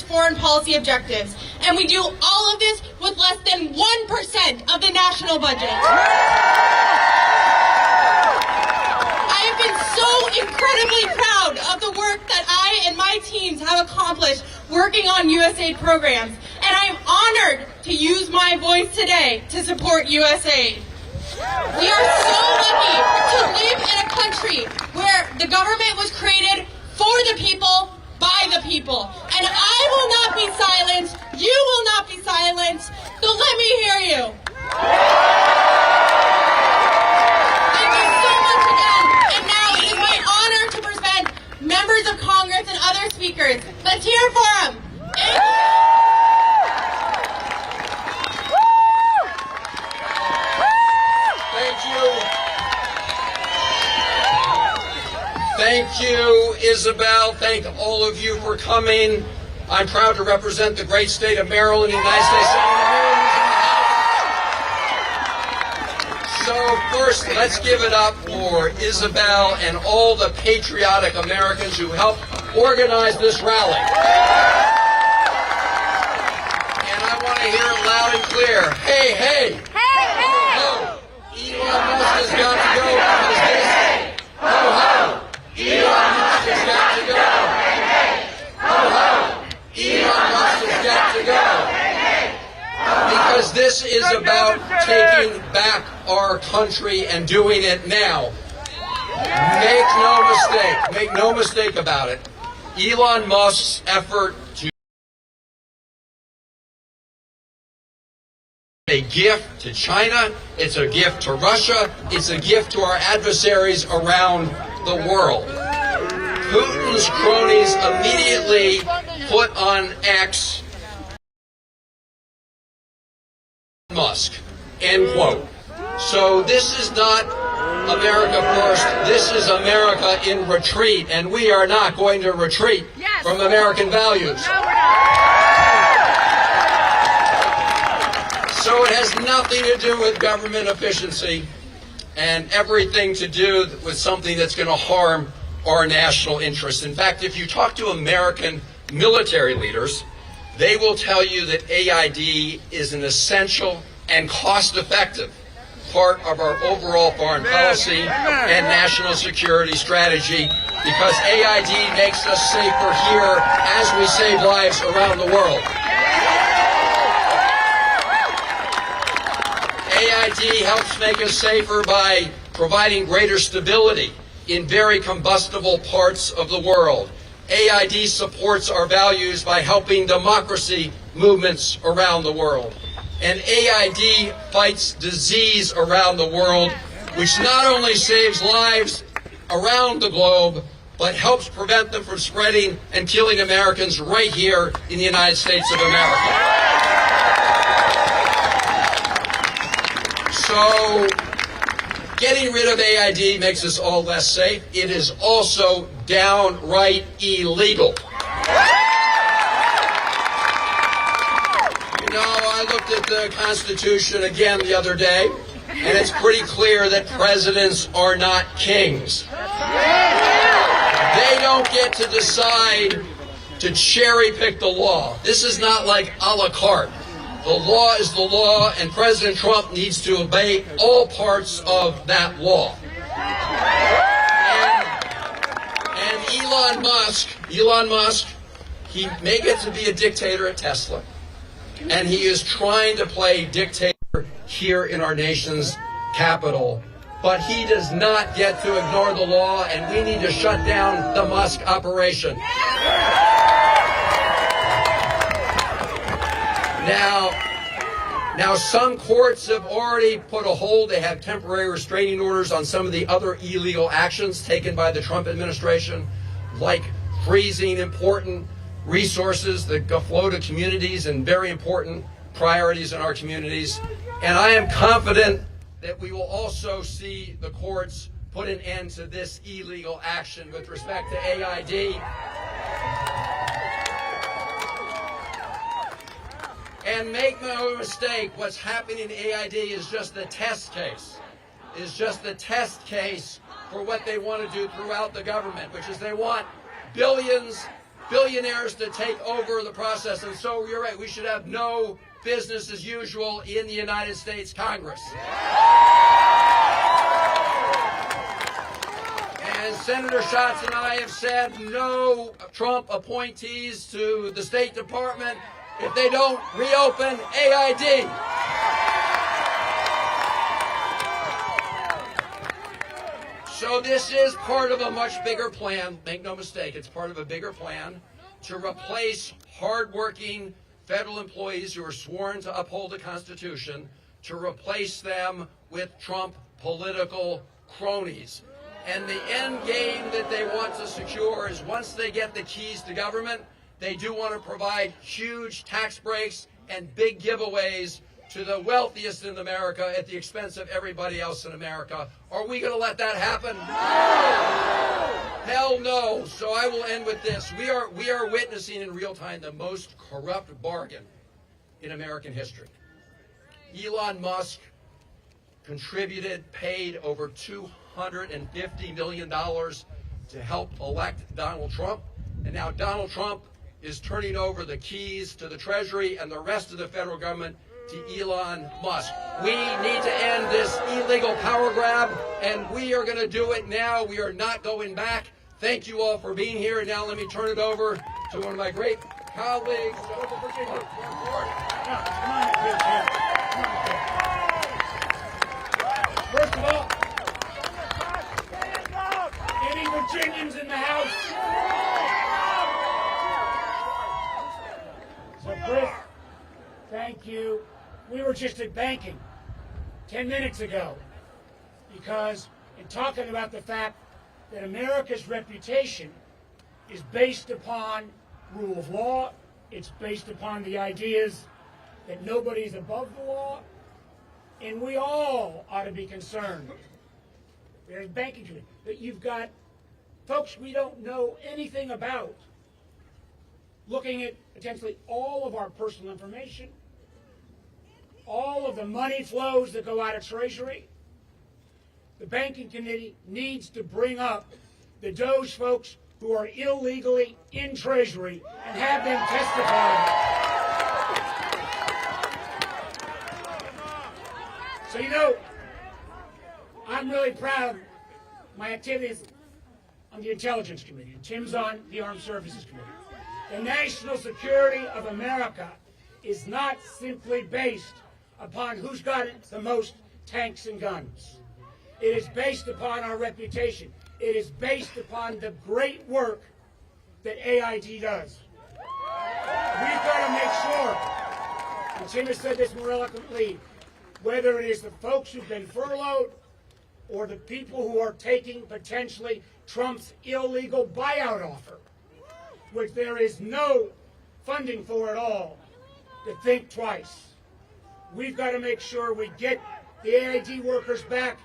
foreign policy objectives. And we do all of this with less than 1% of the national budget. I have been so incredibly proud of the work that I and my teams have accomplished working on USAID programs, and I'm honored to use my voice today to support USAID. We are so lucky to live in a country where the government was created for the people, by the people. And I will not be silenced, you will not be silenced, so let me hear you. Thank you so much again. And now it is my honor to present members of Congress and other speakers. Let's hear for them. Thank you. Thank you, Isabel. Thank all of you for coming. I'm proud to represent the great state of Maryland, the United States Senate. So first, let's give it up for Isabel and all the patriotic Americans who helped organize this rally. And I want to hear it loud and clear. Hey, hey! Hey, hey! Ho! Elon Musk has got to go because this... Ho, ho! Elon Musk has got to go. Ho, ho. Elon Musk has got to go. Because this is about taking back our country and doing it now. Make no mistake about it. Elon Musk's effort to a gift to China, it's a gift to Russia, it's a gift to our adversaries around the world. Putin's cronies immediately put on X Musk, end quote. So this is not America first, this is America in retreat, and we are not going to retreat from American values. So it has nothing to do with government efficiency and everything to do with something that's going to harm our national interests. In fact, if you talk to American military leaders, they will tell you that AID is an essential and cost-effective part of our overall foreign policy and national security strategy, because AID makes us safer here as we save lives around the world. AID helps make us safer by providing greater stability in very combustible parts of the world. AID supports our values by helping democracy movements around the world. And AID fights disease around the world, which not only saves lives around the globe, but helps prevent them from spreading and killing Americans right here in the United States of America. So, getting rid of AID makes us all less safe. It is also downright illegal. You know, I looked at the Constitution again the other day, and it's pretty clear that presidents are not kings. They don't get to decide to cherry pick the law. This is not like a la carte. The law is the law, and President Trump needs to obey all parts of that law. And Elon Musk, he may get to be a dictator at Tesla, and he is trying to play dictator here in our nation's capital, but he does not get to ignore the law, and we need to shut down the Musk operation. Now, some courts have already put a hold. They have temporary restraining orders on some of the other illegal actions taken by the Trump administration, like freezing important resources that flow to communities and very important priorities in our communities. And I am confident that we will also see the courts put an end to this illegal action with respect to AID. And make no mistake, what's happening in AID is just the test case. Is just the test case for what they want to do throughout the government, which is they want billions billionaires to take over the process. And so you're right, we should have no business as usual in the United States Congress. And Senator Schatz and I have said no Trump appointees to the State Department if they don't reopen AID. So this is part of a much bigger plan. Make no mistake, it's part of a bigger plan to replace hardworking federal employees who are sworn to uphold the Constitution, to replace them with Trump political cronies. And the end game that they want to secure is once they get the keys to government, they do want to provide huge tax breaks and big giveaways to the wealthiest in America at the expense of everybody else in America. Are we going to let that happen? No! Hell no. So I will end with this. We are witnessing in real time the most corrupt bargain in American history. Elon Musk contributed, paid over $250 million to help elect Donald Trump. And now Donald Trump is turning over the keys to the Treasury and the rest of the federal government to Elon Musk. We need to end this illegal power grab, and we are going to do it now. We are not going back. Thank you all for being here. And now let me turn it over to one of my great colleagues. First of all, any Virginians in the House? So, Chris, thank you. We were just at banking 10 minutes ago because in talking about the fact that America's reputation is based upon rule of law, it's based upon the ideas that nobody's above the law, and we all ought to be concerned. There's banking committee that you've got folks we don't know anything about looking at potentially all of our personal information, all of the money flows that go out of Treasury. The banking committee needs to bring up the Doge folks who are illegally in Treasury and have them testify. So, you know, I'm really proud of my activities on the Intelligence Committee, and Tim's on the Armed Services Committee. The national security of America is not simply based upon who's got the most tanks and guns. It is based upon our reputation. It is based upon the great work that AID does. We've got to make sure, and Tim has said this more eloquently, whether it is the folks who've been furloughed or the people who are taking potentially Trump's illegal buyout offer, which there is no funding for at all, to think twice. We've got to make sure we get the AID workers back,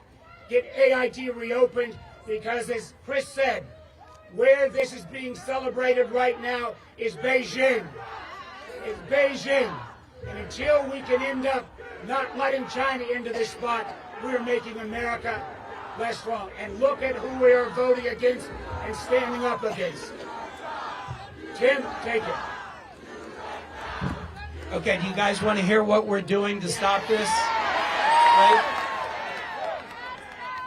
get AID reopened, because as Chris said, where this is being celebrated right now is Beijing. It's Beijing. And until we can end up not letting China into this spot, we're making America less strong. And look at who we are voting against and standing up against. Tim, take it. Okay, do you guys want to hear what we're doing to stop this? Right?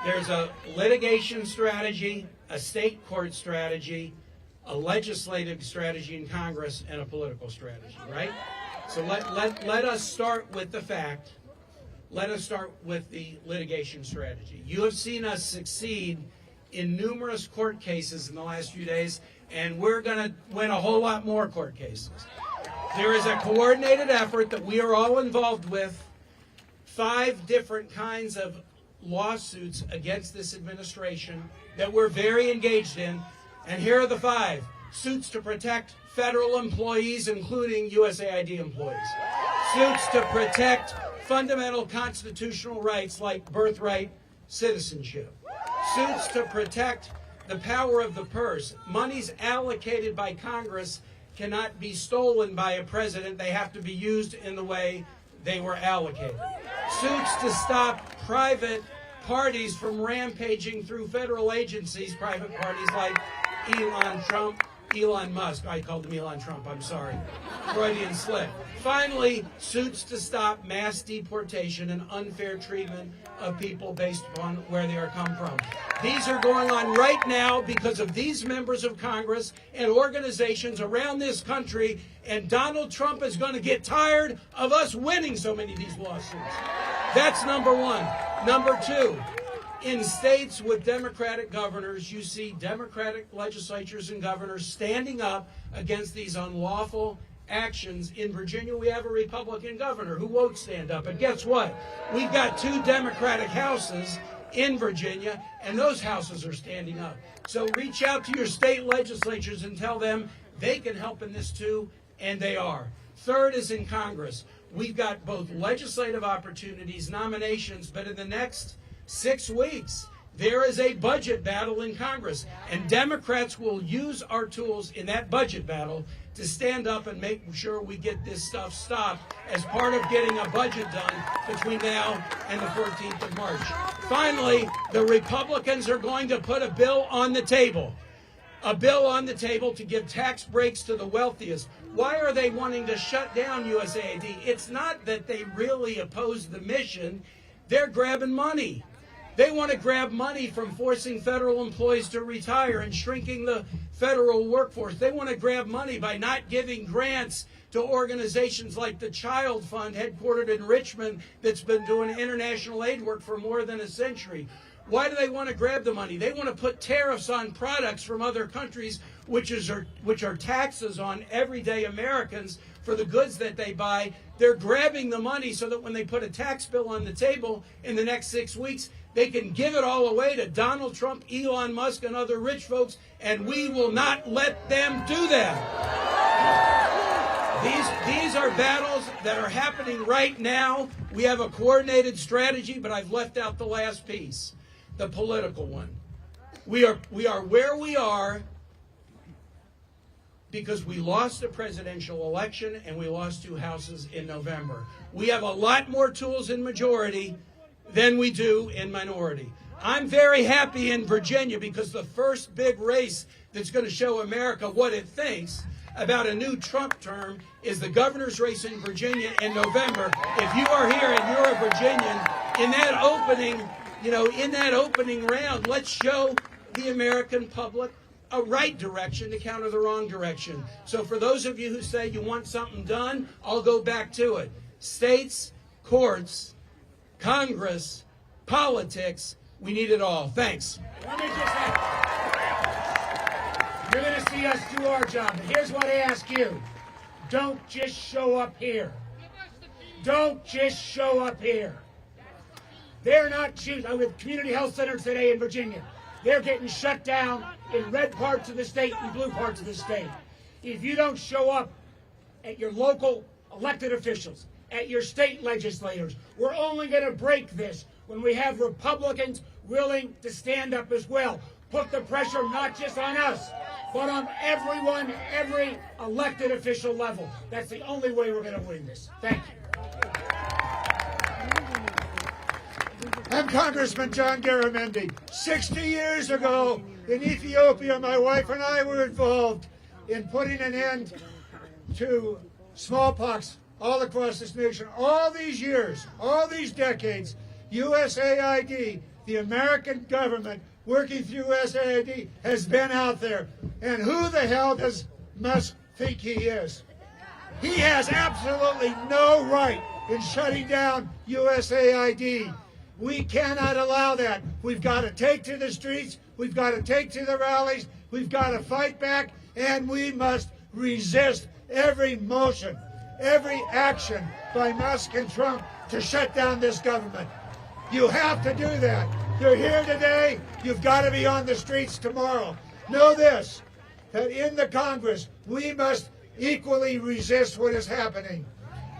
There's a litigation strategy, a state court strategy, a legislative strategy in Congress, and a political strategy, right? So let us start with the fact. Let us start with the litigation strategy. You have seen us succeed in numerous court cases in the last few days, and we're going to win a whole lot more court cases. There is a coordinated effort that we are all involved with, 5 different kinds of lawsuits against this administration that we're very engaged in. And here are the 5. Suits to protect federal employees, including USAID employees. Suits to protect fundamental constitutional rights like birthright citizenship. Suits to protect the power of the purse. Monies allocated by Congress cannot be stolen by a president. They have to be used in the way they were allocated. Suits to stop private parties from rampaging through federal agencies, private parties like Elon Musk. I called him Elon Trump, I'm sorry. Freudian slip. Finally, suits to stop mass deportation and unfair treatment of people based upon where they are come from. These are going on right now because of these members of Congress and organizations around this country, and Donald Trump is going to get tired of us winning so many of these lawsuits. That's number one. Number two, in states with Democratic governors, you see Democratic legislatures and governors standing up against these unlawful actions. In Virginia, we have a Republican governor who won't stand up. And guess what? We've got 2 Democratic houses in Virginia, and those houses are standing up. So reach out to your state legislatures and tell them they can help in this too, and they are. Third is in Congress. We've got both legislative opportunities, nominations, but in the next 6 weeks, there is a budget battle in Congress, and Democrats will use our tools in that budget battle to stand up and make sure we get this stuff stopped as part of getting a budget done between now and the 14th of March. Finally, the Republicans are going to put a bill on the table to give tax breaks to the wealthiest. Why are they wanting to shut down USAID? It's not that they really oppose the mission. They're grabbing money. They want to grab money from forcing federal employees to retire and shrinking the federal workforce. They want to grab money by not giving grants to organizations like the Child Fund, headquartered in Richmond, that's been doing international aid work for more than a century. Why do they want to grab the money? They want to put tariffs on products from other countries, which are taxes on everyday Americans for the goods that they buy. They're grabbing the money so that when they put a tax bill on the table in the next 6 weeks, they can give it all away to Donald Trump, Elon Musk, and other rich folks, and we will not let them do that. These are battles that are happening right now. We have a coordinated strategy, but I've left out the last piece, the political one. We are where we are because we lost the presidential election and we lost 2 houses in November. We have a lot more tools in majority than we do in minority. I'm very happy in Virginia because the first big race that's going to show America what it thinks about a new Trump term is the governor's race in Virginia in November. If you are here and you're a Virginian, in that opening round, let's show the American public a right direction to counter the wrong direction. So for those of you who say you want something done, I'll go back to it. States, courts, Congress, politics, we need it all. Thanks. Let me just say, you're going to see us do our job. And here's what I ask you. Don't just show up here. Don't just show up here. They're not choosing. I'm with community health centers today in Virginia. They're getting shut down in red parts of the state and blue parts of the state. If you don't show up at your local elected officials, at your state legislators, we're only going to break this when we have Republicans willing to stand up as well. Put the pressure not just on us, but on everyone, every elected official level. That's the only way we're going to win this. Thank you. I'm Congressman John Garamendi. 60 years ago in Ethiopia, my wife and I were involved in putting an end to smallpox all across this nation. All these years, all these decades, USAID, the American government working through USAID, has been out there. And who the hell does Musk think he is? He has absolutely no right in shutting down USAID. We cannot allow that. We've got to take to the streets. We've got to take to the rallies. We've got to fight back, and we must resist every motion, every action by Musk and Trump to shut down this government. You have to do that. You're here today. You've got to be on the streets tomorrow. Know this, that in the Congress, we must equally resist what is happening.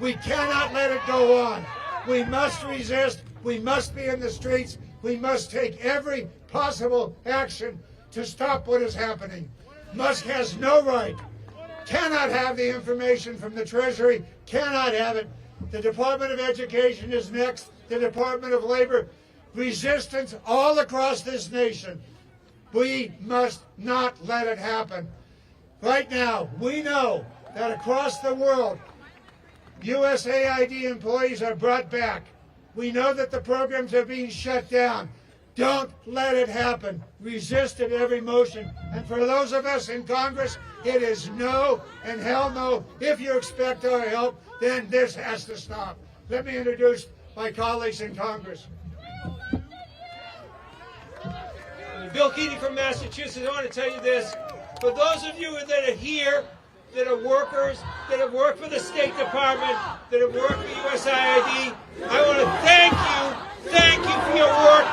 We cannot let it go on. We must resist. We must be in the streets. We must take every possible action to stop what is happening. Musk has no right, cannot have the information from the Treasury, cannot have it. The Department of Education is next, the Department of Labor. Resistance all across this nation. We must not let it happen. Right now, we know that across the world, USAID employees are brought back. We know that the programs are being shut down. Don't let it happen. Resist at every motion. And for those of us in Congress, it is no and hell no. If you expect our help, then this has to stop. Let me introduce my colleagues in Congress. Bill Keating from Massachusetts. I want to tell you this. For those of you that are here, that are workers, that have worked for the State Department, that have worked for USAID, I want to thank you for your work.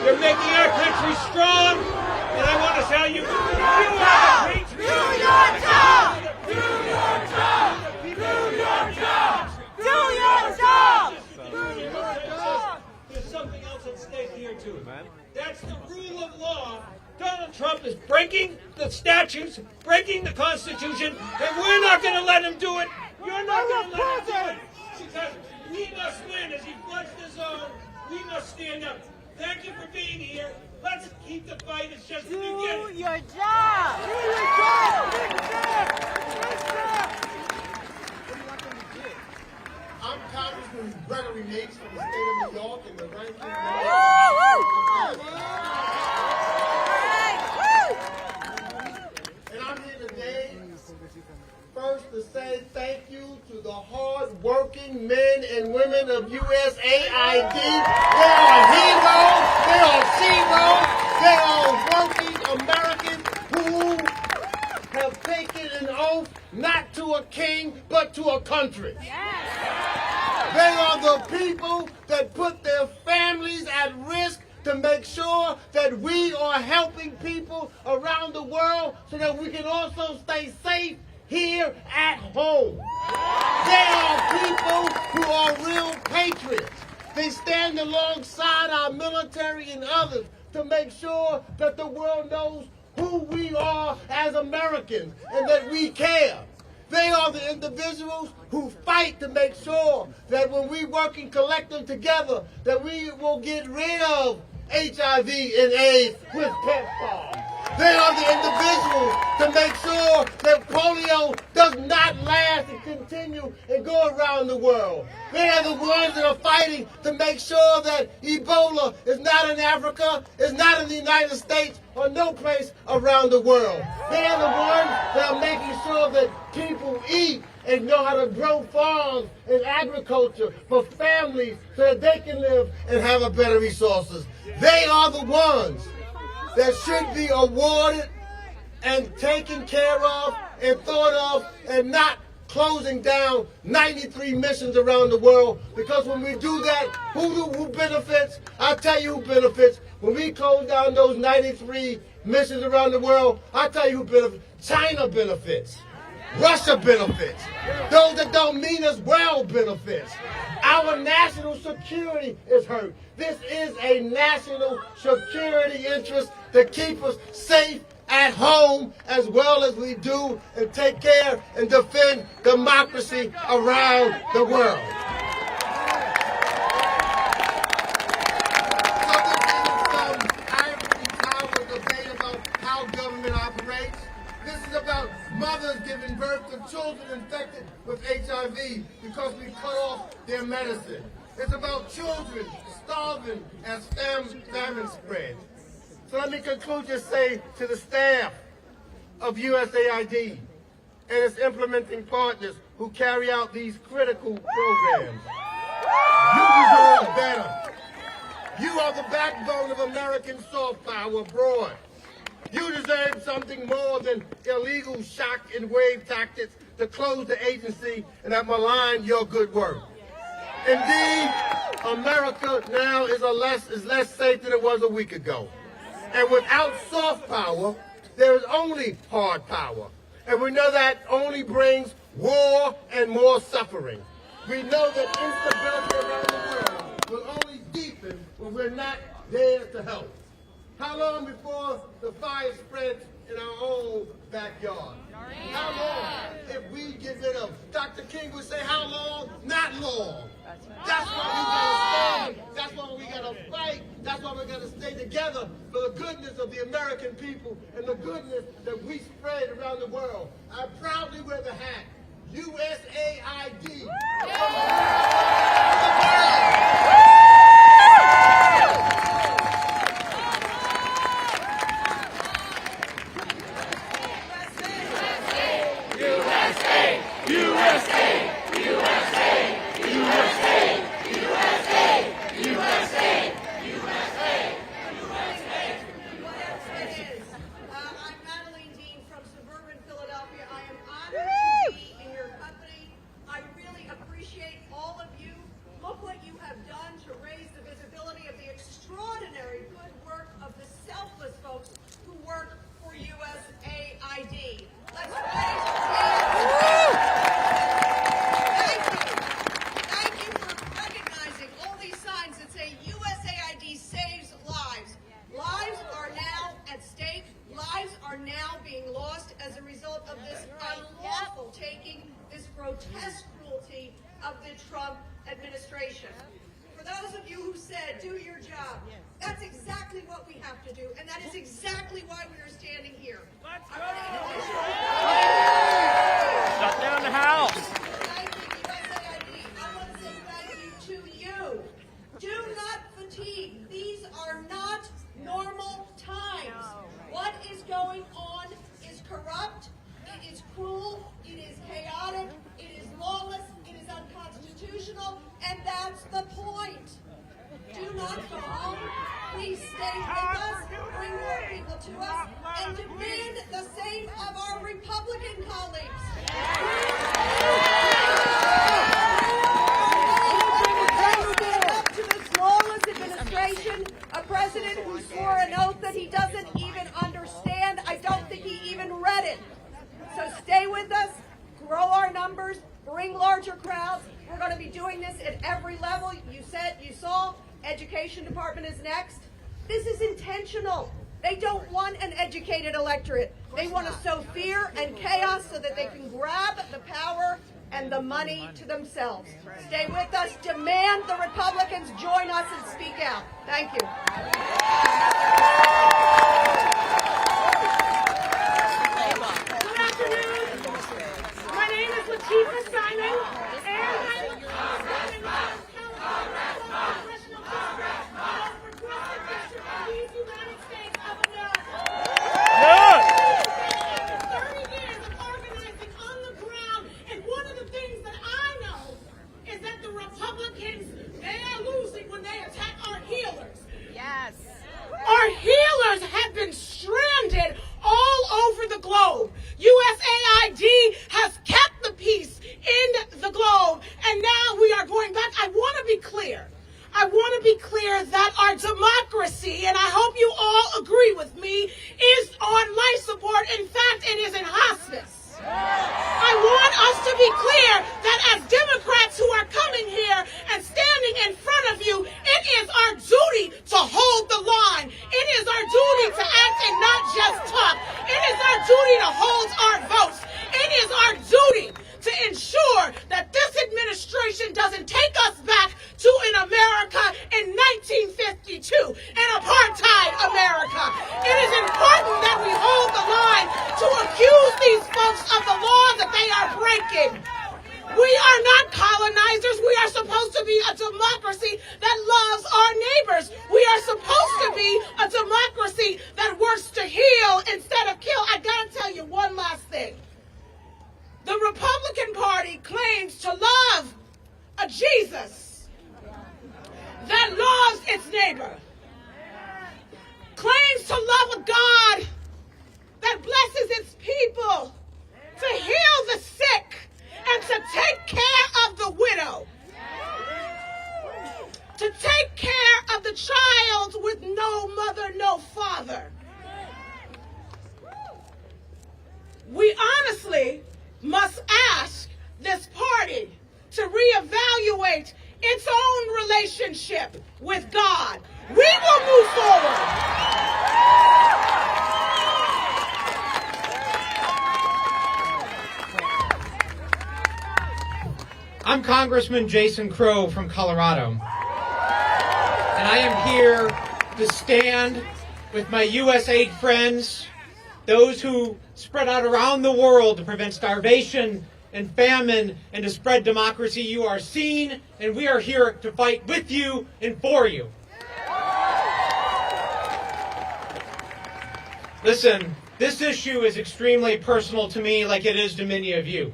You're making our country strong, and I want to tell you, you are the great. Do your job! Do your job! Do your job! Do your job! There's something else at stake here too. That's the rule of law. Donald Trump is breaking the statutes, breaking the Constitution, and we're not going to let him do it. You're not going to let him do it. Because we must win. As he floods the zone, we must stand up. Thank you for being here. Let's keep the fight. It's just the beginning. Do your job! Do your job! I'm Congressman Gregory Nates from the state of New York and the ranking and I'm here today first to say thank you to the hard-working men and women of USAID. They are heroes, they are sheroes, they are working Americans who have taken an oath not to a king but to a country. They are the people that put their families at risk to make sure that we are helping people around the world so that we can also stay safe here at home. They are people who are real patriots. They stand alongside our military and others to make sure that the world knows who we are as Americans and that we care. They are the individuals who fight to make sure that when we working collective together, that we will get rid of HIV and AIDS with PEPFAR. They are the individuals to make sure that polio does not last and continue and go around the world. They are the ones that are fighting to make sure that Ebola is not in Africa, is not in the United States, or no place around the world. They are the ones that are making sure that people eat and know how to grow farms and agriculture for families so that they can live and have a better resources. They are the ones that should be awarded and taken care of and thought of and not closing down 93 missions around the world, because when we do that, who benefits? I'll tell you who benefits. When we close down those 93 missions around the world, I'll tell you who benefits. China benefits. Russia benefits. Those that don't mean us well benefits. Our national security is hurt. This is a national security interest to keep us safe at home as well as we do and take care and defend democracy around the world. So this is some ivory tower debate about how government operates. This is about mothers giving birth to children infected with HIV because we cut off their medicine. It's about children starving as famine spreads. So let me conclude just say to the staff of USAID and its implementing partners who carry out these critical programs. You deserve better. You are the backbone of American soft power abroad. You deserve something more than illegal shock and wave tactics to close the agency and that malign your good work. Indeed, America now is less safe than it was a week ago. And without soft power, there is only hard power. And we know that only brings war and more suffering. We know that instability around the world will only deepen when we're not there to help. How long before the fire spreads in our own backyard? How long if we get rid of? Dr. King would say, how long? Not long. That's why we got to stand fight. That's why we got to fight. That's why we got to stay together for the goodness of the American people and the goodness that we spread around the world. I proudly wear the hat, USAID. grotesque cruelty of the Trump administration. For those of you who said, do your job, that's exactly what we have to do, and that is exactly why we are standing here. Let's go! Shut down the House! Thank you, USAID. I want to say thank you to you. Do not fatigue. These are not normal times. What is going on is corrupt, it is cruel, it is chaotic, it is lawless, it is unconstitutional, and that's the point. Do not go home. Please stay with us, bring more people to us, and demand the same of our Republican colleagues. Stand up to this lawless administration, a president who swore an oath that he doesn't even understand. I don't think he even read it. So stay with us, grow our numbers, bring larger crowds. We're going to be doing this at every level. You saw, Education Department is next. This is intentional. They don't want an educated electorate. They want to sow fear and chaos so that they can grab the power and the money to themselves. Stay with us. Demand the Republicans join us and speak out. Thank you. Good afternoon. My name is Latifah Simon, and I'm a congressman congressional district of Progressive District of these United States of America. After 30 years of organizing on the ground, and one of the things that I know is that the Republicans, they are losing when they attack our healers. Yes. Our healers have been stranded all over the globe. USAID has kept the peace in the globe, and now we are going back. I want to be clear. I want to be clear that our democracy, and I hope you all agree with me, is on life support. In fact, it is in hospice. I want us to be clear that as Democrats who are coming here and standing in front of you, it is our duty to hold the line. It is our duty to act and not just talk. It is our duty to hold our votes. It is our duty to ensure that this administration doesn't take us back to an America in 1952, an apartheid America. It is important that we hold the line to accuse these folks of the law that they are breaking. We are not colonizers. We are supposed to be a democracy that loves our neighbors. We are supposed to be a democracy that works to heal instead of kill. I gotta tell you one last thing. The Republican Party claims to love a Jesus that loves its neighbor. Claims to love a God that blesses its people, to heal the sick, and to take care of the widow. To take care of the child with no mother, no father. We honestly must ask this party to reevaluate its own relationship with God. We will move forward. I'm Congressman Jason Crow from Colorado. And I am here to stand with my USAID friends, those who spread out around the world to prevent starvation and famine and to spread democracy. You are seen, and we are here to fight with you and for you. Listen, this issue is extremely personal to me, like it is to many of you.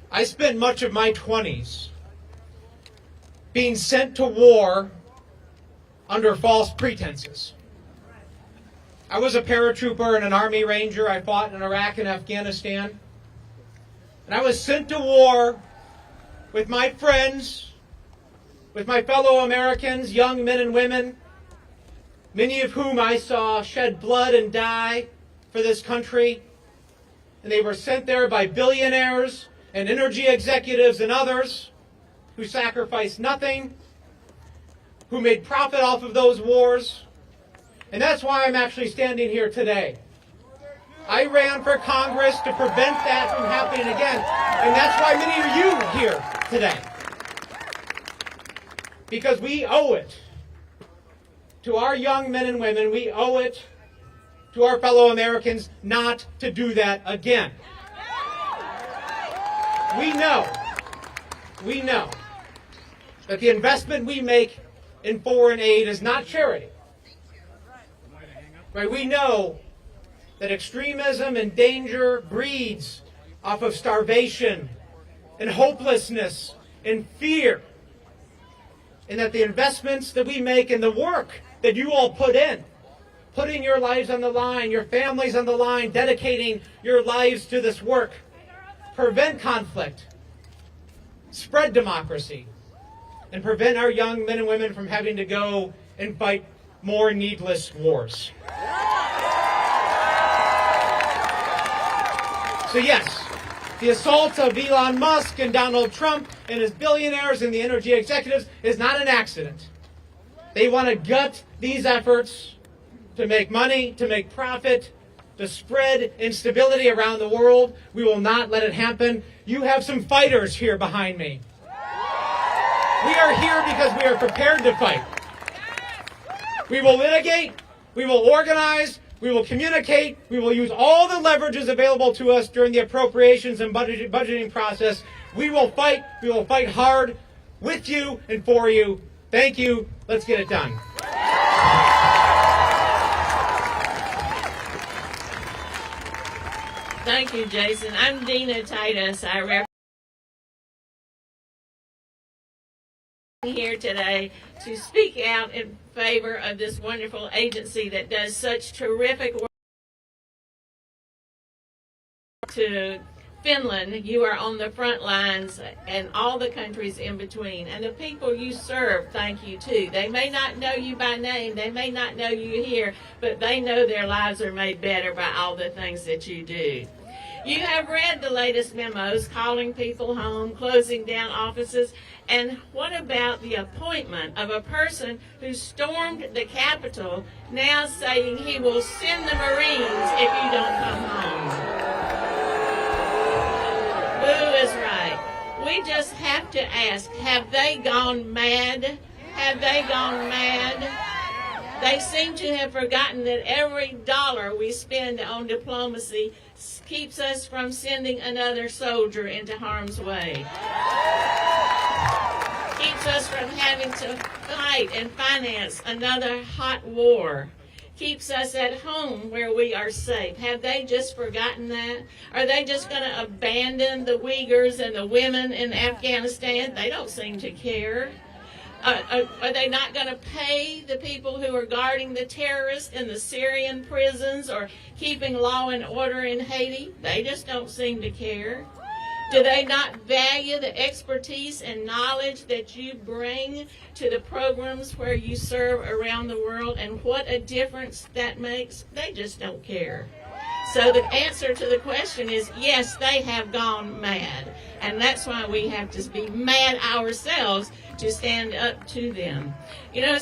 I spent much of my 20s being sent to war under false pretenses. I was a paratrooper and an Army Ranger. I fought in Iraq and Afghanistan. And I was sent to war with my friends, with my fellow Americans, young men and women, many of whom I saw shed blood and die for this country. And they were sent there by billionaires and energy executives and others who sacrificed nothing, who made profit off of those wars. And that's why I'm actually standing here today. I ran for Congress to prevent that from happening again. And that's why many of you here today. Because we owe it to our young men and women, we owe it to our fellow Americans not to do that again. We know that the investment we make in foreign aid is not charity. Right? We know that extremism and danger breeds off of starvation and hopelessness and fear. And that the investments that we make and the work that you all put in, putting your lives on the line, your families on the line, dedicating your lives to this work, prevent conflict, spread democracy, and prevent our young men and women from having to go and fight more needless wars. So yes, the assault of Elon Musk and Donald Trump and his billionaires and the energy executives is not an accident. They want to gut these efforts to make money, to make profit, to spread instability around the world. We will not let it happen. You have some fighters here behind me. We are here because we are prepared to fight. We will litigate, we will organize, we will communicate, we will use all the leverages available to us during the appropriations and budgeting process. We will fight hard with you and for you. Thank you. Let's get it done. Thank you, Jason. I'm Dina Titus. I represent here today to speak out in favor of this wonderful agency that does such terrific work. To Finland, you are on the front lines, and all the countries in between. And the people you serve, thank you too. They may not know you by name, they may not know you here, but they know their lives are made better by all the things that you do. You have read the latest memos calling people home, closing down offices, and what about the appointment of a person who stormed the Capitol now saying he will send the Marines if you don't come home? Boo is right. We just have to ask, have they gone mad? Have they gone mad? They seem to have forgotten that every dollar we spend on diplomacy keeps us from sending another soldier into harm's way. Keeps us from having to fight and finance another hot war. Keeps us at home where we are safe. Have they just forgotten that? Are they just going to abandon the Uyghurs and the women in Afghanistan? They don't seem to care. Are they not going to pay the people who are guarding the terrorists in the Syrian prisons or keeping law and order in Haiti? They just don't seem to care. Do they not value the expertise and knowledge that you bring to the programs where you serve around the world and what a difference that makes? They just don't care. So the answer to the question is yes, they have gone mad. And that's why we have to be mad ourselves to stand up to them. You know,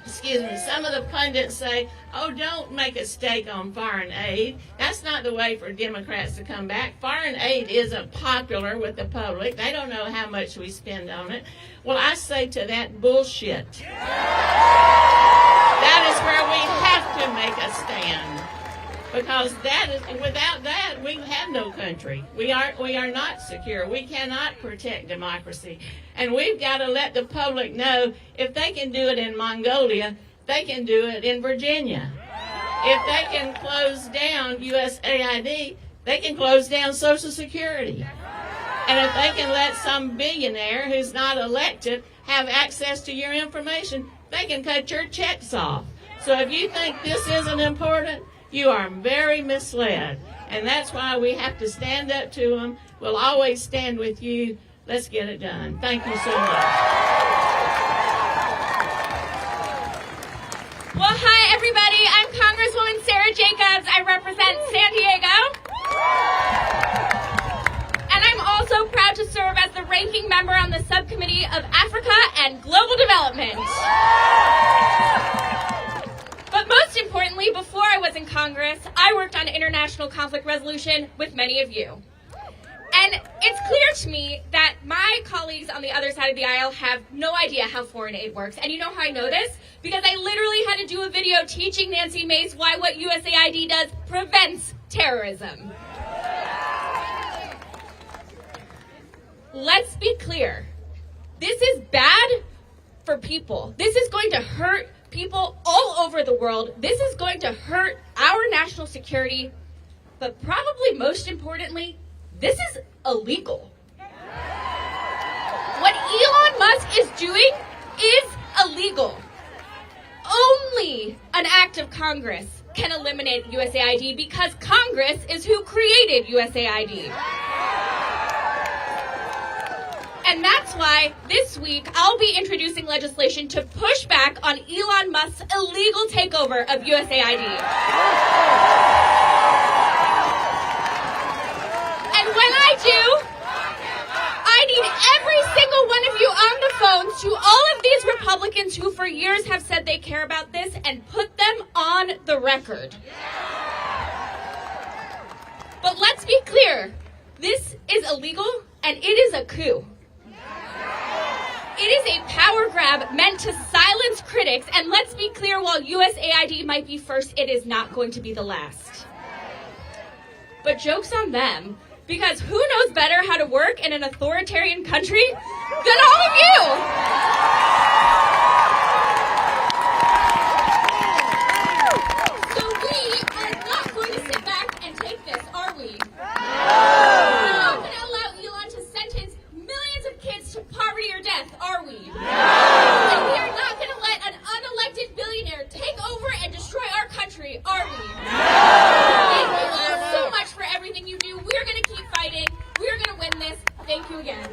some of the pundits say, oh, don't make a stake on foreign aid. That's not the way for Democrats to come back. Foreign aid isn't popular with the public. They don't know how much we spend on it. Well, I say to that, bullshit. That is where we have to make a stand. Because without that, we have no country. We are not secure. We cannot protect democracy. And we've got to let the public know if they can do it in Mongolia, they can do it in Virginia. If they can close down USAID, they can close down Social Security. And if they can let some billionaire who's not elected have access to your information, they can cut your checks off. So if you think this isn't important, you are very misled. And that's why we have to stand up to them. We'll always stand with you. Let's get it done. Thank you so much. Well, hi, everybody. I'm Congresswoman Sarah Jacobs. I represent San Diego. And I'm also proud to serve as the ranking member on the Subcommittee of Africa and Global Development. But most importantly, before I was in Congress, I worked on international conflict resolution with many of you. And it's clear to me that my colleagues on the other side of the aisle have no idea how foreign aid works. And you know how I know this? Because I literally had to do a video teaching Nancy Mace why what USAID does prevents terrorism. Let's be clear. This is bad for people. This is going to hurt people all over the world. This is going to hurt our national security. But probably most importantly, this is illegal. What Elon Musk is doing is illegal. Only an act of Congress can eliminate USAID because Congress is who created USAID. And that's why this week I'll be introducing legislation to push back on Elon Musk's illegal takeover of USAID. And when I do, I need every single one of you on the phone to all of these Republicans who for years have said they care about this and put them on the record. But let's be clear, this is illegal and it is a coup. It is a power grab meant to silence critics, and let's be clear, while USAID might be first, it is not going to be the last. But joke's on them, because who knows better how to work in an authoritarian country than all of you? So we are not going to sit back and take this, are we? We're not going to allow Elon to sentence millions of kids to poverty or death, are we? And we are not going to let an unelected billionaire take over and destroy our country, are we? Thank you all so much for everything you do. We're going to keep fighting. We're going to win this. Thank you again.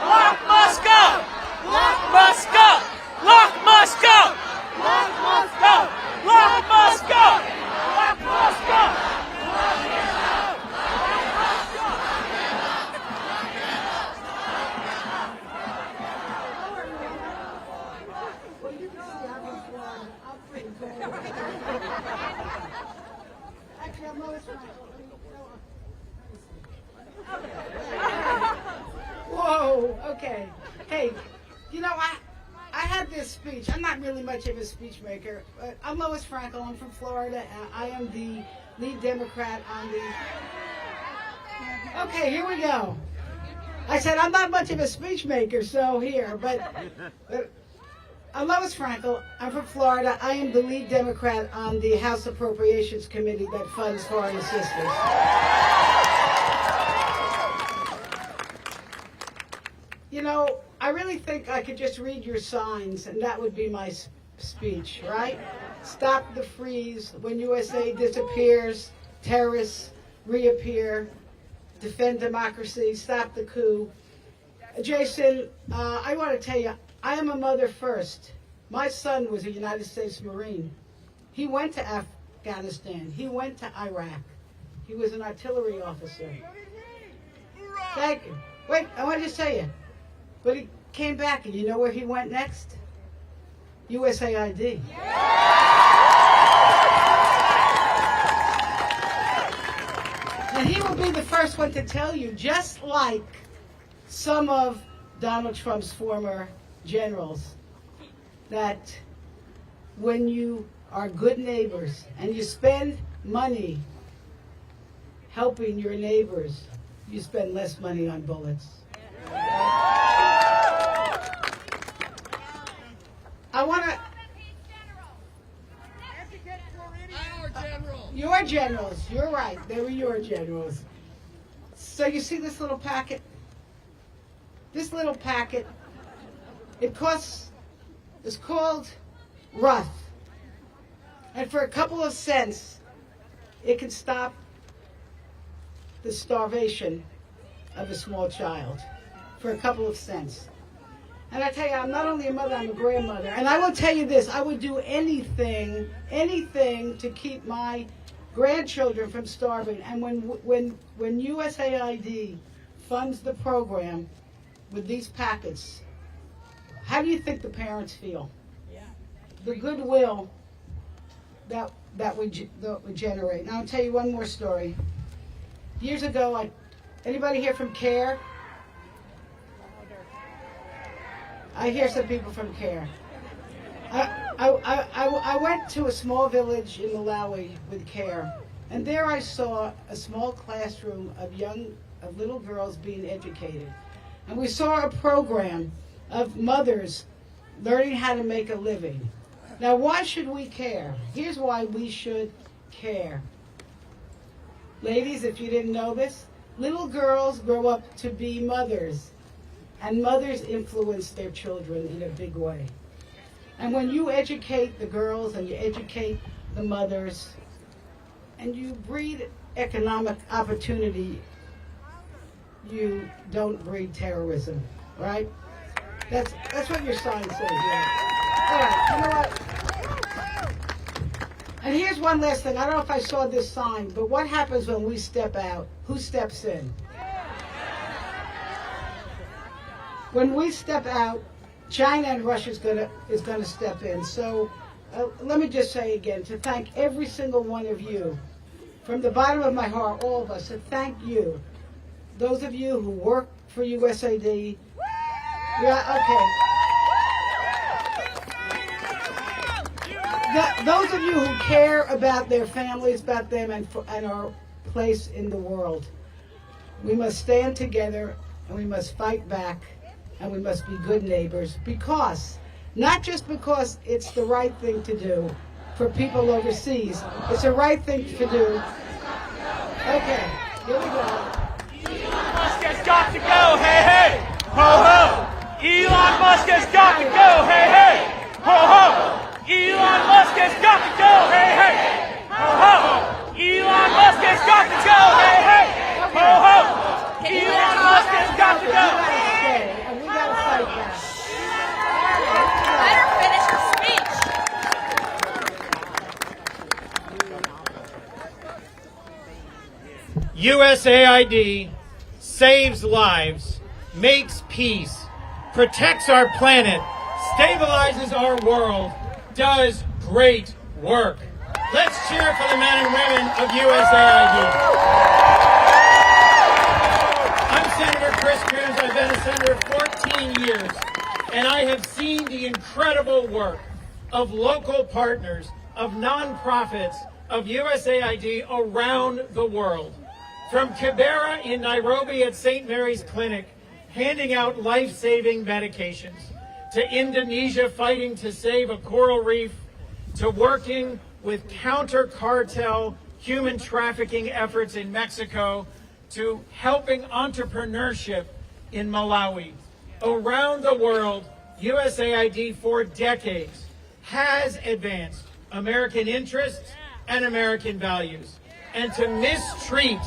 Lock Musk up! Lock Musk up! Lock Musk up! Lock Musk up! Lock Musk up! Lock Musk up! Whoa, okay. Hey, you know, I had this speech. I'm not really much of a speech maker, but I'm Lois Frankel. I'm from Florida, and I am the lead Democrat on the... Okay, here we go. I said I'm not much of a speech maker, so here, but I'm Lois Frankel. I'm from Florida. I am the lead Democrat on the House Appropriations Committee that funds foreign assistance. You know, I really think I could just read your signs, and that would be my speech, right? Stop the freeze. When USA disappears, terrorists reappear. Defend democracy. Stop the coup. Jason, I want to tell you, I am a mother first. My son was a United States Marine. He went to Afghanistan. He went to Iraq. He was an artillery officer. Thank you. Wait, I want to just say it. But he came back, and you know where he went next? USAID. And he will be the first one to tell you, just like some of Donald Trump's former generals, that when you are good neighbors and you spend money helping your neighbors, you spend less money on bullets. I want to... Your generals, you're right. They were your generals. So you see this little packet? This little packet, it's called Ruth. And for a couple of cents, it can stop the starvation of a small child. For a couple of cents. And I tell you, I'm not only a mother, I'm a grandmother. And I will tell you this, I would do anything to keep my grandchildren from starving. And when USAID funds the program with these packets, how do you think the parents feel? Yeah. The goodwill that would generate. Now I'll tell you one more story. Years ago, anybody here from CARE? I hear some people from CARE. I went to a small village in Malawi with CARE, and there I saw a small classroom of little girls being educated. And we saw a program of mothers learning how to make a living. Now, why should we care? Here's why we should care. Ladies, if you didn't know this, little girls grow up to be mothers, and mothers influence their children in a big way. And when you educate the girls and you educate the mothers, and you breed economic opportunity, you don't breed terrorism, right? That's what your sign says, yeah. All right, you know what? And here's one last thing. I don't know if I saw this sign, but what happens when we step out? Who steps in? When we step out, China and Russia is gonna step in. So let me just say again, to thank every single one of you, from the bottom of my heart, all of us, to thank you. Those of you who work for USAID. Yeah, okay. Those of you who care about their families, about them, and our place in the world. We must stand together, and we must fight back, and we must be good neighbors, not just because it's the right thing to do for people overseas, it's the right thing to do. Okay, here we go. Elon Musk has got to go, hey, hey, ho, ho. Elon Musk has got to go, hey, hey, ho, ho. Elon Musk has got to go, hey, hey, ho, ho. Elon Musk has got to go, hey, hey, ho, ho. Elon Musk has got to go. And we gotta fight back. Let her finish her speech. USAID saves lives, makes peace, protects our planet, stabilizes our world, does great work. Let's cheer for the men and women of USAID. I'm Senator Chris Cruz. I've been a senator 14 years, and I have seen the incredible work of local partners, of nonprofits, of USAID around the world. From Kibera in Nairobi at St. Mary's Clinic, handing out life-saving medications, to Indonesia fighting to save a coral reef, to working with counter-cartel human trafficking efforts in Mexico, to helping entrepreneurship in Malawi. Around the world, USAID for decades has advanced American interests and American values. And to mistreat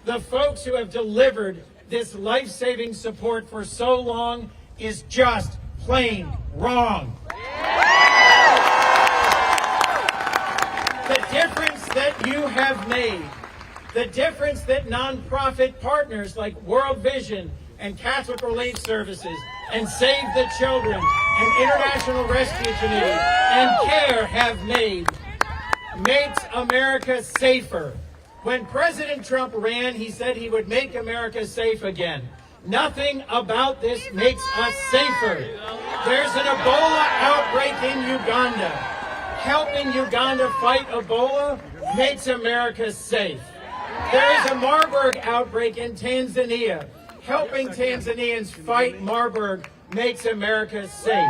the folks who have delivered this life-saving support for so long is just plain wrong. The difference that you have made The difference that nonprofit partners like World Vision and Catholic Relief Services and Save the Children and International Rescue Committee and CARE have made makes America safer. When President Trump ran, he said he would make America safe again. Nothing about this makes us safer. There's an Ebola outbreak in Uganda. Helping Uganda fight Ebola makes America safe. There is a Marburg outbreak in Tanzania. Helping Tanzanians fight Marburg makes America safe.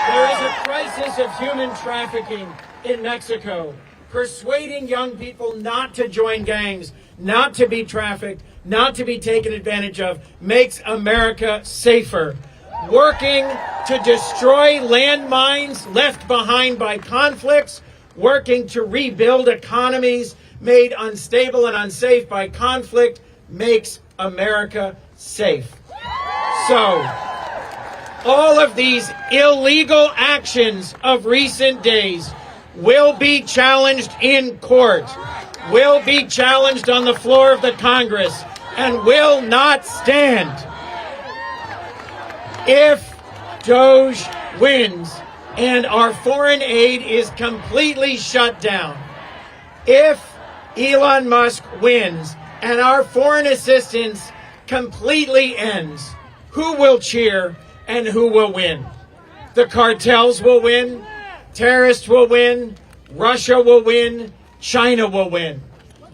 There is a crisis of human trafficking in Mexico. Persuading young people not to join gangs, not to be trafficked, not to be taken advantage of, makes America safer. Working to destroy landmines left behind by conflicts, working to rebuild economies made unstable and unsafe by conflict, makes America safe. So, all of these illegal actions of recent days will be challenged in court, will be challenged on the floor of the Congress, and will not stand. If Doge wins and our foreign aid is completely shut down, if Elon Musk wins and our foreign assistance completely ends, who will cheer and who will win? The cartels will win. Terrorists will win, Russia will win, China will win.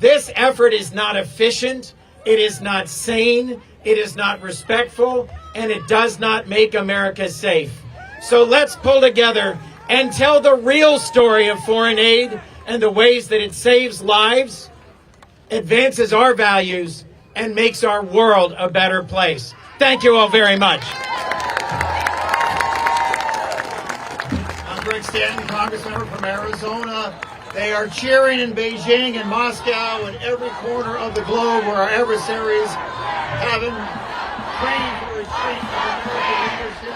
This effort is not efficient, it is not sane, it is not respectful, and it does not make America safe. So let's pull together and tell the real story of foreign aid and the ways that it saves lives, advances our values, and makes our world a better place. Thank you all very much. Stanton, Congressmember from Arizona. They are cheering in Beijing and Moscow and every corner of the globe where our adversaries have been praying for a retreat of American leadership.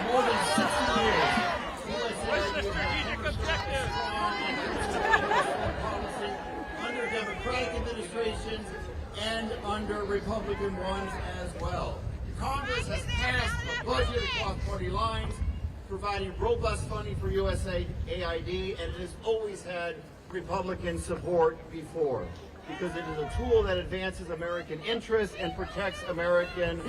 More than 60 years, What's the strategic objective? under Democratic administrations and under Republican ones as well. Congress has passed a budget across party lines, providing robust funding for USAID, and it has always had Republican support before, because it is a tool that advances American interests and protects American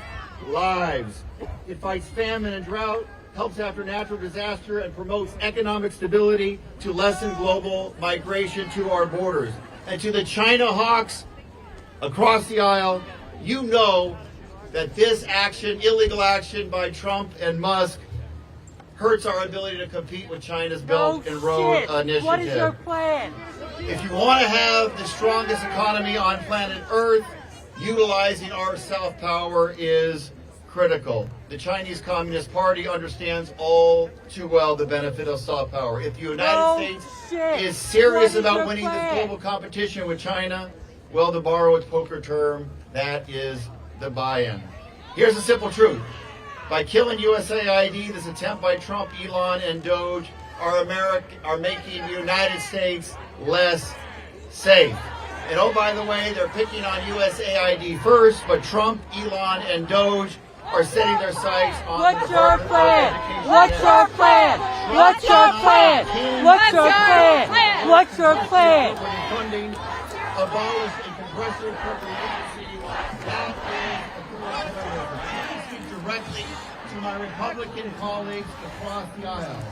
lives. It fights famine and drought, helps after natural disaster, and promotes economic stability to lessen global migration to our borders. And to the China hawks across the aisle, you know that this action, illegal action by Trump and Musk, hurts our ability to compete with China's Belt and Road Initiative. What is your plan? If you want to have the strongest economy on planet Earth, utilizing our soft power is critical. The Chinese Communist Party understands all too well the benefit of soft power. If the United States is serious about winning this global competition with China, well, to borrow its poker term, that is the buy-in. Here's the simple truth. By killing USAID, this attempt by Trump, Elon, and Doge are making the United States less safe. And oh, by the way, they're picking on USAID first, but Trump, Elon, and Doge are setting their sights on What's your plan? What's your plan? What's your plan? What's your plan? What's your plan? Funding, abolish a congressional appropriate agency. That is speak directly to my Republican colleagues across the aisle.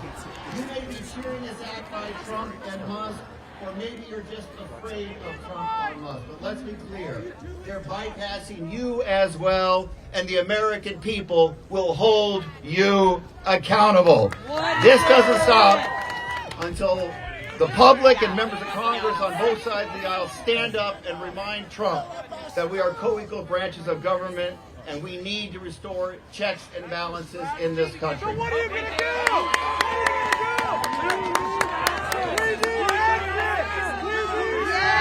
You may be cheering this act by Trump and Musk, or maybe you're just afraid of Trump and Musk. But let's be clear, they're bypassing you as well, and the American people will hold you accountable. This doesn't stop until the public and members of Congress on both sides of the aisle stand up and remind Trump that we are co-equal branches of government and we need to restore checks and balances in this country. So what are you going to do?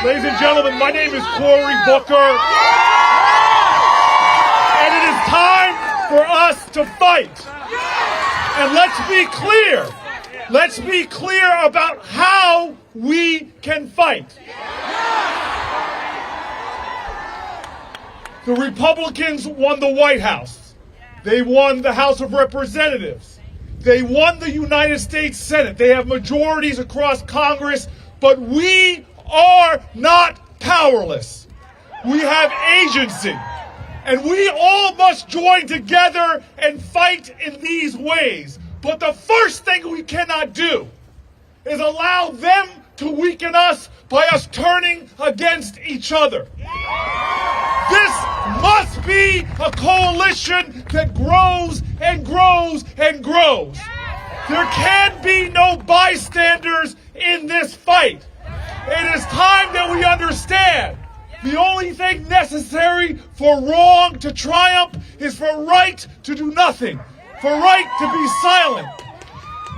Ladies and gentlemen, my name is Cory Booker, and it is time for us to fight. And let's be clear. Let's be clear about how we can fight. The Republicans won the White House. They won the House of Representatives. They won the United States Senate. They have majorities across Congress, but we are not powerless. We have agency. And we all must join together and fight in these ways. But the first thing we cannot do is allow them to weaken us by us turning against each other. This must be a coalition that grows and grows and grows. There can be no bystanders in this fight. It is time that we understand the only thing necessary for wrong to triumph is for right to do nothing, for right to be silent.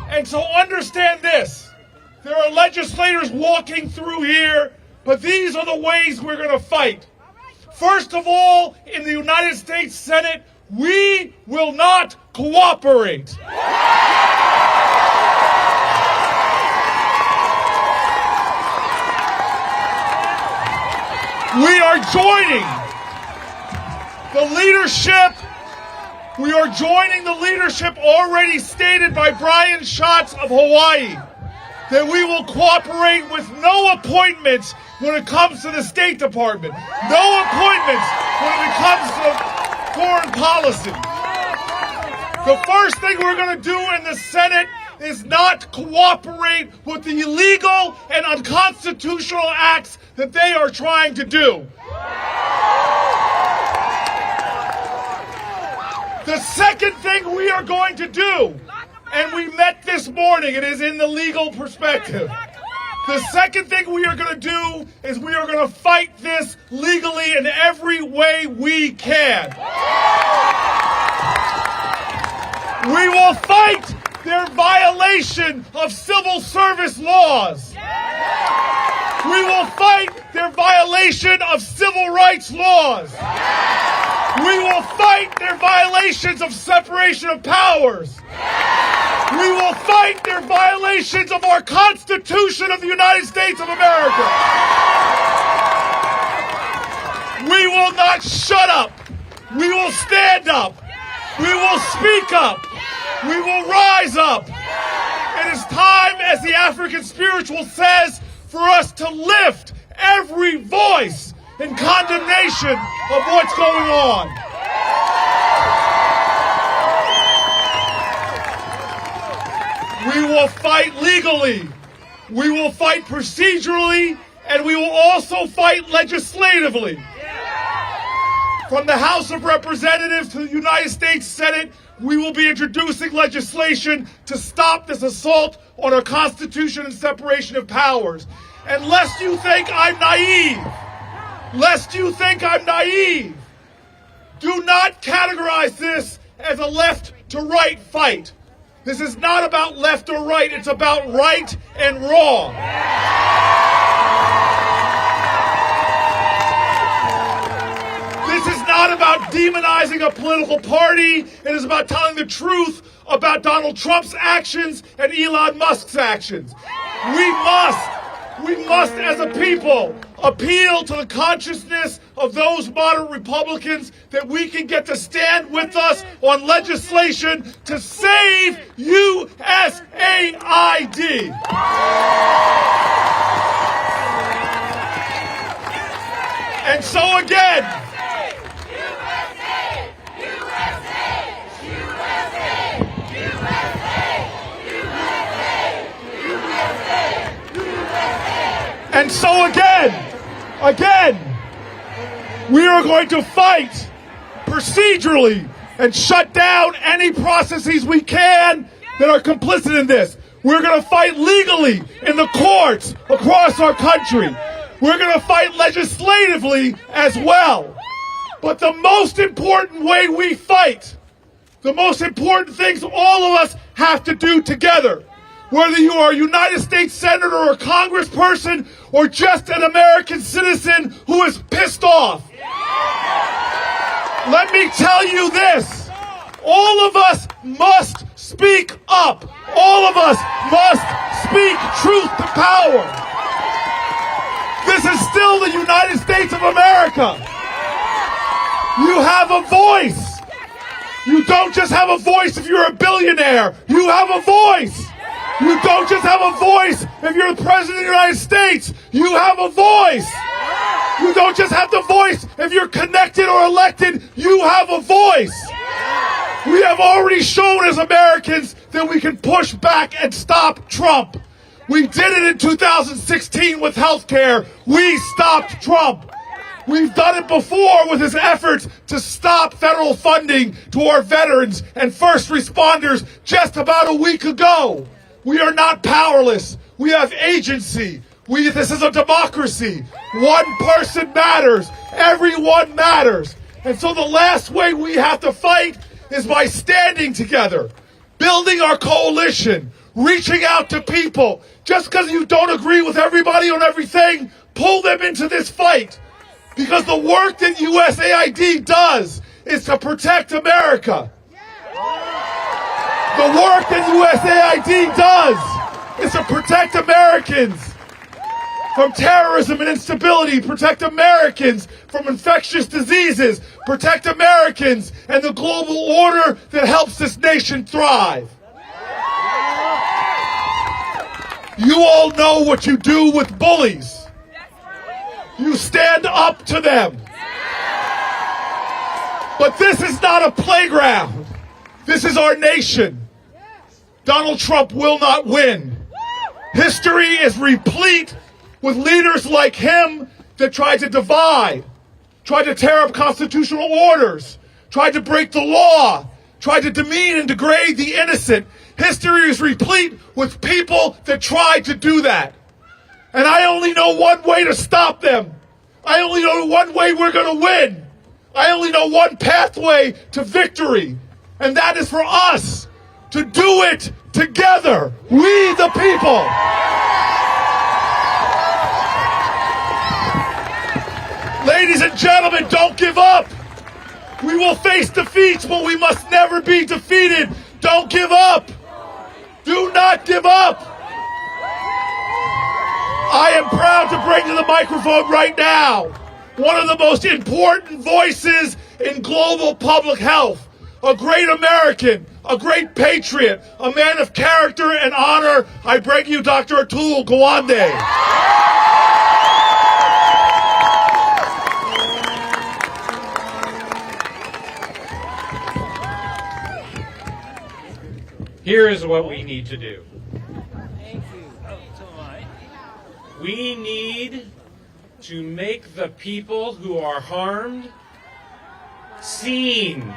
And so understand this. There are legislators walking through here, but these are the ways we're going to fight. First of all, in the United States Senate, we will not cooperate. We are joining the leadership. We are joining the leadership already stated by Brian Schatz of Hawaii that we will cooperate with no appointments when it comes to the State Department, no appointments when it comes to foreign policy. The first thing we're going to do in the Senate is not cooperate with the illegal and unconstitutional acts that they are trying to do. The second thing we are going to do, and we met this morning, it is in the legal perspective. The second thing we are going to do is we are going to fight this legally in every way we can. We will fight their violation of civil service laws. We will fight their violation of civil rights laws. We will fight their violations of separation of powers. We will fight their violations of our Constitution of the United States of America. We will not shut up. We will stand up. We will speak up. We will rise up. It is time, as the African spiritual says, for us to lift every voice in condemnation of what's going on. We will fight legally. We will fight procedurally, and we will also fight legislatively. From the House of Representatives to the United States Senate, we will be introducing legislation to stop this assault on our Constitution and separation of powers. And lest you think I'm naive, do not categorize this as a left to right fight. This is not about left or right, it's about right and wrong. This is not about demonizing a political party. It is about telling the truth about Donald Trump's actions and Elon Musk's actions. We must, as a people, appeal to the consciousness of those moderate Republicans that we can get to stand with us on legislation to save USAID. And so again, again, we are going to fight procedurally and shut down any processes we can that are complicit in this. We're going to fight legally in the courts across our country. We're going to fight legislatively as well. But the most important way we fight, the most important things all of us have to do together, whether you are a United States Senator or a Congressperson or just an American citizen who is pissed off. Let me tell you this. All of us must speak up. All of us must speak truth to power. This is still the United States of America. You have a voice. You don't just have a voice if you're a billionaire. You have a voice. You don't just have a voice if you're the President of the United States. You have a voice. You don't just have the voice if you're connected or elected. You have a voice. We have already shown as Americans that we can push back and stop Trump. We did it in 2016 with health care. We stopped Trump. We've done it before with his efforts to stop federal funding to our veterans and first responders just about a week ago. We are not powerless. We have agency. This is a democracy. One person matters. Everyone matters. And so the last way we have to fight is by standing together, building our coalition, reaching out to people. Just because you don't agree with everybody on everything, pull them into this fight. Because the work that USAID does is to protect America. The work that USAID does is to protect Americans from terrorism and instability, protect Americans from infectious diseases, protect Americans and the global order that helps this nation thrive. You all know what you do with bullies. You stand up to them. But this is not a playground. This is our nation. Donald Trump will not win. History is replete with leaders like him that tried to divide, tried to tear up constitutional orders, tried to break the law, tried to demean and degrade the innocent. History is replete with people that tried to do that. And I only know one way to stop them. I only know one way we're going to win. I only know one pathway to victory. And that is for us to do it together. We the people. Ladies and gentlemen, don't give up. We will face defeats, but we must never be defeated. Don't give up. Do not give up. I am proud to bring to the microphone right now one of the most important voices in global public health. A great American, a great patriot, a man of character and honor. I bring you Dr. Atul Gawande. Here is what we need to do. We need to make the people who are harmed seen.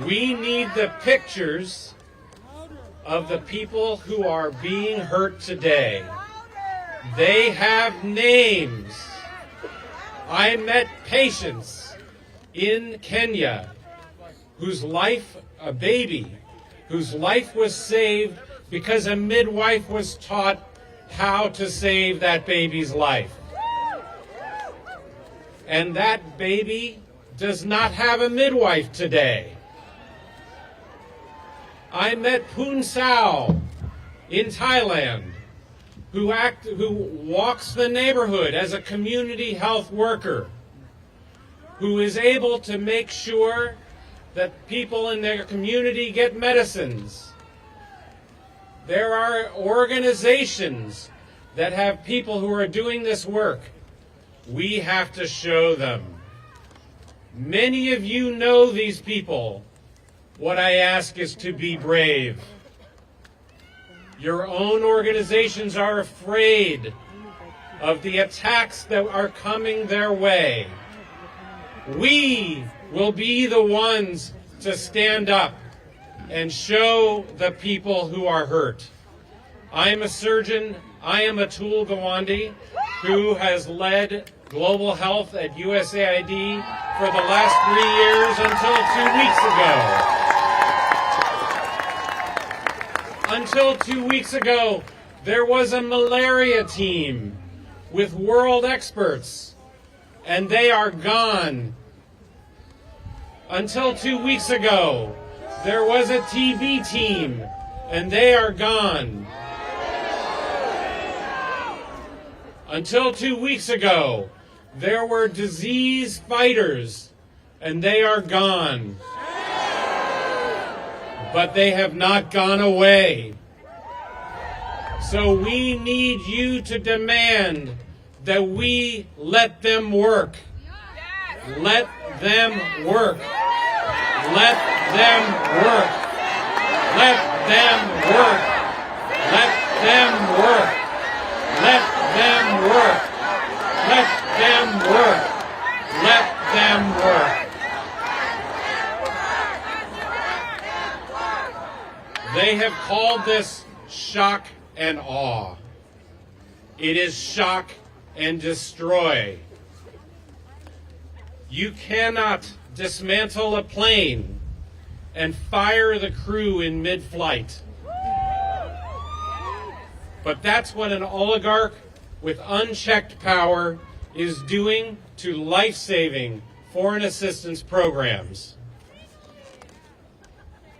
We need the pictures of the people who are being hurt today. They have names. I met patients in Kenya whose life, a baby, whose life was saved because a midwife was taught how to save that baby's life. And that baby does not have a midwife today. I met Poon Sao in Thailand, who walks the neighborhood as a community health worker, who is able to make sure that people in their community get medicines. There are organizations that have people who are doing this work. We have to show them. Many of you know these people. What I ask is to be brave. Your own organizations are afraid of the attacks that are coming their way. We will be the ones to stand up and show the people who are hurt. I am a surgeon. I am Atul Gawande, who has led global health at USAID for the last 3 years until 2 weeks ago, there was a malaria team with world experts, and they are gone. Until 2 weeks ago, There was a TV team, and they are gone. Until 2 weeks ago, there were disease fighters, and they are gone. But they have not gone away. So we need you to demand that we let them work. Let them work. Let them work. Let them work. Let them work. Let them work. Let them work. Let them work. They have called this shock and awe. It is shock and destroy. You cannot dismantle a plane and fire the crew in mid-flight. But that's what an oligarch with unchecked power is doing to life-saving foreign assistance programs.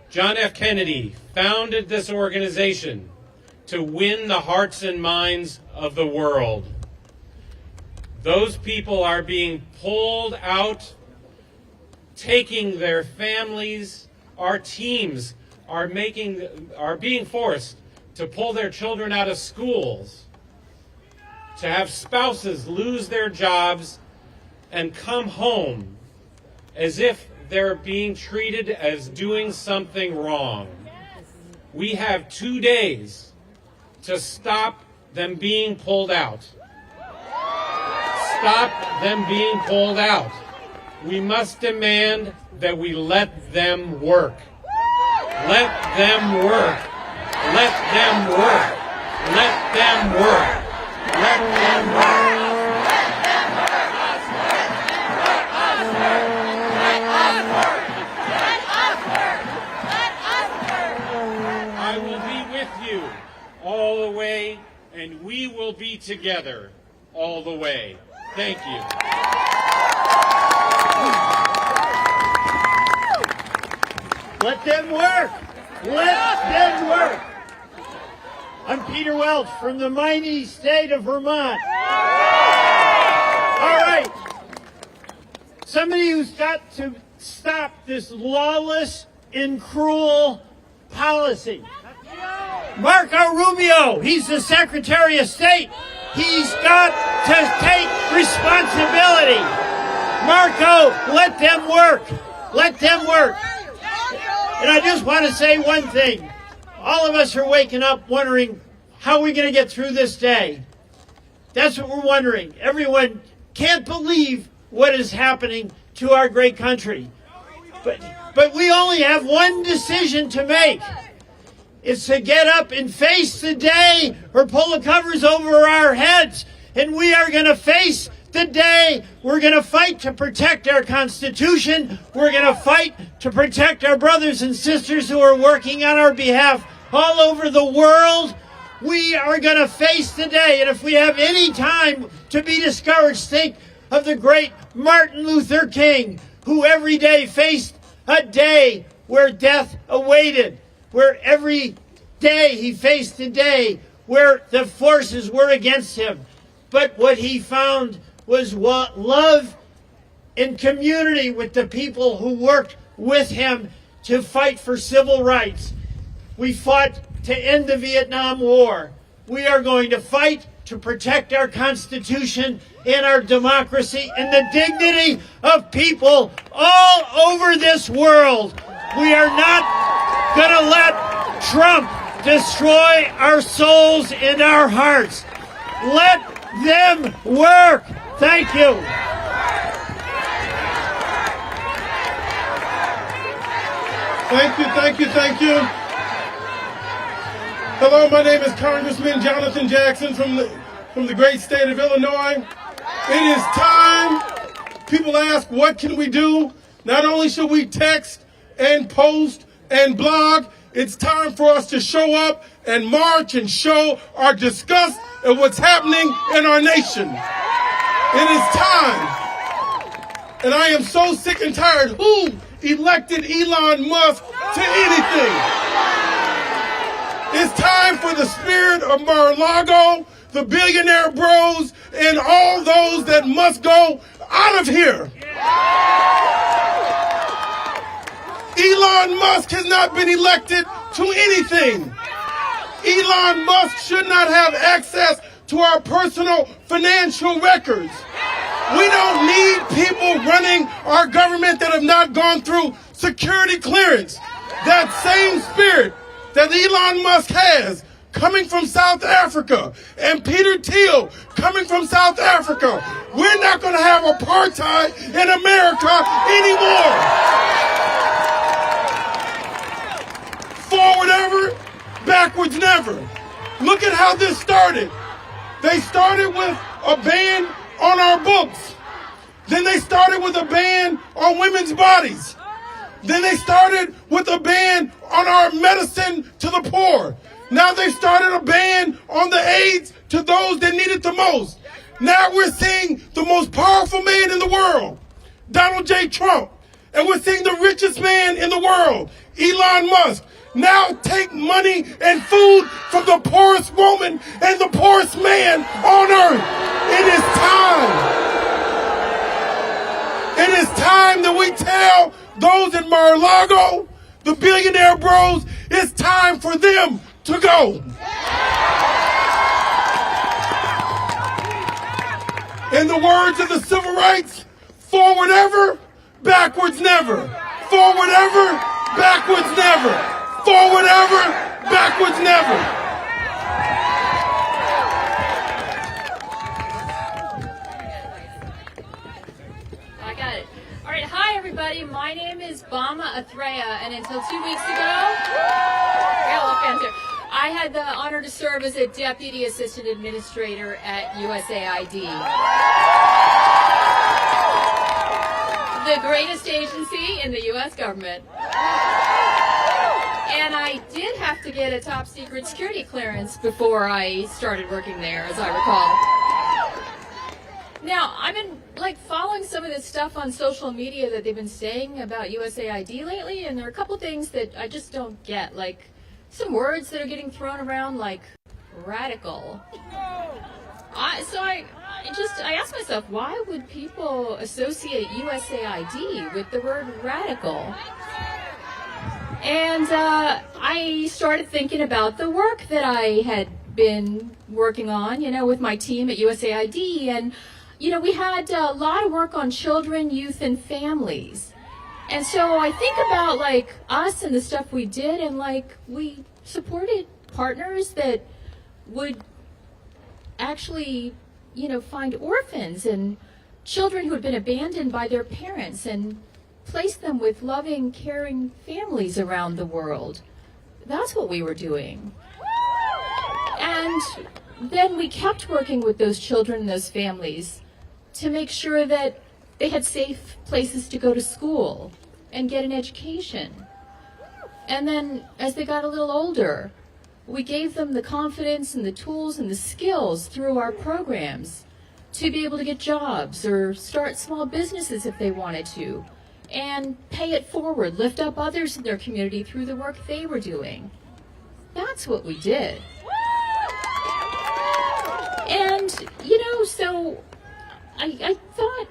John F. Kennedy founded this organization to win the hearts and minds of the world. Those people are being pulled out, taking their families. Our teams are being forced to pull their children out of schools, to have spouses lose their jobs and come home as if they're being treated as doing something wrong. We have 2 days to stop them being pulled out. Stop them being pulled out. We must demand that we let them work. Let them work. Let them work. Let them work. Let them work. I will be with you all the way, and we will be together all the way. Thank you. Let them work. Let them work. I'm Peter Welch from the mighty state of Vermont. All right. Somebody who's got to stop this lawless and cruel policy. Marco Rubio, he's the Secretary of State. He's got to take responsibility. Marco, let them work. Let them work. And I just want to say one thing. All of us are waking up wondering, how are we going to get through this day? That's what we're wondering. Everyone can't believe what is happening to our great country. But we only have one decision to make. It's to get up and face the day or pull the covers over our heads. And we are going to face the day. We're going to fight to protect our Constitution. We're going to fight to protect our brothers and sisters who are working on our behalf all over the world. We are going to face the day. And if we have any time to be discouraged, think of the great Martin Luther King, who every day faced a day where death awaited, where every day he faced a day where the forces were against him. But what he found was love and community with the people who worked with him to fight for civil rights. We fought to end the Vietnam War. We are going to fight to protect our Constitution and our democracy and the dignity of people all over this world. We are not going to let Trump destroy our souls and our hearts. Let them work. Thank you. Thank you, thank you, thank you. Hello, my name is Congressman Jonathan Jackson from the great state of Illinois. It is time. People ask, what can we do? Not only should we text and post and blog, it's time for us to show up and march and show our disgust at what's happening in our nation. It is time. And I am so sick and tired. Who elected Elon Musk to anything. It's time for the spirit of Mar-a-Lago, the billionaire bros, and all those that must go out of here. Elon Musk has not been elected to anything. Elon Musk should not have access to our personal financial records. We don't need people running our government that have not gone through security clearance. That same spirit that Elon Musk has coming from South Africa and Peter Thiel coming from South Africa. We're not going to have apartheid in America anymore. Forward ever, backwards never. Look at how this started. They started with a ban on our books. Then they started with a ban on women's bodies. Then they started with a ban on our medicine to the poor. Now they started a ban on the AIDS to those that need it the most. Now we're seeing the most powerful man in the world, Donald J. Trump. And we're seeing the richest man in the world, Elon Musk, now take money and food from the poorest woman and the poorest man on earth. It is time. It is time that we tell those in Mar-a-Lago, the billionaire bros, it's time for them to go. In the words of the civil rights, forward ever, backwards never. Forward ever, backwards never. Forward ever, backwards never. I got it. All right, hi everybody. My name is Bama Athreya, and until 2 weeks ago, I had the honor to serve as a Deputy Assistant Administrator at USAID, the greatest agency in the U.S. government. And I did have to get a top secret security clearance before I started working there, as I recall. Now, I've been following some of this stuff on social media that they've been saying about USAID lately, and there are a couple things that I just don't get, like some words that are getting thrown around, like radical. I asked myself, why would people associate USAID with the word radical? And I started thinking about the work that I had been working on, with my team at USAID. And, we had a lot of work on children, youth, and families. And so I think about, us and the stuff we did, and, we supported partners that would actually, find orphans and children who had been abandoned by their parents and place them with loving, caring families around the world. That's what we were doing. And then we kept working with those children and those families to make sure that they had safe places to go to school and get an education. And then as they got a little older, we gave them the confidence and the tools and the skills through our programs to be able to get jobs or start small businesses if they wanted to, and pay it forward, lift up others in their community through the work they were doing. That's what we did. And, so I thought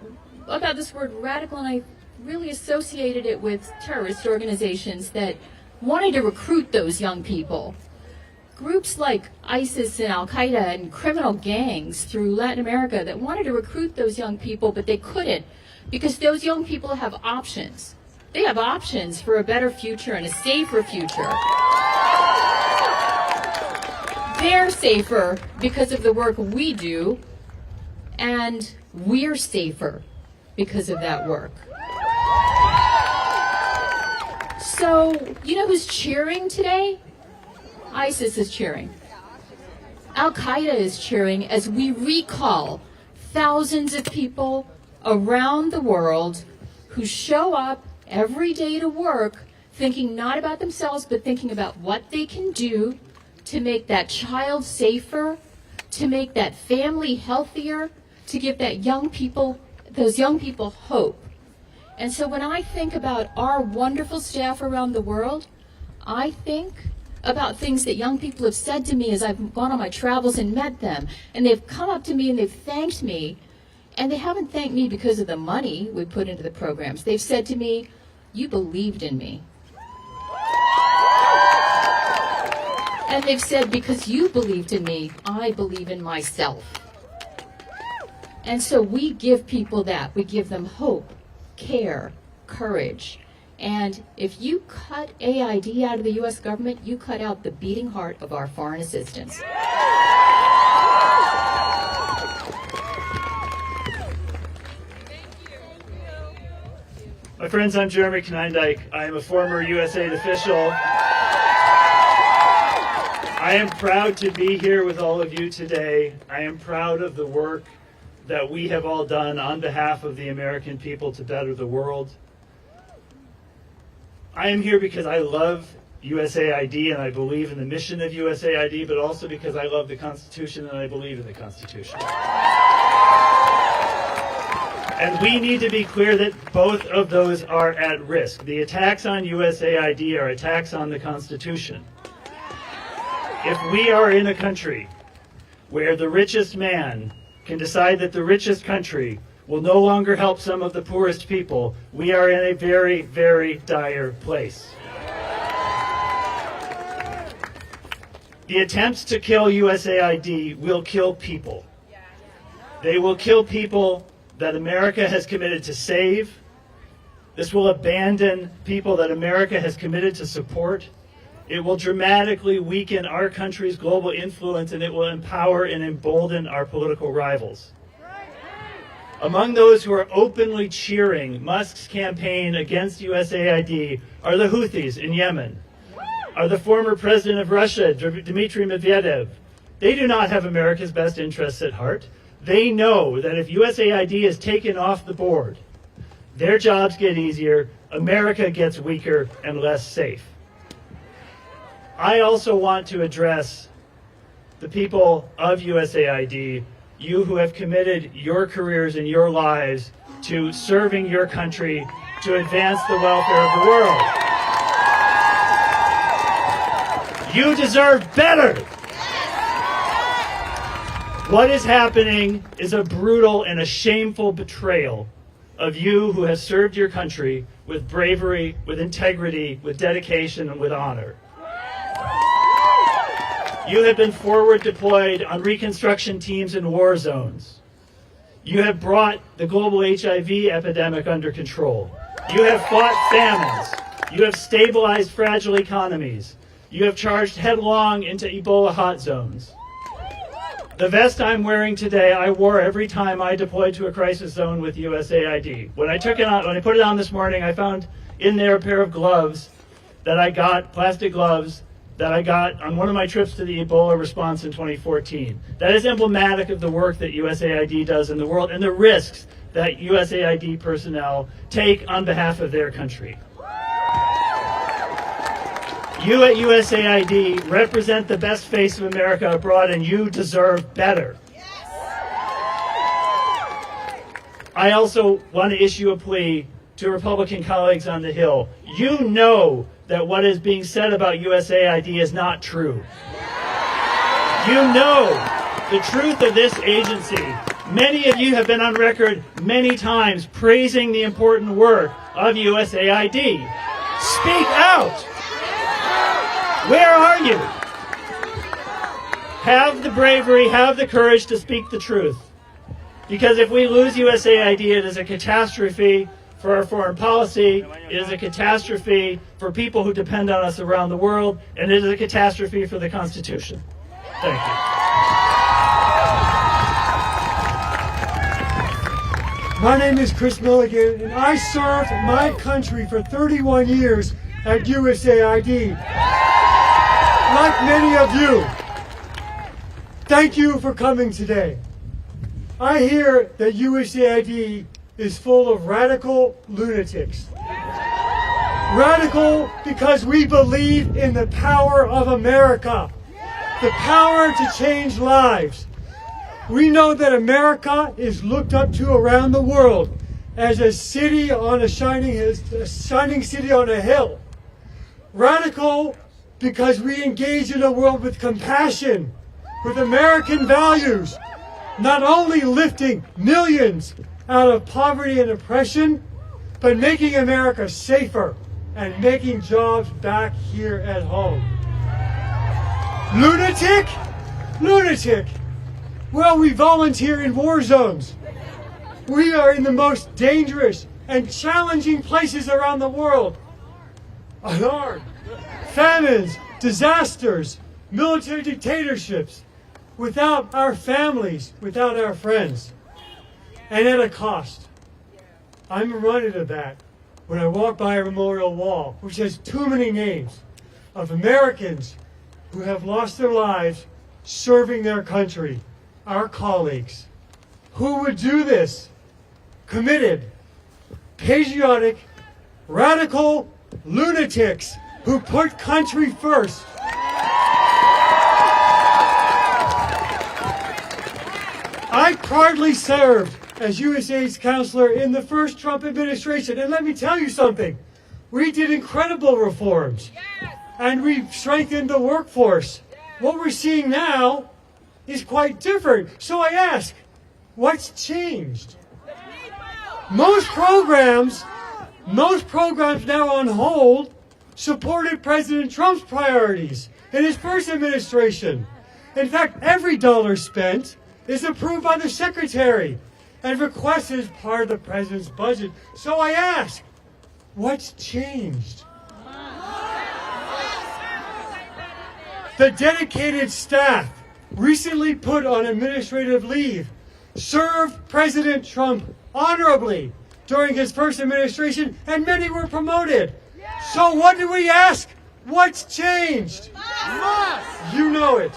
about this word radical, and I really associated it with terrorist organizations that wanted to recruit those young people. Groups like ISIS and Al-Qaeda and criminal gangs through Latin America that wanted to recruit those young people, but they couldn't, because those young people have options. They have options for a better future and a safer future. They're safer because of the work we do, and we're safer because of that work. So, who's cheering today? ISIS is cheering. Al-Qaeda is cheering as we recall thousands of people around the world who show up every day to work thinking not about themselves, but thinking about what they can do to make that child safer, to make that family healthier, to give those young people hope. And so when I think about our wonderful staff around the world, I think about things that young people have said to me as I've gone on my travels and met them. And they've come up to me and they've thanked me. And they haven't thanked me because of the money we put into the programs. They've said to me, "You believed in me." And they've said, "Because you believed in me, I believe in myself." And so we give people that. We give them hope, care, courage. And if you cut AID out of the U.S. government, you cut out the beating heart of our foreign assistance. My friends, I'm Jeremy Knindike. I am a former USAID official. I am proud to be here with all of you today. I am proud of the work that we have all done on behalf of the American people to better the world. I am here because I love USAID and I believe in the mission of USAID, but also because I love the Constitution and I believe in the Constitution. And we need to be clear that both of those are at risk. The attacks on USAID are attacks on the Constitution. If we are in a country where the richest man can decide that the richest country will no longer help some of the poorest people, we are in a very, very dire place. The attempts to kill USAID will kill people. They will kill people that America has committed to save. This will abandon people that America has committed to support. It will dramatically weaken our country's global influence, and it will empower and embolden our political rivals. Among those who are openly cheering Musk's campaign against USAID are the Houthis in Yemen, are the former president of Russia, Dmitry Medvedev. They do not have America's best interests at heart. They know that if USAID is taken off the board, their jobs get easier, America gets weaker and less safe. I also want to address the people of USAID, you who have committed your careers and your lives to serving your country to advance the welfare of the world. You deserve better. What is happening is a brutal and a shameful betrayal of you who have served your country with bravery, with integrity, with dedication, and with honor. You have been forward deployed on reconstruction teams in war zones. You have brought the global HIV epidemic under control. You have fought famines. You have stabilized fragile economies. You have charged headlong into Ebola hot zones. The vest I'm wearing today, I wore every time I deployed to a crisis zone with USAID. When I put it on this morning, I found in there a pair of gloves that I got, plastic gloves, that I got on one of my trips to the Ebola response in 2014. That is emblematic of the work that USAID does in the world and the risks that USAID personnel take on behalf of their country. You at USAID represent the best face of America abroad, and you deserve better. I also want to issue a plea to Republican colleagues on the Hill. You know that what is being said about USAID is not true. You know the truth of this agency. Many of you have been on record many times praising the important work of USAID. Speak out. Where are you? Have the bravery, have the courage to speak the truth. Because if we lose USAID, it is a catastrophe for our foreign policy, it is a catastrophe for people who depend on us around the world, and it is a catastrophe for the Constitution. Thank you. My name is Chris Milligan, and I served my country for 31 years at USAID. Like many of you, thank you for coming today. I hear that USAID is full of radical lunatics. Radical because we believe in the power of America, the power to change lives. We know that America is looked up to around the world as a city on a shining city on a hill. Radical because we engage in a world with compassion, with American values, not only lifting millions out of poverty and oppression, but making America safer and making jobs back here at home. Lunatic? Lunatic. Well, we volunteer in war zones. We are in the most dangerous and challenging places around the world. Unarmed. Famines, disasters, military dictatorships, without our families, without our friends, and at a cost. I'm reminded of that when I walk by a memorial wall, which has too many names of Americans who have lost their lives serving their country, our colleagues. Who would do this? Committed, patriotic, radical lunatics who put country first. I proudly served as USAID's counselor in the first Trump administration, and let me tell you something. We did incredible reforms, and we strengthened the workforce. What we're seeing now is quite different. So I ask, what's changed? Most programs now on hold supported President Trump's priorities in his first administration. In fact, every dollar spent is approved by the Secretary and requested as part of the President's budget. So I ask, what's changed? The dedicated staff recently put on administrative leave served President Trump honorably during his first administration, and many were promoted. So what do we ask? What's changed? You know it.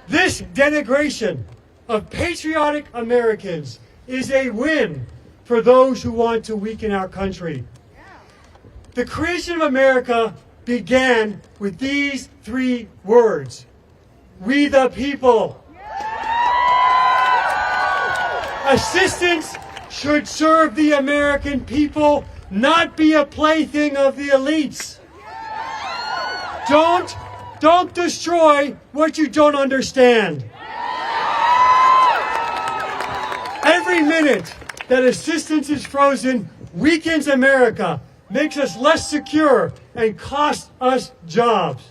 This denigration of patriotic Americans is a win for those who want to weaken our country. The creation of America began with these three words: we the people. Assistance should serve the American people, not be a plaything of the elites. Don't destroy what you don't understand. Every minute that assistance is frozen weakens America, makes us less secure, and costs us jobs.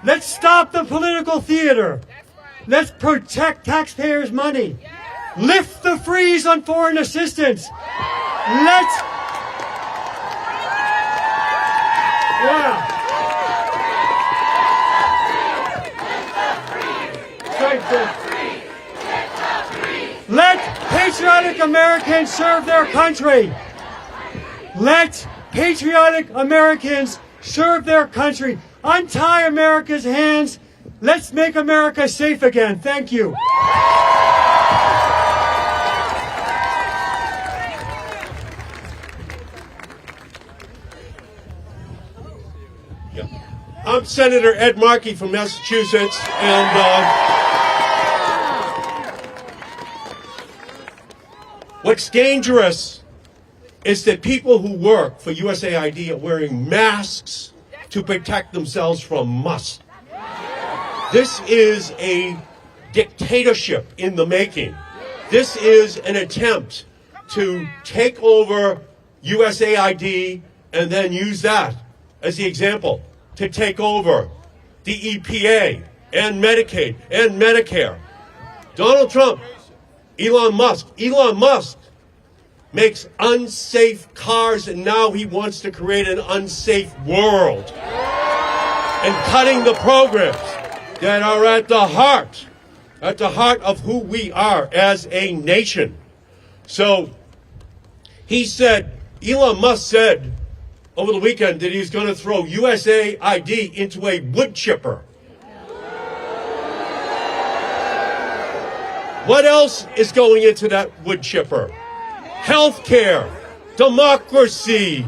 Let's stop the political theater. Let's protect taxpayers' money. Lift the freeze on foreign assistance. Let patriotic Americans serve their country. Let patriotic Americans serve their country. Untie America's hands. Let's make America safe again. Thank you. I'm Senator Ed Markey from Massachusetts, and what's dangerous is that people who work for USAID are wearing masks to protect themselves from us. This is a dictatorship in the making. This is an attempt to take over USAID and then use that as the example to take over the EPA and Medicaid and Medicare. Donald Trump, Elon Musk makes unsafe cars, and now he wants to create an unsafe world. And cutting the programs that are at the heart of who we are as a nation. So Elon Musk said over the weekend that he's going to throw USAID into a wood chipper. What else is going into that wood chipper? Healthcare, democracy,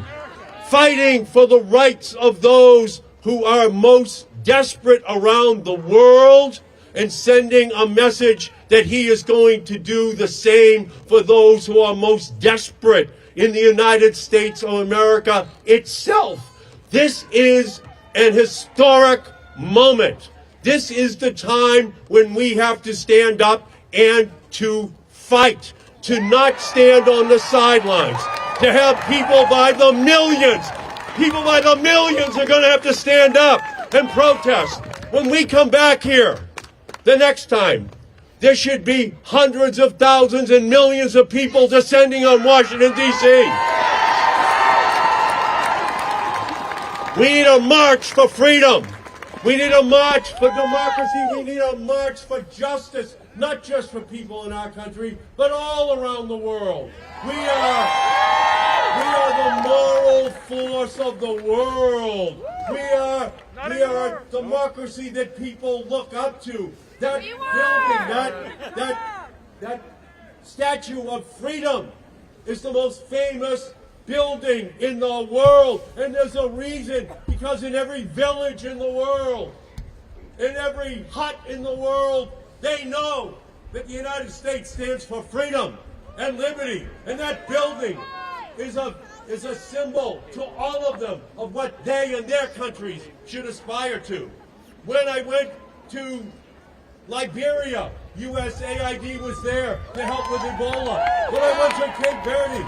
fighting for the rights of those who are most desperate around the world, and sending a message that he is going to do the same for those who are most desperate in the United States of America itself. This is an historic moment. This is the time when we have to stand up and to fight, to not stand on the sidelines, to have people by the millions are going to have to stand up and protest. When we come back here the next time, there should be hundreds of thousands and millions of people descending on Washington, D.C. We need a march for freedom. We need a march for democracy. We need a march for justice, not just for people in our country, but all around the world. We are the moral force of the world. We are a democracy that people look up to. That building, that Statue of Freedom is the most famous building in the world. And there's a reason, because in every village in the world, in every hut in the world, they know that the United States stands for freedom and liberty. And that building is a symbol to all of them of what they and their countries should aspire to. When I went to Liberia, USAID was there to help with Ebola. When I went to Cape Verde,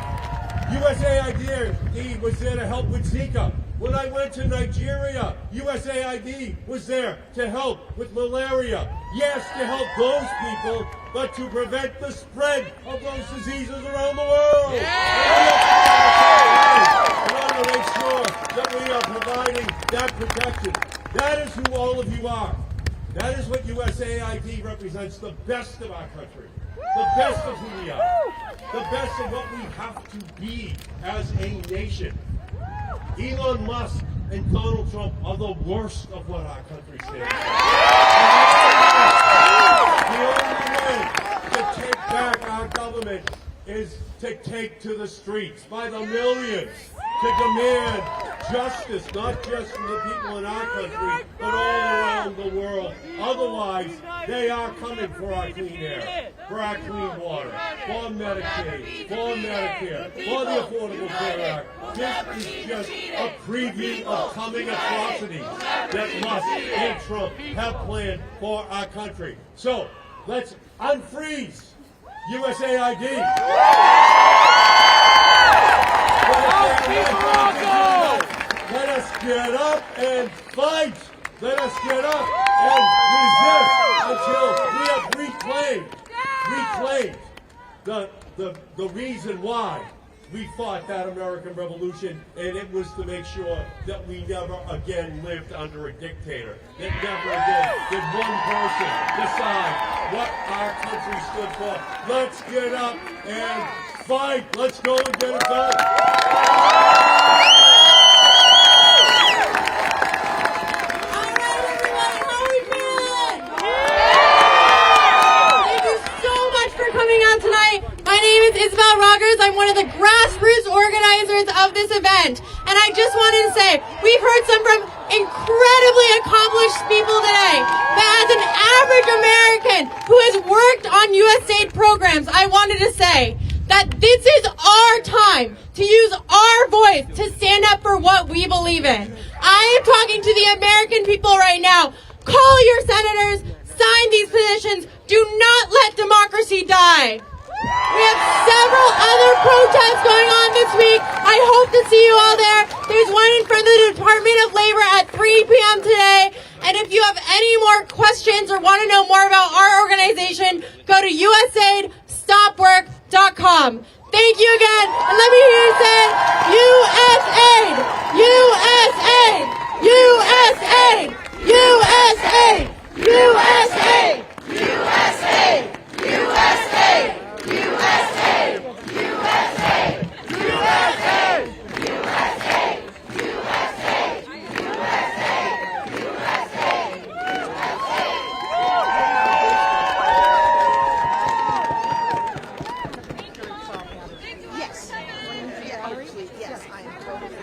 USAID was there to help with Zika. When I went to Nigeria, USAID was there to help with malaria. Yes, to help those people, but to prevent the spread of those diseases around the world. We want to make sure that we are providing that protection. That is who all of you are. That is what USAID represents, the best of our country, the best of who we are, the best of what we have to be as a nation. Elon Musk and Donald Trump are the worst of what our country stands for. The only way to take back our government is to take to the streets by the millions, to demand justice, not just for the people in our country, but all around the world. Otherwise, they are coming for our clean air, for our clean water, for Medicaid, for Medicare, for the Affordable Care Act. This is just a preview of coming atrocities that Musk and Trump have planned for our country. So, let's unfreeze USAID. Let us get up and fight. Let us get up and resist until we have reclaimed the reason why we fought that American Revolution, and it was to make sure that we never again lived under a dictator, that never again did one person decide what our country stood for. Let's get up and fight. Let's go and get it done. I'm one of the grassroots organizers of this event, and I just wanted to say, we've heard some from incredibly accomplished people today, but as an average American who has worked on USAID programs, I wanted to say that this is our time to use our voice to stand up for what we believe in. I am talking to the American people right now. Call your senators, sign these petitions, do not let democracy die. We have several other protests going on this week. I hope to see you all there. There's one in front of the Department of Labor at 3 p.m. today. And if you have any more questions or want to know more about our organization, go to USAIDstopwork.com. Thank you again. And let me hear you say, USAID! USAID! USAID! USAID! USAID! USAID! USAID! USA! USA! USA! USA! USA! Yes. Yes, I am totally.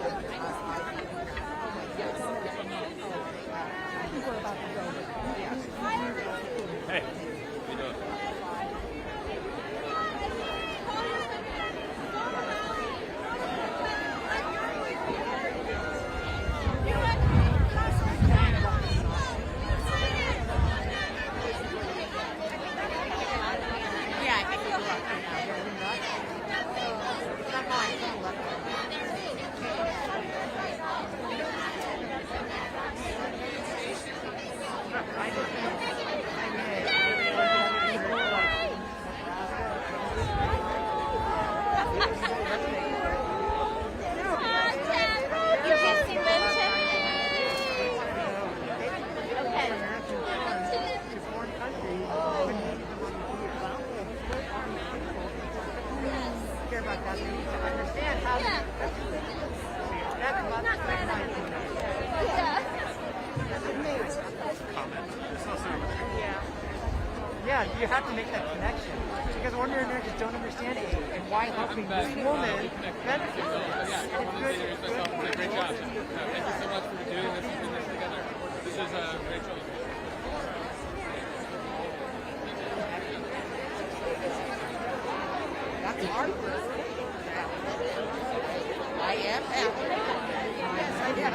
Hey, how you doing? Yeah, you have to make that connection. Because ordinary Americans don't understand aid and why helping this woman benefits them. It's good. Great job. Thank you so much for doing this and putting this together. This is great job. That's hard work. I am happy. Yes, I did.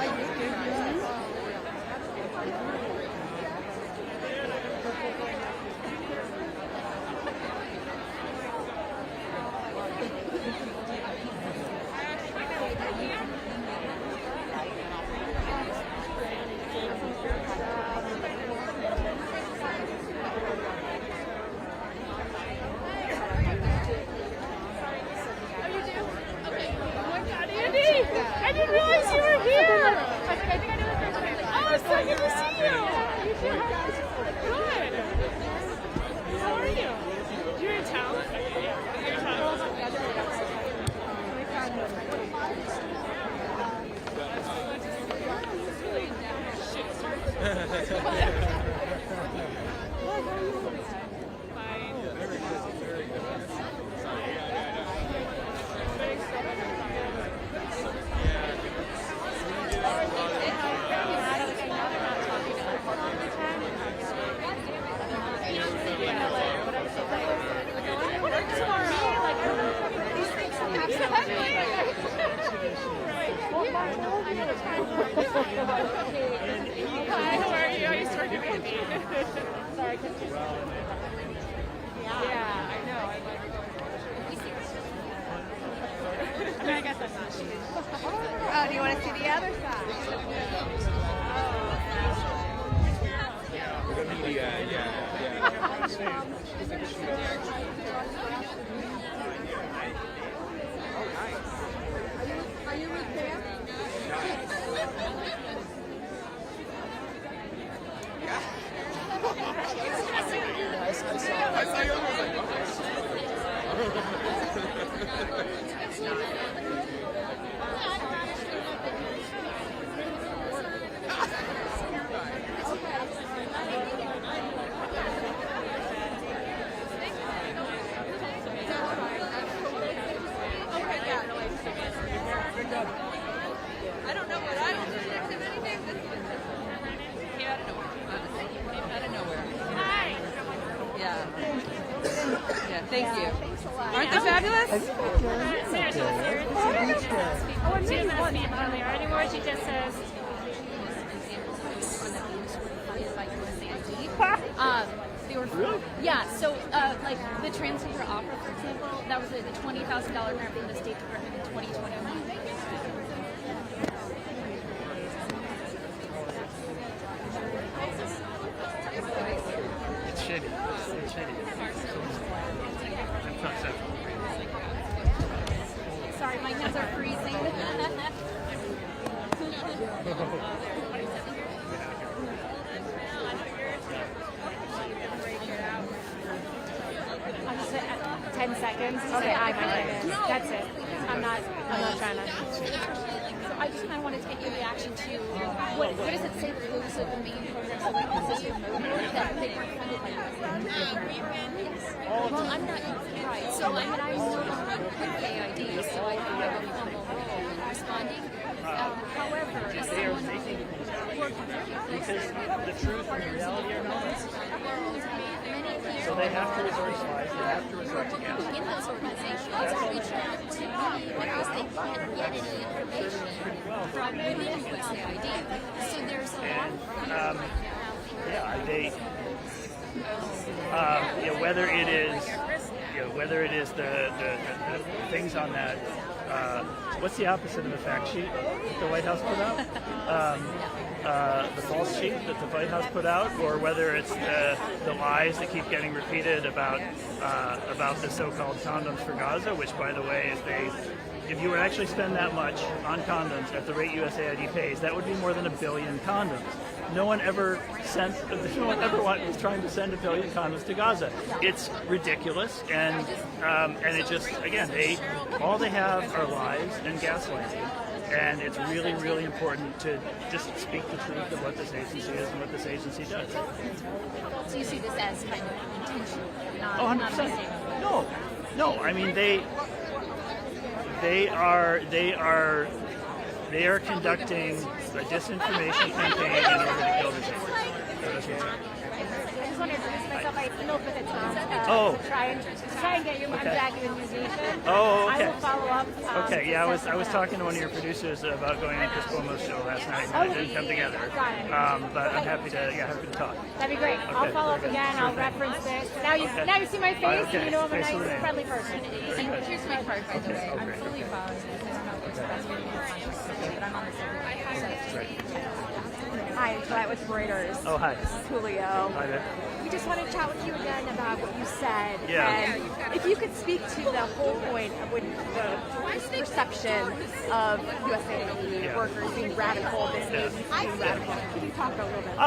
I didn't realize you were here. I think I know the first time. Oh, it's so good to see you. Good. How are you? You're in town? You're in town? Hi, how are you? I used to work at Andy. Sorry, I couldn't do that. Yeah, I know. I mean, I guess I'm not. Oh, do you want to see the other side? Are you with Pam? I saw you. I don't know what I was next of anything. This came out of nowhere. Honestly, came out of nowhere. Hi. Yeah. Yeah. Thank you. Aren't they fabulous? She doesn't ask me about it anymore. She just says. They were yeah. So like the transgender opera, for example, that was a $20,000 grant from the State Department in 2021. It's shitty. It's shitty. Sorry, my hands are freezing. I'll just say 10 seconds. Okay, I no. That's it. I'm not trying to. So I just kind of wanted to get your reaction to what does it say those are the main programs that we consistent that they weren't funded by us? Well, I'm not right. So I'm no longer with AID, so I don't have a formal role in responding. However, as someone because the truth and the reality are not. So they have to resort to lies, they have to resort to gas. In those organizations reach out to me because they can't get any information from within USAID. So there's a lot of whether it is the things on that. What's the opposite of the fact sheet that the White House put out? The false sheet that the White House put out, or whether it's the lies that keep getting repeated about the so-called condoms for Gaza, which, by the way, if you were to actually spend that much on condoms at the rate USAID pays, that would be more than 1 billion condoms. No one ever was trying to send 1 billion condoms to Gaza. It's ridiculous, and it just, again, all they have are lies and gaslighting. And it's really, really important to just speak the truth of what this agency is and what this agency does. So you see this as kind of intentional, not, Oh, 100%. No. I mean, they are conducting a disinformation campaign in order to kill this agency. That's what's happening. I just wanted to introduce myself. I emailed with a Tom to try and get your mom back in the musician. Oh, okay. I will follow up. Okay, yeah, I was talking to one of your producers about going on Chris Cuomo's show last night, and it didn't come together. But I'm happy to talk. That'd be great. Okay, I'll follow up very good. again. Sure I'll thing. reference this. Now you see my face, Okay. and you know I'm a Face of the nice, name. friendly person. And here's my card, by the way. I'm fully following this. I don't know if it's breastfeeding or not, but I'm on the same. Hi, Colette with Reuters. Oh, hi. This is Julio. Hi there. We just want to chat with you again about what you said. Yeah. And if you could speak to the whole point of when this perception of USAID workers being radical, this agency being radical. Can you talk a little bit?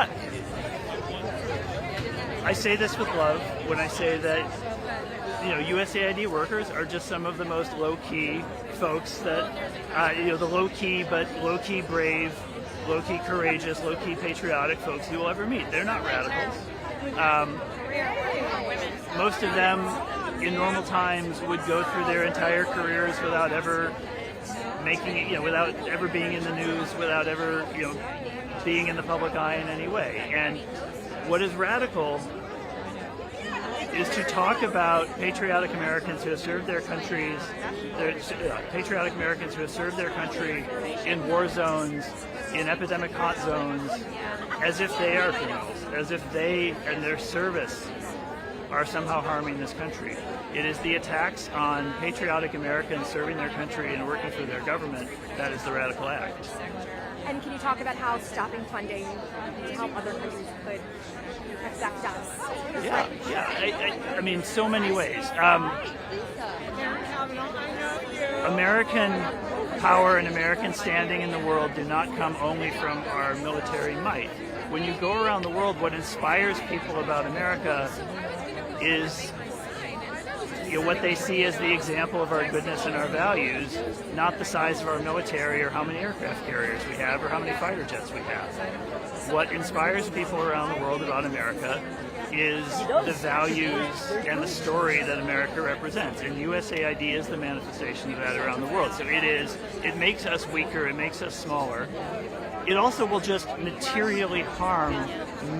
I say this with love when I say that, USAID workers are just some of the most low-key folks that, the low-key but low-key brave, low-key courageous, low-key patriotic folks you will ever meet. They're not radicals. Most of them, in normal times, would go through their entire careers without ever making it, without ever being in the news, without ever, being in the public eye in any way. And what is radical is to talk about patriotic Americans who have served their countries, patriotic Americans who have served their country in war zones, in epidemic hot zones, as if they are criminals, as if they and their service are somehow harming this country. It is the attacks on patriotic Americans serving their country and working for their government that is the radical act. And can you talk about how stopping funding to help other countries could affect us? I mean, so many ways. American power and American standing in the world do not come only from our military might. When you go around the world, what inspires people about America is what they see as the example of our goodness and our values, not the size of our military or how many aircraft carriers we have or how many fighter jets we have. What inspires people around the world about America is the values and the story that America represents. And USAID is the manifestation of that around the world. So it makes us weaker, it makes us smaller. It also will just materially harm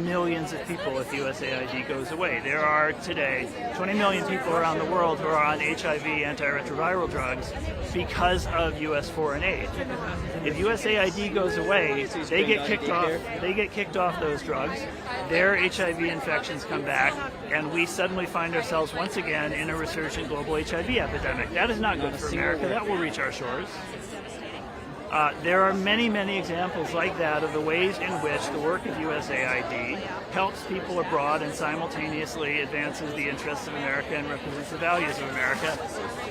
millions of people if USAID goes away. There are today 20 million people around the world who are on HIV antiretroviral drugs because of U.S. foreign aid. If USAID goes away, they get kicked off those drugs. Their HIV infections come back, and we suddenly find ourselves once again in a resurgent global HIV epidemic. That is not good for America. That will reach our shores. There are many, many examples like that of the ways in which the work of USAID helps people abroad and simultaneously advances the interests of America and represents the values of America.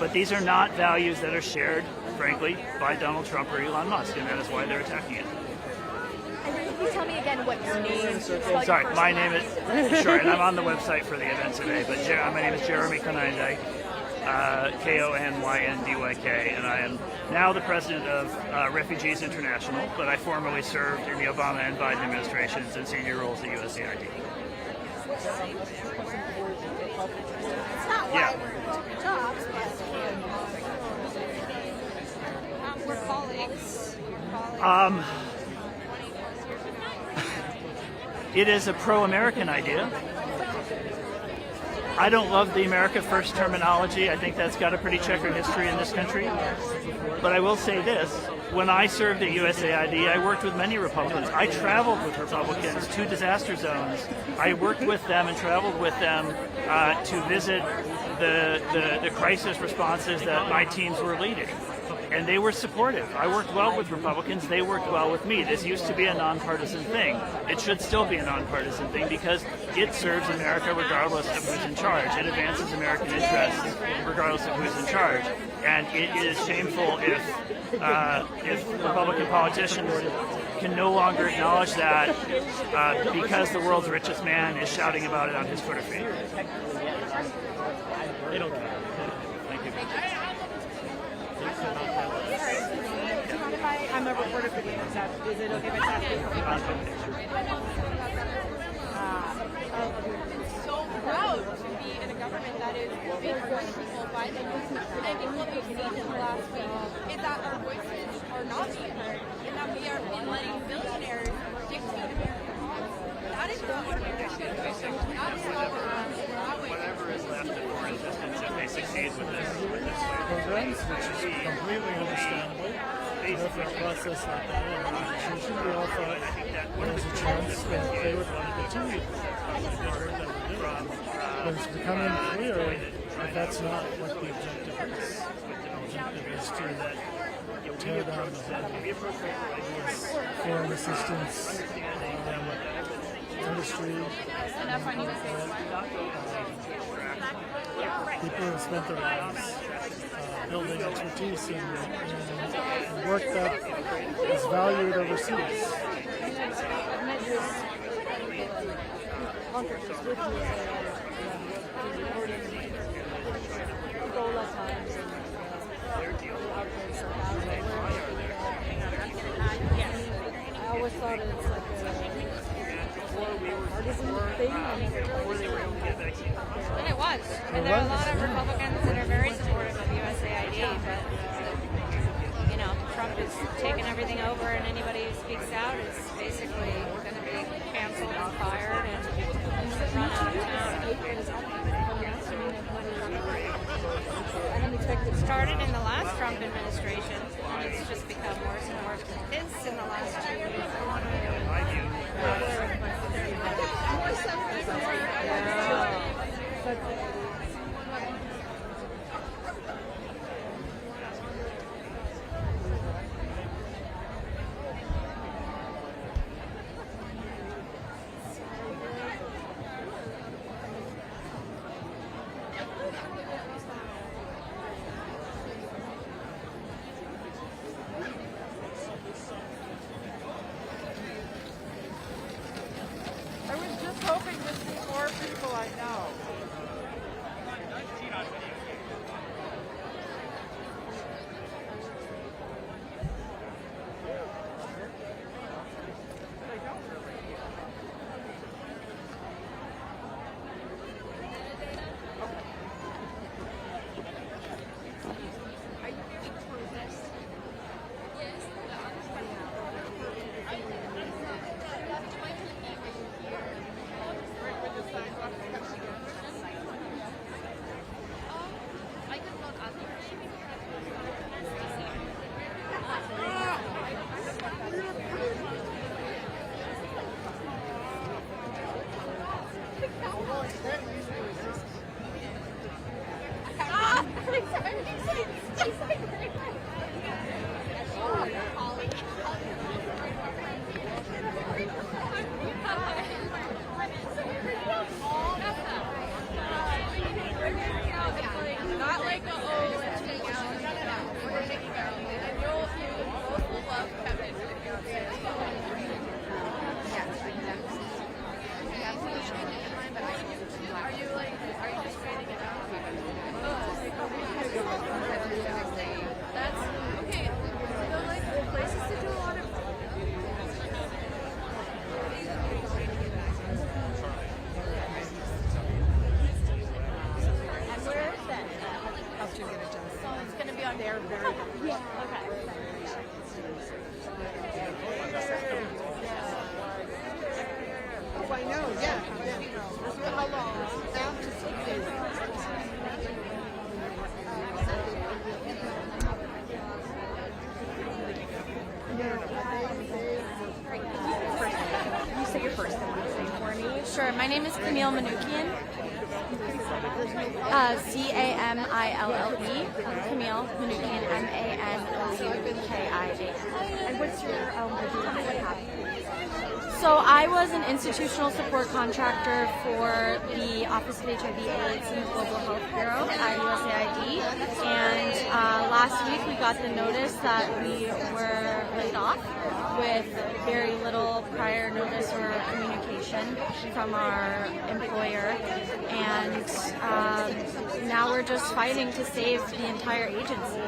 But these are not values that are shared, frankly, by Donald Trump or Elon Musk, and that is why they're attacking it. And can you tell me again what your name is? Sorry, my name is, sure, and I'm on the website for the event today, but my name is Jeremy Konyndyk. Konyndyk, and I am now the president of Refugees International, but I formerly served in the Obama and Biden administrations in senior roles at USAID. Yeah. We're colleagues. It is a pro-American idea. I don't love the America First terminology. I think that's got a pretty checkered history in this country. But I will say this. When I served at USAID, I worked with many Republicans. I traveled with Republicans to disaster zones. I worked with them and traveled with them to visit the crisis responses that my teams were leading. And they were supportive. I worked well with Republicans. They worked well with me. This used to be a nonpartisan thing. It should still be a nonpartisan thing because it serves America regardless of who's in charge. It advances American interests regardless of who's in charge. And it is shameful if Republican politicians can no longer acknowledge that because the world's richest man is shouting about it on his Twitter feed. They don't care. Thank you. I'm a reporter for the Is it okay if I talk to you? So proud to be in a government that is being heard people by them. And I think what we've seen in the last week is that our voices are not being heard, and that we are letting billionaires dictate American laws. That is not what we're doing. That is not what we're allowing. Whatever is left of for resistance, if they succeed with this programs, which is completely understandable. Therefore, a process like that in our institution, we all thought there was a chance that they would want to continue the work that we're doing. But it's becoming clear that that's not what the objective is. The objective is to tear down the whole foreign assistance industry. People have spent their lives building expertise in work that is valued overseas. I always thought it's like a partisan thing. And it was. And there are a lot of Republicans that are very supportive of USAID, but Trump is taking everything over, and anybody who speaks out is basically going to be canceled and fired and run out of town. It started in the last Trump administration, and it's just become worse and worse with his in the last 2 years. I was just hoping to see more people I know. Not like a let's take out. We're taking out. And you both will love Kevin. Are you just writing it out? That's okay. So places to do a lot of. And where is that? Helped you get it done. So it's going to be on there very. Yeah. Okay. Oh, I know, yeah. How long? Down to 6 days. You say your first name for me. Sure. My name is Camille Manukian. C-A-M-I-L-L-E. Camille Manukian. M-A-N-O-U-K-I-A. And what's your what happened? So I was an institutional support contractor for the Office of HIV/AIDS and the Global Health Bureau at USAID. And last week we got the notice that we were laid off with very little prior notice or communication from our employer. And now we're just fighting to save the entire agency.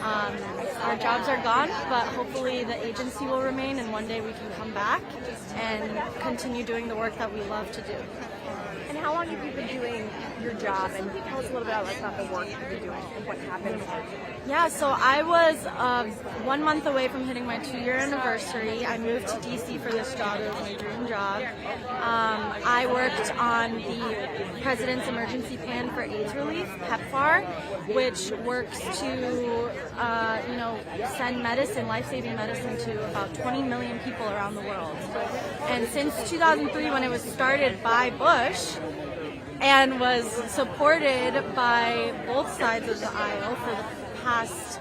Our jobs are gone, but hopefully the agency will remain, and one day we can come back and continue doing the work that we love to do. And how long have you been doing your job? And tell us a little bit about the work that you're doing and what happened. Yeah, so I was 1 month away from hitting my 2-year anniversary. I moved to DC for this job. It was my dream job. I worked on the President's Emergency Plan for AIDS Relief, PEPFAR, which works to send medicine, life-saving medicine, to about 20 million people around the world. And since 2003, when it was started by Bush, and was supported by both sides of the aisle for the past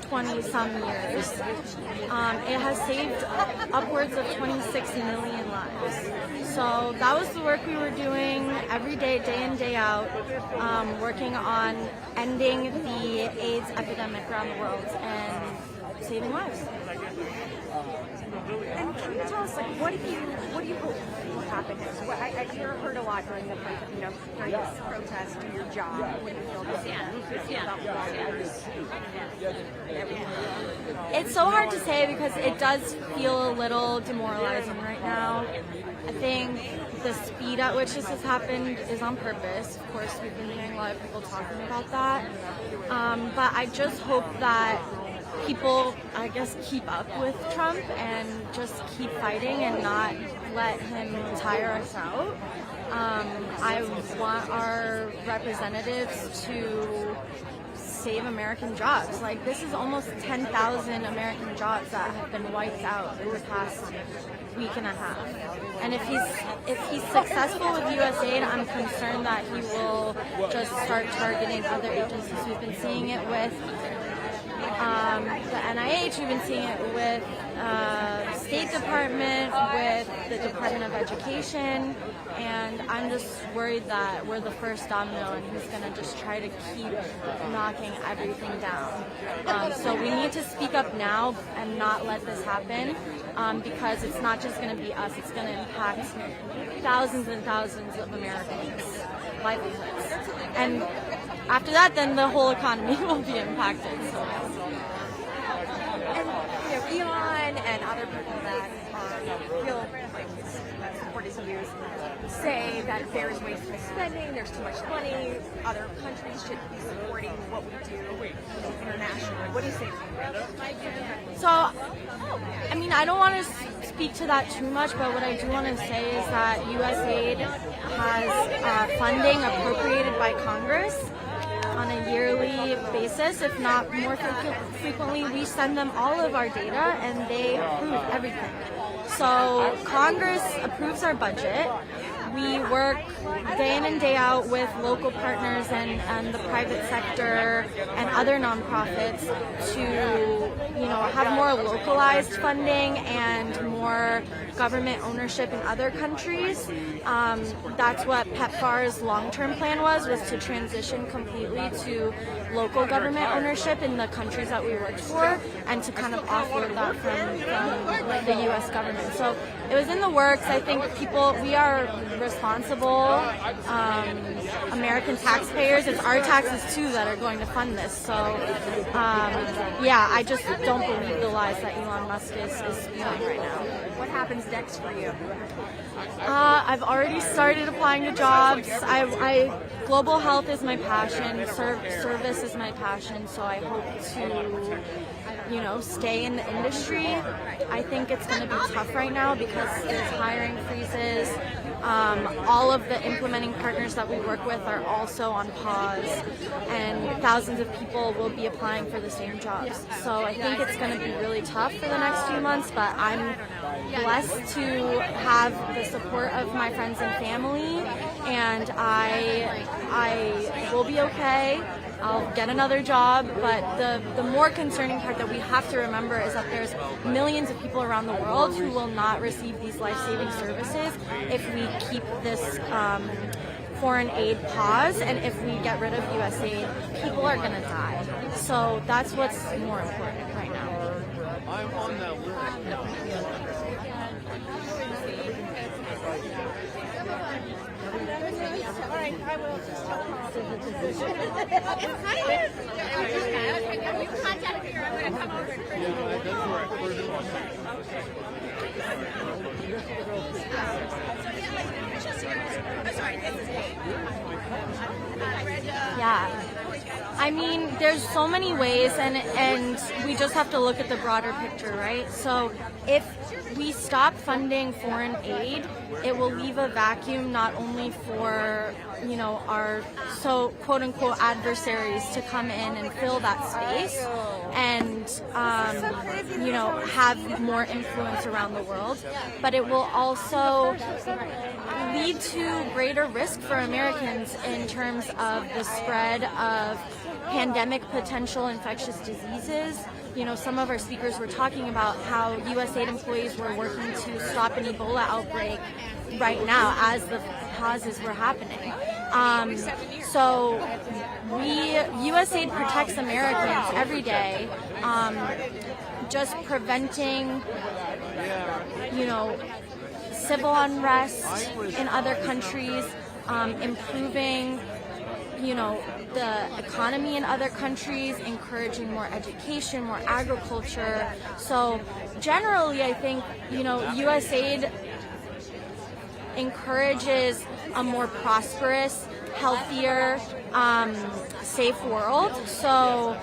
20-some years, it has saved upwards of 26 million lives. So that was the work we were doing every day, day in, day out, working on ending the AIDS epidemic around the world and saving lives. And can you tell us, what do you hope will happen next? You heard a lot during during this protest. Do your job. What do you feel It's so hard to say because it does feel a little demoralizing right now. I think the speed at which this has happened is on purpose. Of course, we've been hearing a lot of people talking about that. But I just hope that people, I guess, keep up with Trump and just keep fighting and not let him tire us out. I want our representatives to save American jobs. Like, this is almost 10,000 American jobs that have been wiped out in the past week and a half. And if he's successful with USAID, I'm concerned that he will just start targeting other agencies. We've been seeing it with the NIH, we've been seeing it with State Department, with the Department of Education, and I'm just worried that we're the first domino and he's going to just try to keep knocking everything down. So we need to speak up now and not let this happen, because it's not just going to be us, it's going to impact thousands and thousands of Americans' livelihoods. And after that, then the whole economy will be impacted. So. And Elon and other people that are real supporters of yours say that there's wasteful spending, there's too much money, other countries should be supporting what we do internationally. What do you say to that? So, I mean, I don't want to speak to that too much, but what I do want to say is that USAID has funding appropriated by Congress on a yearly basis, if not more frequently. We send them all of our data and they approve everything. So Congress approves our budget. We work day in and day out with local partners and the private sector and other nonprofits to, have more localized funding and more government ownership in other countries. That's what PEPFAR's long-term plan was to transition completely to local government ownership in the countries that we worked for, and to kind of offload that from the U.S. government. So it was in the works. I think we are responsible American taxpayers. It's our taxes too that are going to fund this. So I just don't believe the lies that Elon Musk is spewing right now. What happens next for you? I've already started applying to jobs. Global health is my passion. Service is my passion. So I hope to, stay in the industry. I think it's going to be tough right now because there's hiring freezes. All of the implementing partners that we work with are also on pause, and thousands of people will be applying for the same jobs. So I think it's going to be really tough for the next few months, but I'm blessed to have the support of my friends and family, and I will be okay. I'll get another job, but the more concerning part that we have to remember is that there's millions of people around the world who will not receive these life-saving services if we keep this foreign aid pause, and if we get rid of USAID, people are going to die. So that's what's more important right now. I'm on that All right, I will just tell them. You contacted Yeah. I mean, there's so many ways, and we just have to look at the broader picture, right? So if we stop funding foreign aid, it will leave a vacuum not only for, our so quote unquote adversaries to come in and fill that space and, have more influence around the world, but it will also lead to greater risk for Americans in terms of the spread of pandemic potential infectious diseases. Some of our speakers were talking about how USAID employees were working to stop an Ebola outbreak right now as the pauses were happening. So USAID protects Americans every day, just preventing, civil unrest in other countries, improving, the economy in other countries, encouraging more education, more agriculture. So generally, I think, USAID encourages a more prosperous, healthier, safe world. So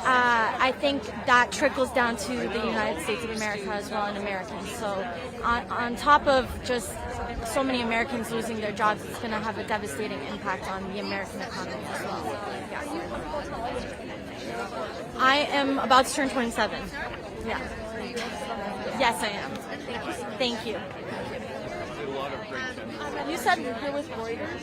I think that trickles down to the United States of America as well, and Americans. So on top of just so many Americans losing their jobs, it's going to have a devastating impact on the American economy as well. I am about to turn 27. Yeah. Yes, I am. Thank you. You said you're with Reuters?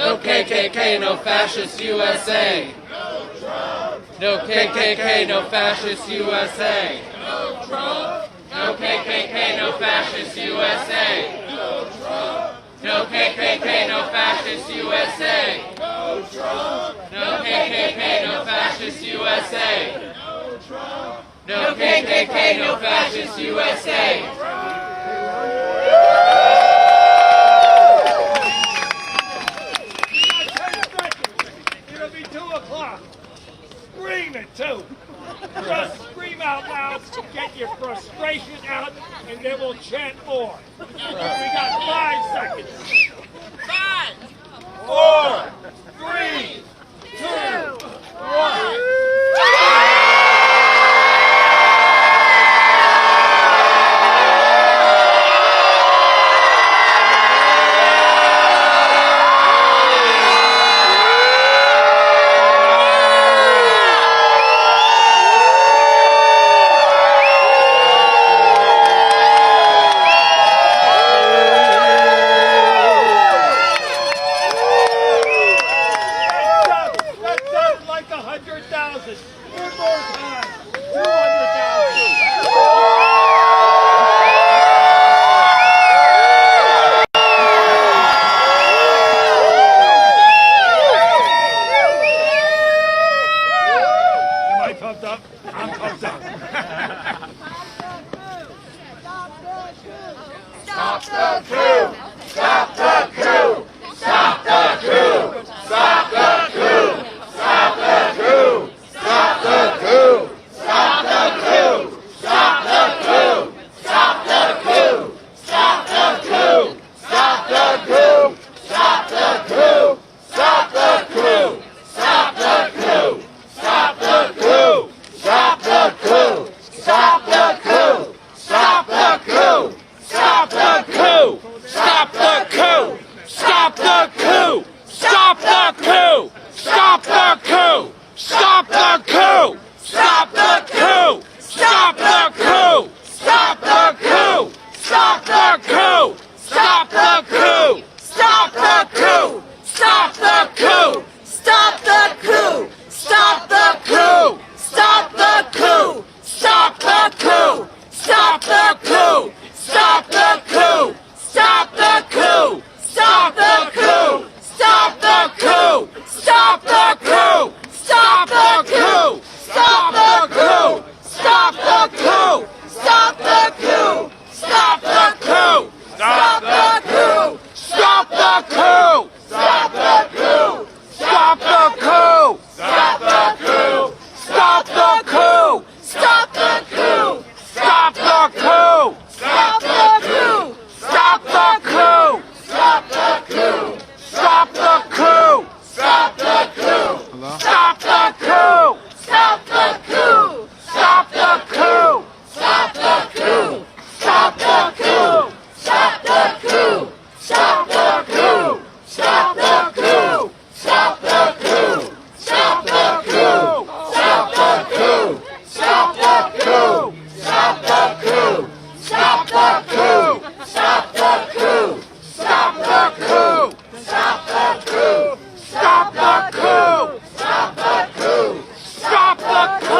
No KKK, no fascist USA. No KKK, no fascist USA. No KKK, no fascist USA. No KKK, no fascist USA. No KKK, no fascist USA. No KKK, no fascist USA. It'll be 2 o'clock. Scream it too. Just scream out loud, get your frustration out, and then we'll chant more. We got 5 seconds. 5, 4, 3, 2, 1. Stop the coup!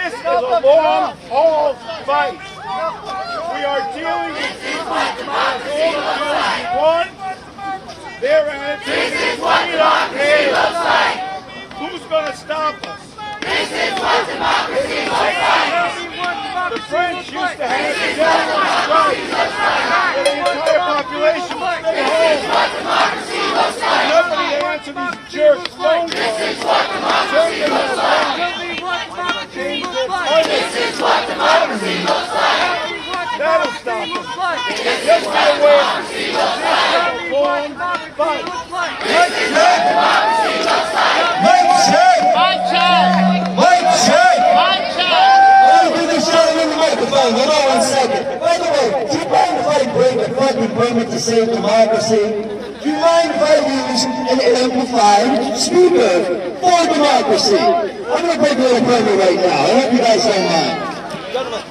This is a long-haul fight. We are dealing with people who want one. Their attitude is what democracy looks like. Who's going to stop us? This is what democracy looks like. The French used to have general strikes where the entire population would stay home. This is what democracy looks like. Nobody answered these jerks phone calls. This is what democracy looks like. This is what democracy looks like. That'll stop us. Just be aware. This is a long fight. This is what democracy looks like. Mic check. Mic check. Mic check. Mic check. I want to give this gentleman the microphone. Hold on 1 second. By the way, do you mind if I bring a fucking permit to save democracy? Do you mind if I use an amplified speaker for democracy? I'm going to break a little permit right now. I hope you guys don't mind. Gentlemen.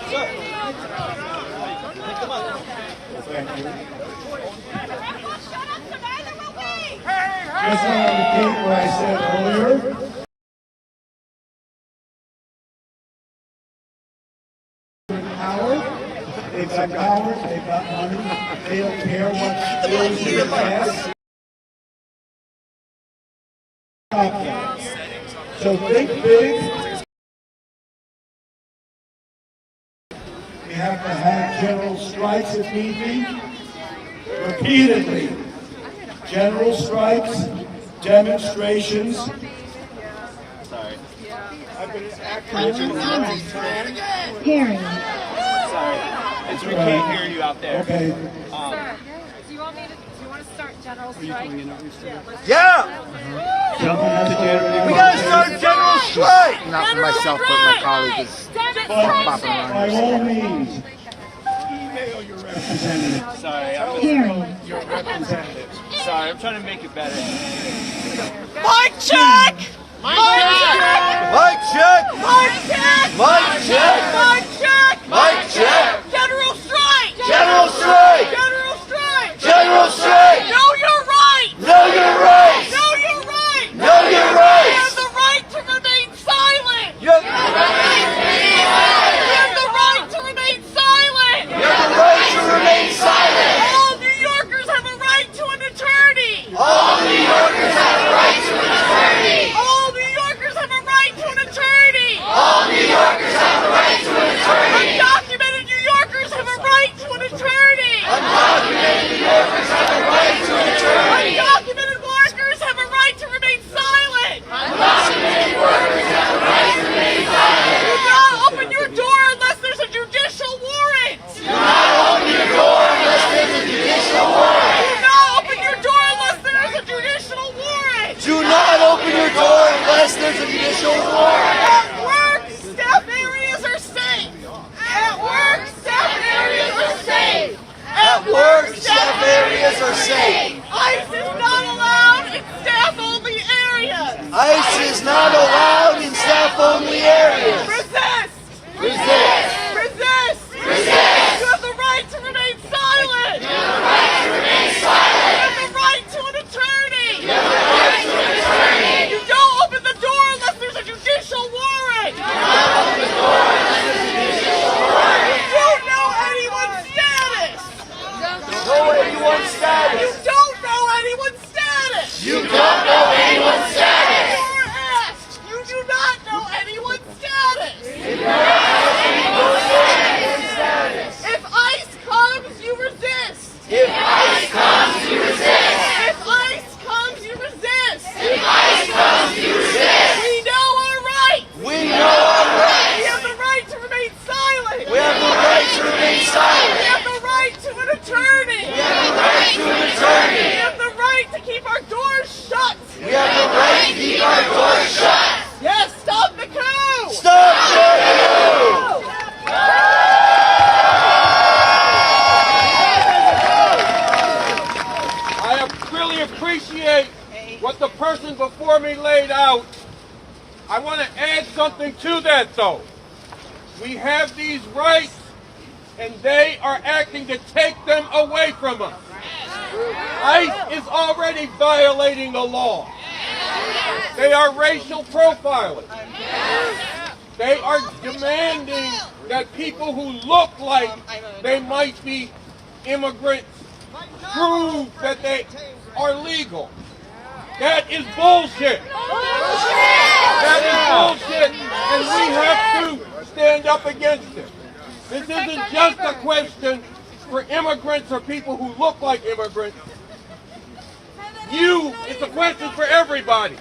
Sir. Thank you. Just want to repeat what I said earlier. Power. They've got power. They've got money. They don't care what bills they pass. So think big. We have to have general strikes if need be. Repeatedly. General strikes, demonstrations. Sorry. I've been accurate. Hearing. Sorry. It's, we can't hear you out there. Okay. Sir, do you want to start general strike? Yeah! We gotta start general strike! Not for myself, but my colleague is popping around. By all means. Email your representative. Sorry, I'm your representative. Sorry, I'm trying to make it better. Mic check! Mic check! Mic check! Mic check! Mic check! Mic check! Mic check! General strike! General strike! General strike! General strike! Know your rights! Know your rights! Know your rights! Know your rights! You have the right to remain silent! You have the right to remain silent! You have the right to remain silent! You have the right to remain silent! All New Yorkers have a right to an attorney! All New Yorkers have a right to an attorney! All New Yorkers have a right to an attorney! All New Yorkers have a right to an attorney! Undocumented New Yorkers have a right to an attorney! Undocumented New Yorkers have a right to an attorney! Undocumented workers have a right to remain silent! Undocumented workers have a right to remain silent! Do not open your door unless there's a judicial warrant! Do not open your door unless there's a judicial warrant! Do not open your door unless there's a judicial warrant! Do not open your door unless there's a judicial warrant! At work, staff areas are safe! At work, staff areas are safe! At work, staff areas are safe! ICE is not allowed in staff-only areas! ICE is not allowed in staff-only areas! Resist! Resist! Resist! Resist! You have the right to remain silent! You have the right to remain silent! You have the right to an attorney! You have the right to an attorney! You don't open the door unless there's a judicial warrant! You don't open the door unless there's a judicial warrant! You don't know anyone's status! Know anyone's status! You don't know anyone's status! You don't know anyone's status! You're asked! You do not know anyone's status! You do not know anyone's status! If ICE comes, you resist! If ICE comes, you resist! If ICE comes, you resist! If ICE comes, you resist! We know our rights! We know our rights! We have the right to remain silent! We have the right to remain silent! We have the right to an attorney! We have the right to an attorney! We have the right to keep our doors shut! We have the right to keep our doors shut! Yes, stop the coup! Stop the coup! I really appreciate what the person before me laid out. I want to add something to that, though. We have these rights, and they are acting to take them away from us. ICE is already violating the law. They are racial profiling. They are demanding that people who look like they might be immigrants prove that they are legal. That is bullshit. That is bullshit, and we have to stand up against it. This isn't just a question for immigrants or people who look like immigrants. It's a question for everybody.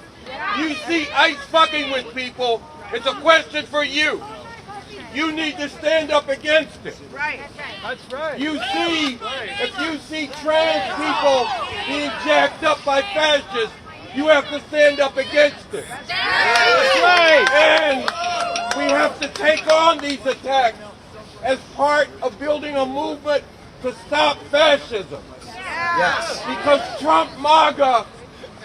You see ICE fucking with people, it's a question for you. You need to stand up against it. Right. That's right. If you see trans people being jacked up by fascists, you have to stand up against it. That's right. And we have to take on these attacks as part of building a movement to stop fascism. Yes. Because Trump MAGA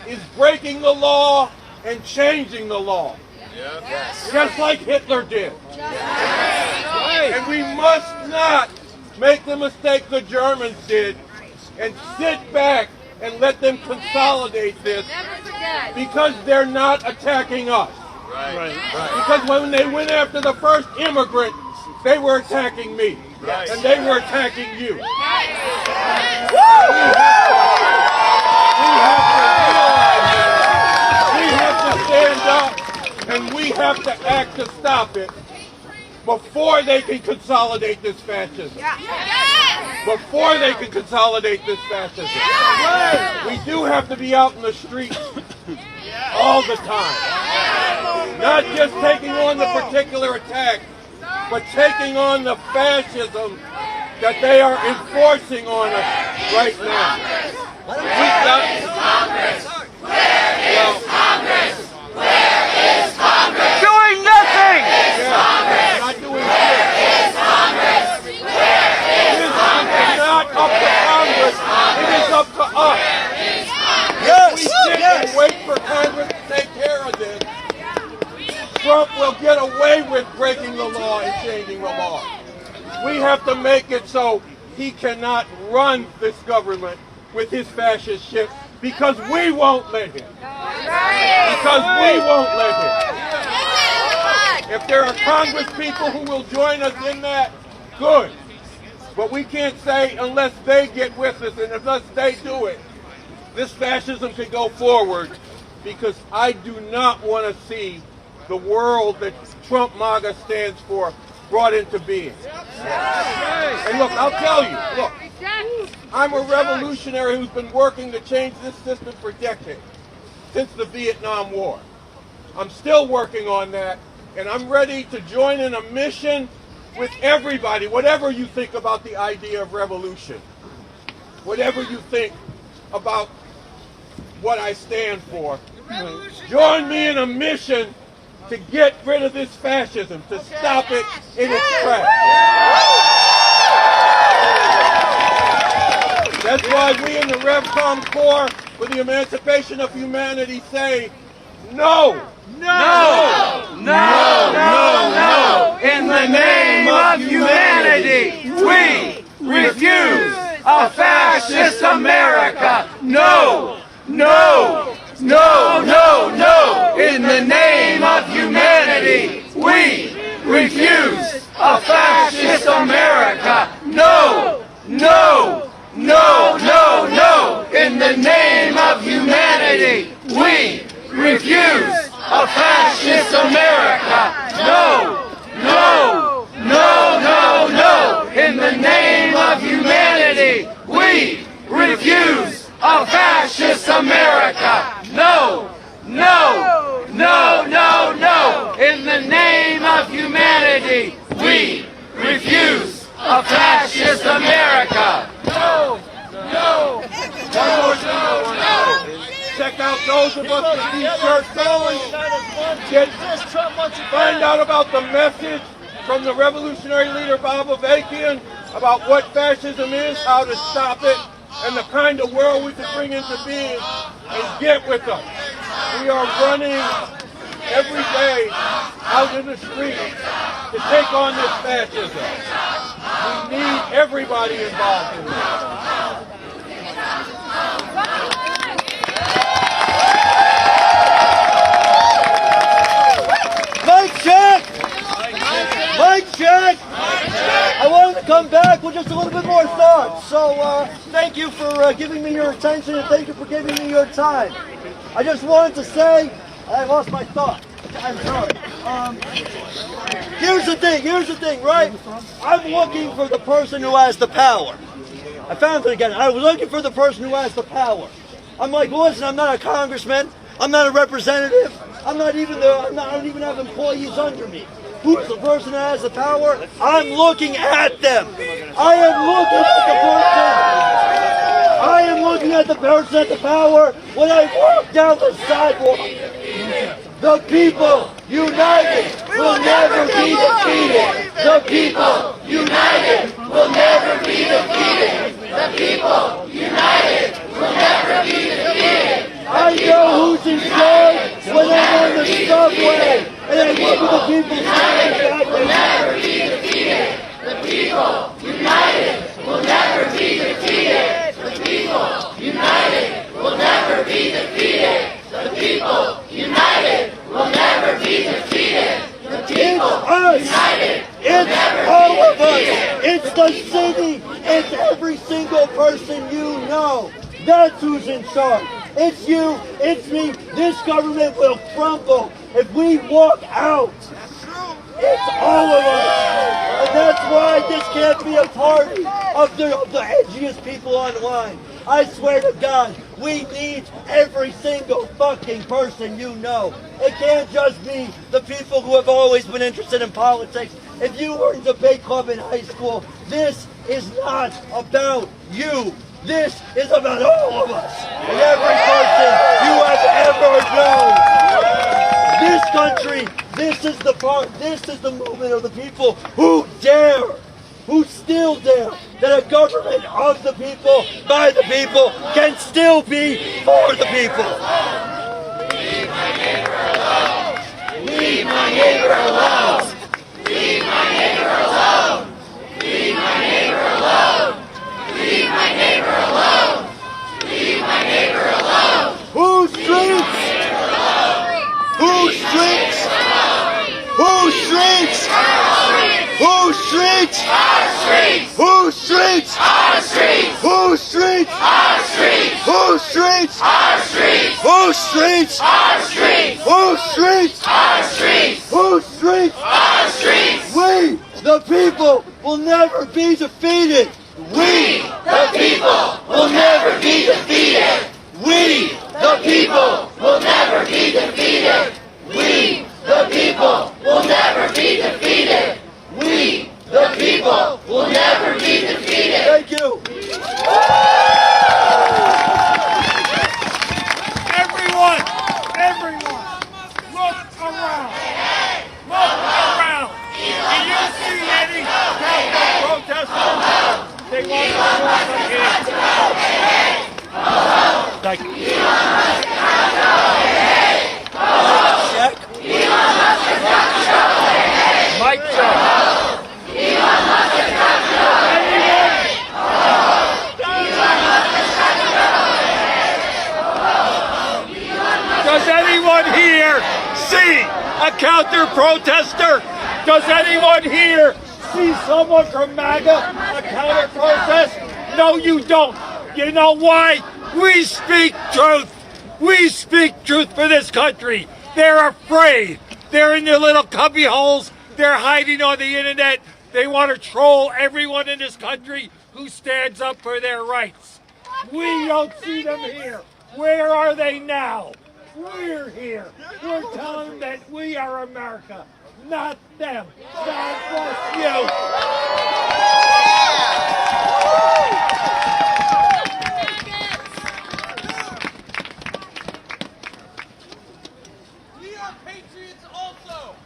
is breaking the law and changing the law. Yes. Just like Hitler did. And we must not make the mistake the Germans did and sit back and let them consolidate this because they're not attacking us. Right. Because when they went after the first immigrant, they were attacking me. Yes. And they were attacking you. We have to stand up and we have to act to stop it before they can consolidate this fascism. Before they can consolidate this fascism. We do have to be out in the streets all the time. Not just taking on the particular attack, but taking on the fascism that they are enforcing on us right now. Doing nothing! Not doing shit. It is not up to Congress, it is up to us. If we sit and wait for Congress to take care of this, Trump will get away with breaking the law and changing the law. We have to make it so he cannot run this government with his fascist shit because we won't let him. Because we won't let him. If there are Congress people who will join us in that, good. But we can't say unless they get with us and unless they do it, this fascism can go forward because I do not want to see the world that Trump MAGA stands for brought into being. And look, I'll tell you, look, I'm a revolutionary who's been working to change this system for decades, since the Vietnam War. I'm still working on that, and I'm ready to join in a mission with everybody, whatever you think about the idea of revolution, whatever you think about what I stand for, join me in a mission to get rid of this fascism, to stop it in its tracks. That's why we in the RevCom Corps for the Emancipation of Humanity say, no! No! No! No! No! In the name of humanity, we refuse a fascist America! No! No! No! No! No! In the name of humanity, we refuse a fascist America! No! No! No! No! No! In the name of humanity, we refuse a fascist America! No! No! No! No! No! In the name of humanity, we refuse a fascist America! No! No! No! No! No! In the name of humanity, we refuse a fascist America! No! No! No! No! Check out those of us with these shirts on. Find out about the message from the revolutionary leader Bob Avakian about what fascism is, how to stop it, and the kind of world we can bring into being, and get with us. We are running every day out in the streets to take on this fascism. We need everybody involved in this. Mic check! come back with just a little bit more thoughts. So thank you for giving me your attention and thank you for giving me your time. I just wanted to say, I lost my thought. I'm sorry. Here's the thing, right? I'm looking for the person who has the power. I found it again. I was looking for the person who has the power. I'm like, listen, I'm not a congressman. I'm not a representative. I don't even have employees under me. Who's the person that has the power? I'm looking at them. I am looking at the person at the power when I walk down the sidewalk. The people united will never be defeated. The people united will never be defeated. The people united will never be defeated. I know who's in charge when I'm on the subway and I look at the people standing back will never be defeated. The people united will never be defeated. The people united will never be defeated. The people united will never be defeated. The people united will never all of us. It's the city. It's every single person you know. That's who's in charge. It's you. It's me. This government will crumble if we walk out. It's all of us. And that's why this can't be a party of the edgiest people online. I swear to God, we need every single fucking person you know. It can't just be the people who have always been interested in politics. If you were in debate club in high school, this is not about you. This is about all of us and every person you have ever known. This country, this is the movement of the people who still dare, that a government of the people, by the people, can still be for the people. Leave my neighbor alone. Leave my neighbor alone. Leave my neighbor alone. Leave my neighbor alone. Leave my neighbor alone. Leave my neighbor alone. Whose streets? Whose streets? Whose streets? Whose streets? Our streets. Whose streets? Our streets. Whose streets? Our streets. Whose streets? Our streets. Whose streets? Our streets. Whose streets? Our streets. Whose streets? Our streets. We, the people, will never be defeated. We, the people, will never be defeated. We, the people, will never be defeated. We, the people, will never be defeated. We, the people, will never be defeated. Thank you. Everyone, look around. Look around. Do you see any protesters? They want to go here. Thank you. Check. Mic check. Does anyone here see a counter-protester? Does anyone here see someone from MAGA, a counter-protest? No, you don't. You know why? We speak truth. We speak truth for this country. They're afraid. They're in their little cubby holes. They're hiding on the internet. They want to troll everyone in this country who stands up for their rights. We don't see them here. Where are they now? We're here. We're telling them that we are America, not them. God bless you.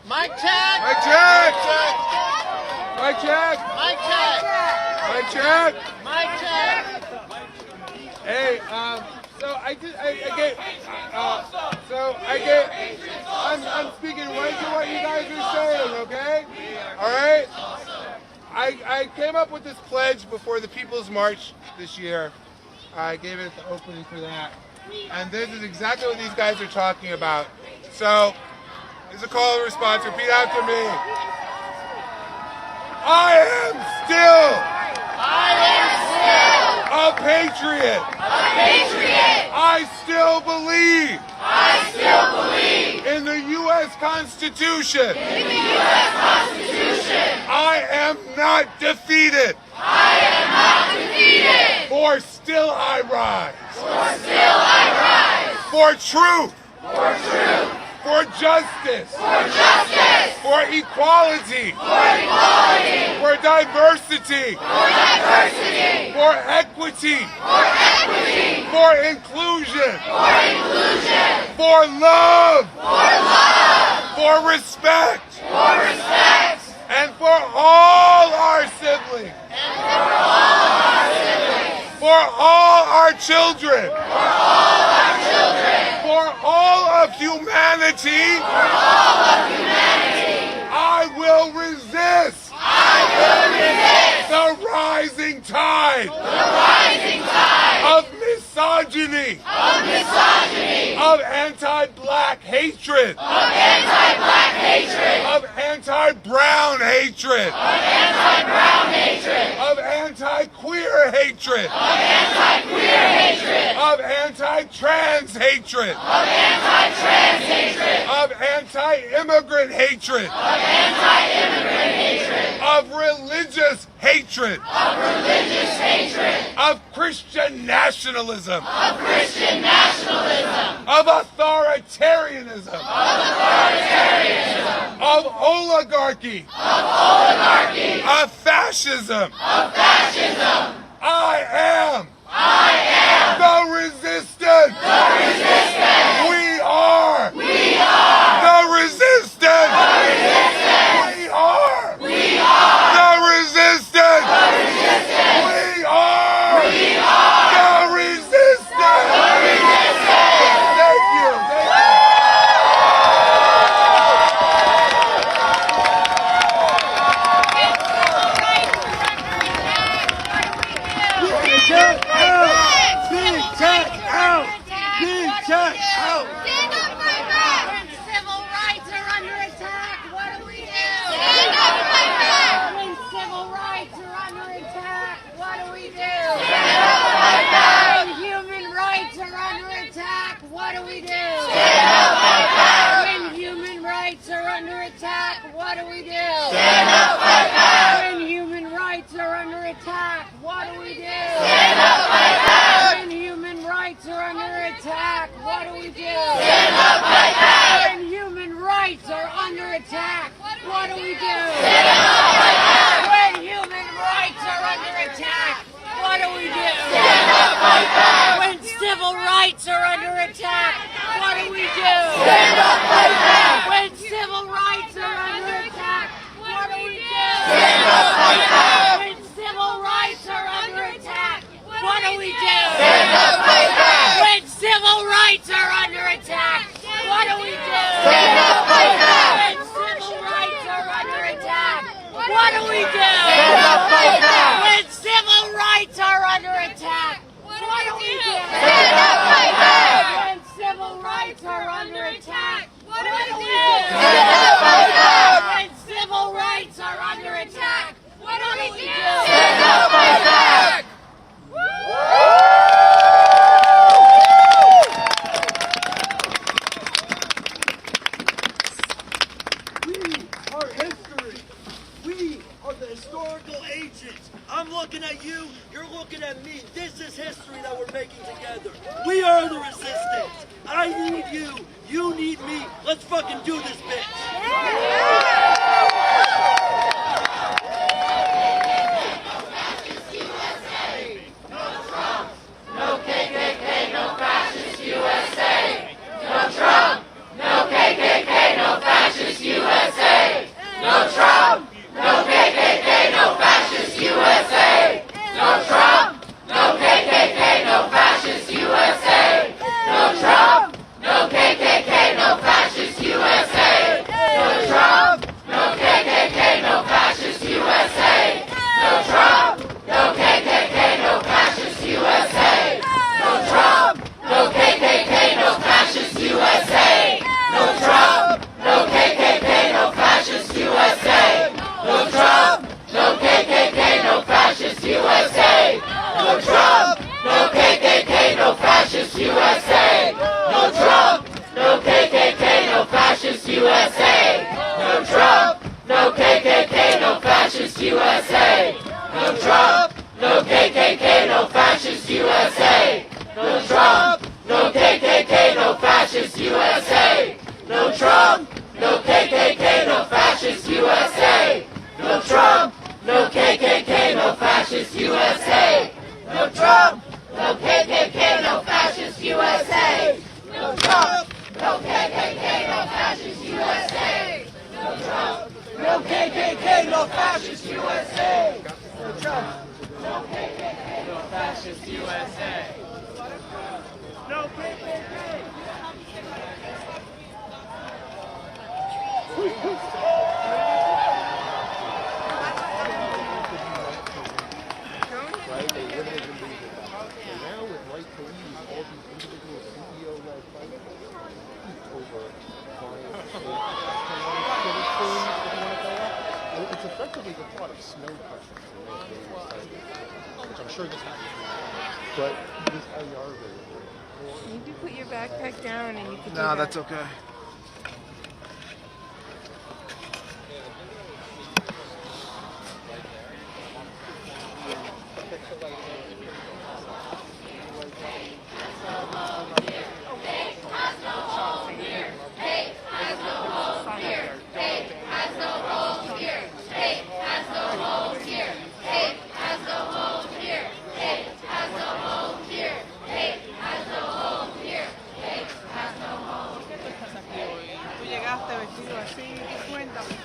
Mic check! Mic check! Mic check! Mic check! Mic Mic check! check! Mic check! Hey, so I'm speaking right to what you guys are saying, okay? All right? I came up with this pledge before the People's March this year. I gave it the opening for that. And this is exactly what these guys are talking about. So, here's a call and response. Repeat after me. I am still a patriot. I still believe in the U.S. Constitution. I am not defeated. For still I rise. For truth. For justice. For equality. For diversity. For equity. For inclusion. For love. For respect. And for all our siblings. For all our children. For all of humanity. I will resist. The rising tide. Of misogyny. Of anti-black hatred. Of anti-brown hatred. Of anti-queer hatred. Of anti-trans hatred. Of anti-immigrant hatred. Of religious hatred. Of Christian nationalism. Of authoritarianism. Of oligarchy. Of fascism. I am the resistance. We are the resistance. We are the resistance. We are the resistance. Thank you. Stand up, fight back! When civil rights are under attack, what do we do? Stand up, fight back! When civil rights are under attack, what do we do? Stand up, fight back! When human rights are under attack, what do we do? Stand up, fight back! When human rights are under attack, what do we do? Stand up, fight back! When human rights are under attack, what do we do? Stand up, fight back! When human rights are under attack, what do we do? Stand up, fight back! When human rights are under attack, what do we do? Stand up, fight back! When human rights are under attack, what do we do? Stand up, fight back! When civil rights are under attack, what do we do? Stand up, fight back! When civil rights are under attack, what do we do? Stand up, fight back! When civil rights are under attack, what do we do? Stand up, fight back! When civil rights are under attack, what do we do? Stand up, fight back! When civil rights are under attack, what do we do? Stand up, fight back! When civil rights are under attack, what do we do? Stand up, fight back! When civil rights are under attack, what do we do? Stand up, fight back! When civil rights are under attack, what do we do? Stand up, fight back! Our history. We are the historical agents. I'm looking at you, you're looking at me. This is history that we're making together. We are the resistance. I need you, you need me. Let's fucking do this, bitch. No KKK, no fascist USA. No Trump. No KKK, no fascist USA. No Trump. No KKK, no fascist USA. No Trump. No KKK, no fascist USA. No Trump. No KKK, no fascist USA. fascist USA. No Trump, no KKK, no fascist USA. No Trump, no KKK, no fascist USA. No Trump, no KKK, no fascist USA. No Trump, no KKK, no fascist USA. No Trump, no KKK, no fascist USA. No Trump, no KKK, no fascist USA. No KKK. Right? They limited them to so now with light police, all these individual CEO-led fights over clients, it's effectively the thought of snow pressure, which I'm sure this happens. But this IR very You can put your backpack down and you can do Nah, that. that's okay. Tú llegaste vestido así, cuéntame,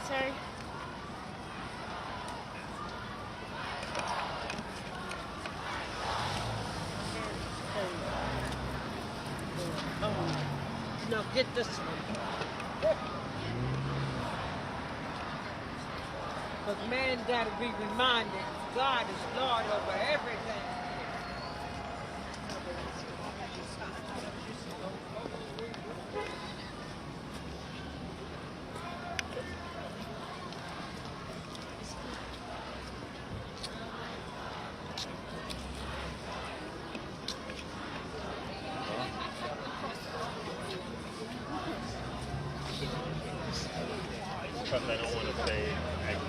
Sorry. Now get this one. But man gotta be reminded God is Lord over everything. Because I don't want to say I can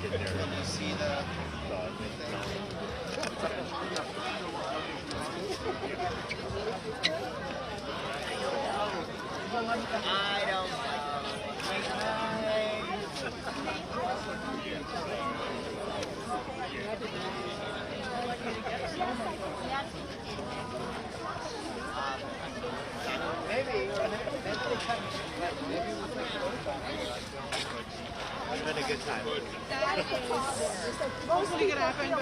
get there. You see the I don't It's been a good time. Mostly gonna happen, but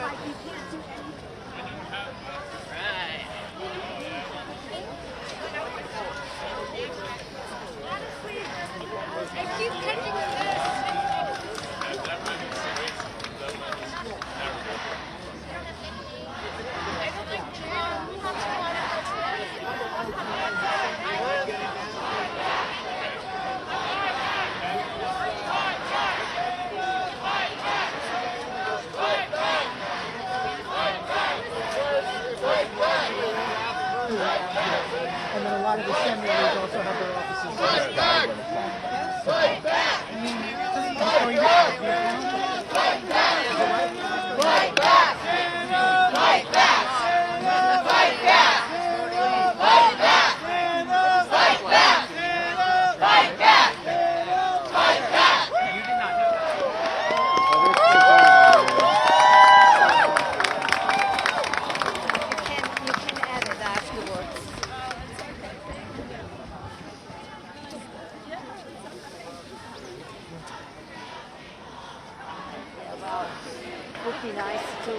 Right. then a lot of the senators also have their offices. Fight back! Fight back! I mean, it doesn't show you Fight back! Fight back! Fight back! Fight back! Fight back! Fight back! Fight back! Fight back! Fight back! You did not know that. You can edit afterwards. Would be nice to.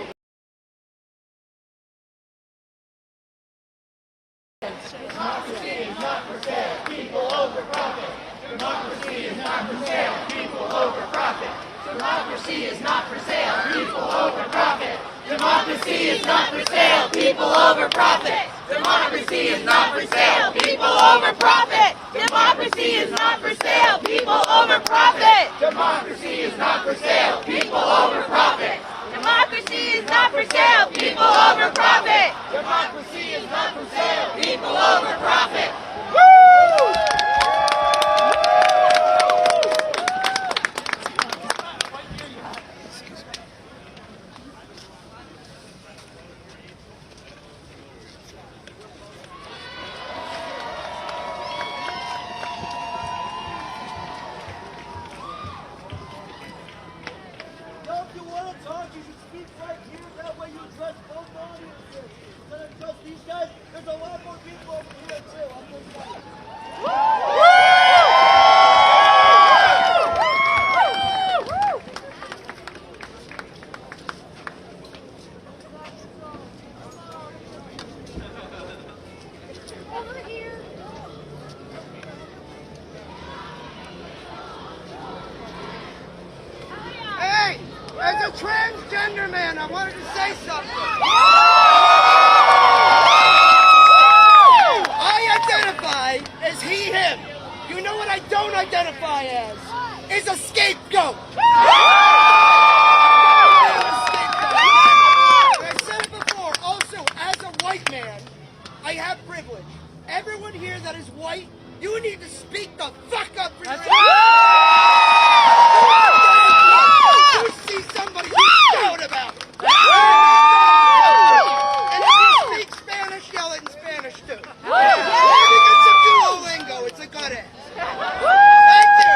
Democracy is not for sale, people over profit. Democracy is not for sale, people over profit. Democracy is not for sale, people over profit. Democracy is not for sale, people over profit. Democracy is not for sale, people over profit. Democracy is not for sale, people over profit. Democracy is not for sale, people over profit. Democracy is not for sale, people over profit. Democracy is not for sale, people over profit. Woo! If you want to talk, you should speak right here. That way you address both audiences. Instead of just these guys, there's a lot more people over here too. I'm just saying. Hey, as a transgender man, I wanted to say something. I identify as he, him. You know what I don't identify as? Is a scapegoat. I said it before, also, as a white man, I have privilege. Everyone here that is white, you need to speak the fuck up for yourself. You see somebody, you shout about it. And if you speak Spanish, yell it in Spanish too. Maybe get some Duolingo, it's a good ass. Thank you.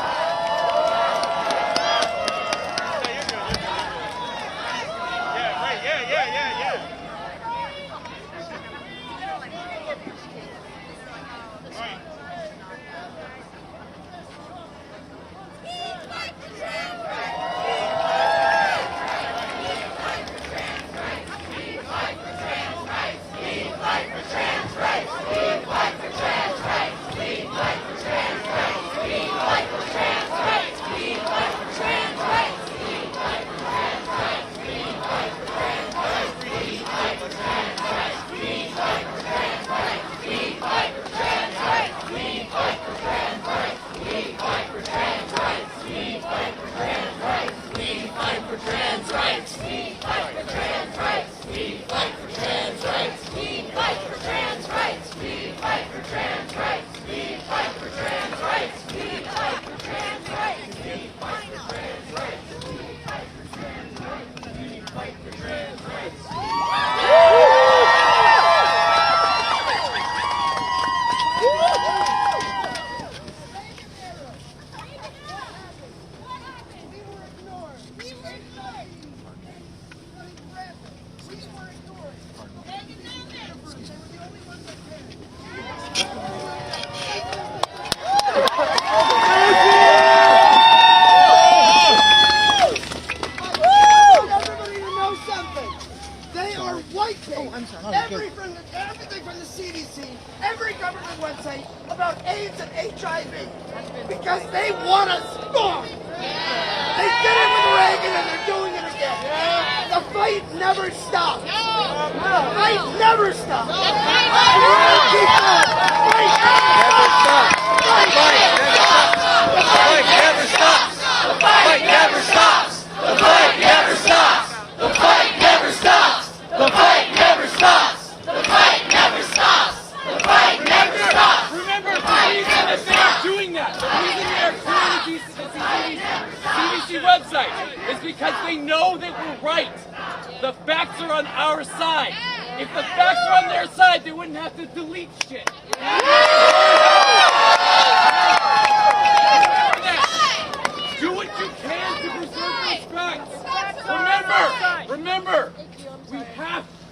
Everything from the CDC, every government website about AIDS and HIV, because they want us gone. They did it with Reagan and they're doing it again. The fight never stops. The fight never stops. The fight never stops. The fight never stops. The fight never stops. The fight never stops. The fight never stops. The fight never stops. The fight never stops. The fight never stops. Remember, the reason that they're doing that, the reason they're creating the CDC website is because they know that we're right. The facts are on our side. If the facts are on their side, they wouldn't have to delete shit. Do what you can to preserve those facts. Remember,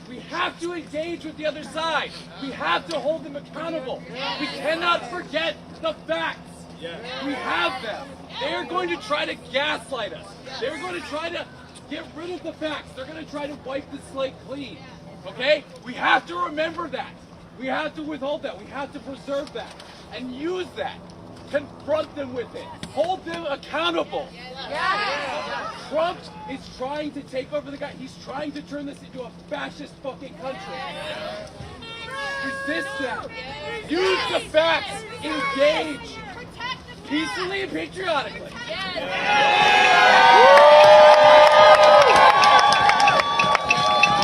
we have to engage with the other side. We have to hold them accountable. We cannot forget the facts. We have them. They're going to try to gaslight us. They're going to try to get rid of the facts. They're going to try to wipe the slate clean. Okay? We have to remember that. We have to withhold that. We have to preserve that and use that. Confront them with it. Hold them accountable. Trump is trying to take over the guy. He's trying to turn this into a fascist fucking country. Resist that. Use the facts. Engage. Peacefully and patriotically.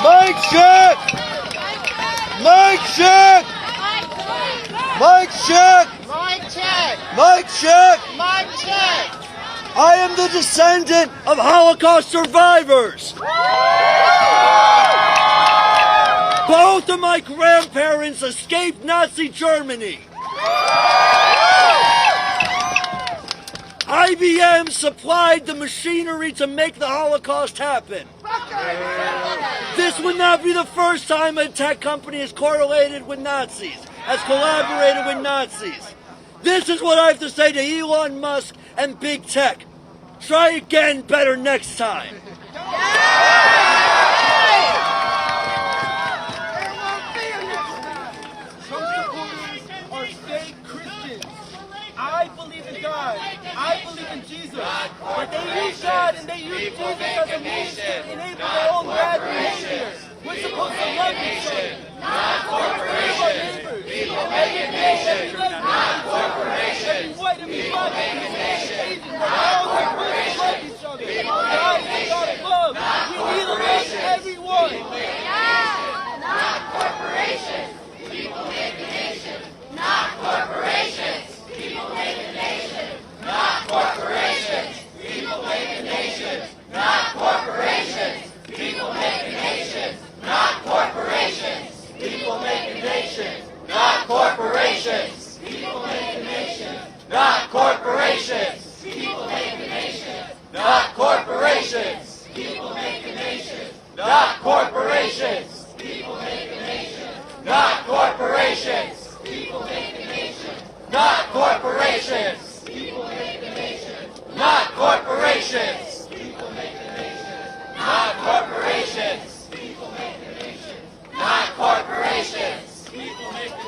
Mic check! Mic check! Mic check! Mic check! Mic check! Mic check! I am the descendant of Holocaust survivors. Both of my grandparents escaped Nazi Germany. IBM supplied the machinery to make the Holocaust happen. This would not be the first time a tech company has correlated with Nazis, has collaborated with Nazis. This is what I have to say to Elon Musk and big tech. Try again better next time. Some supporters are fake Christians. I believe in God. I believe in Jesus. But they use God and they use Jesus as a means to enable their own bad behavior. We're supposed to love each other. Not corporations. People make a nation. Not corporations. Every white, every black, every Asian, we're all supposed to love each other. God is God of love. We need to love everyone. Not corporations. People make a nation. Not corporations. People make a nation. Not corporations. People make a nation. Not corporations. People make a nation. Not corporations. People make a nation. Not corporations. People make a nation. Not corporations. People make a nation. Not corporations. People make a nation. Not corporations. People make a nation. Not corporations. People make a nation. Not corporations. People make a nation. Not corporations. People make a nation. Not corporations. People make a nation. Not corporations. People make a nation.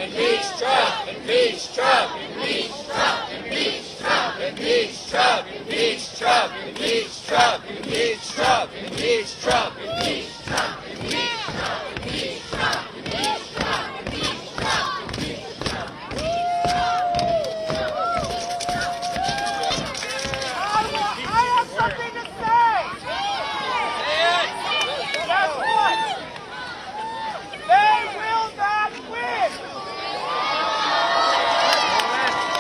Impeach Trump! Impeach Trump! Impeach Trump! Impeach Trump! Impeach Trump! Impeach Trump! Impeach Trump! Impeach Trump! Impeach Trump! Impeach Trump! Impeach Trump! Impeach Trump! Impeach Trump! Impeach Trump! Impeach Trump! I have something to say! Guess what? They will not win!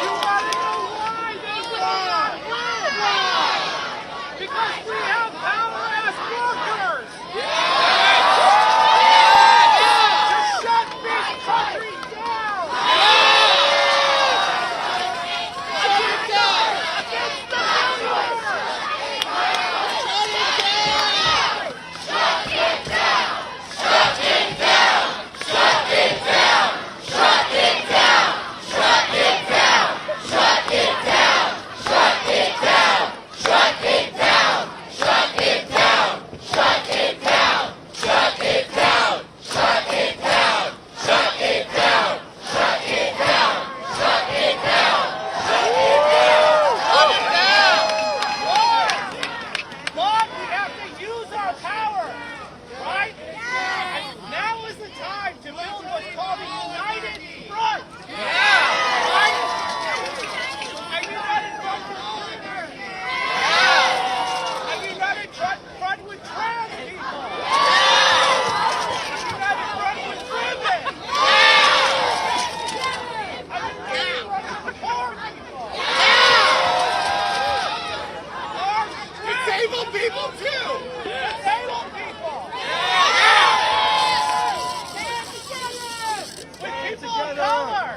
You want to know why they will not win? Because we have power as workers! To shut this country down! Against the millionaires! But we have to use our power, right? And now is the time to build what's called a united front. Right? A united front for foreigners. A united front with trans people. A united front with women. A united front with poor people. Disabled people too! Disabled people! With people of color!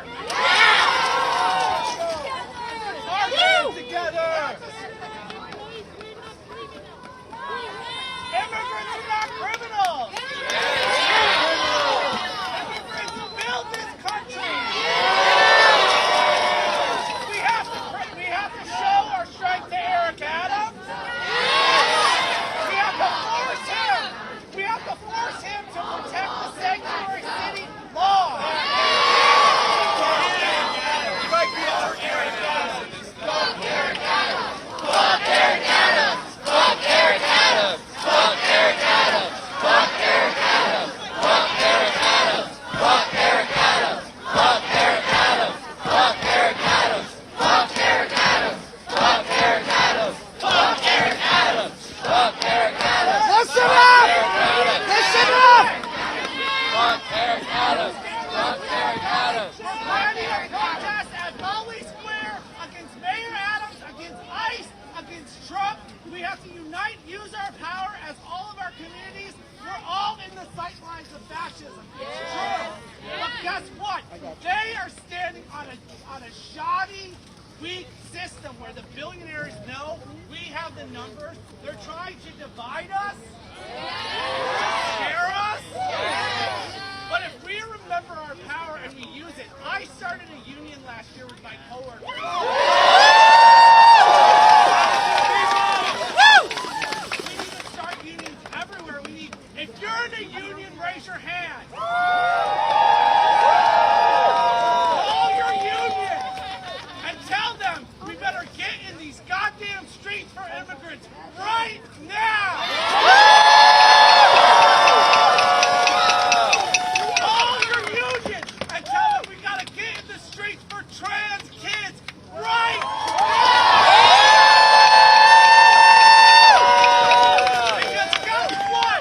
Our hands together! Immigrants are not criminals! Immigrants who built this country! We have to show our strength to Eric Adams! We have to force him to protect the sanctuary city law. Fuck Eric Adams! Fuck Eric Adams! Fuck Eric Adams! Fuck Eric Adams! Fuck Eric Adams! Fuck Eric Adams! Fuck Eric Adams! Fuck Eric Adams! Fuck Eric Adams! Fuck Eric Adams! Fuck Eric Adams! Fuck Eric Adams! Fuck Eric Adams! Fuck Eric Adams! Listen up! Listen up! Fuck Eric Adams! Fuck Eric Adams! We're planning a protest at Bowley Square against Mayor Adams, against ICE, against Trump. We have to unite, use our power as all of our communities. We're all in the sightlines of fascism. It's true. But guess what? They are standing on a shoddy, weak system where the billionaires know we have the numbers. They're trying to divide us, scare us. But if we remember our power and we use it, I started a union last year with my coworkers. We need to start unions everywhere. If you're in a union, raise your hand. Call your union and tell them we better get in these goddamn streets for immigrants right now. Call your union and tell them we gotta get in the streets for trans kids right now. Because guess what?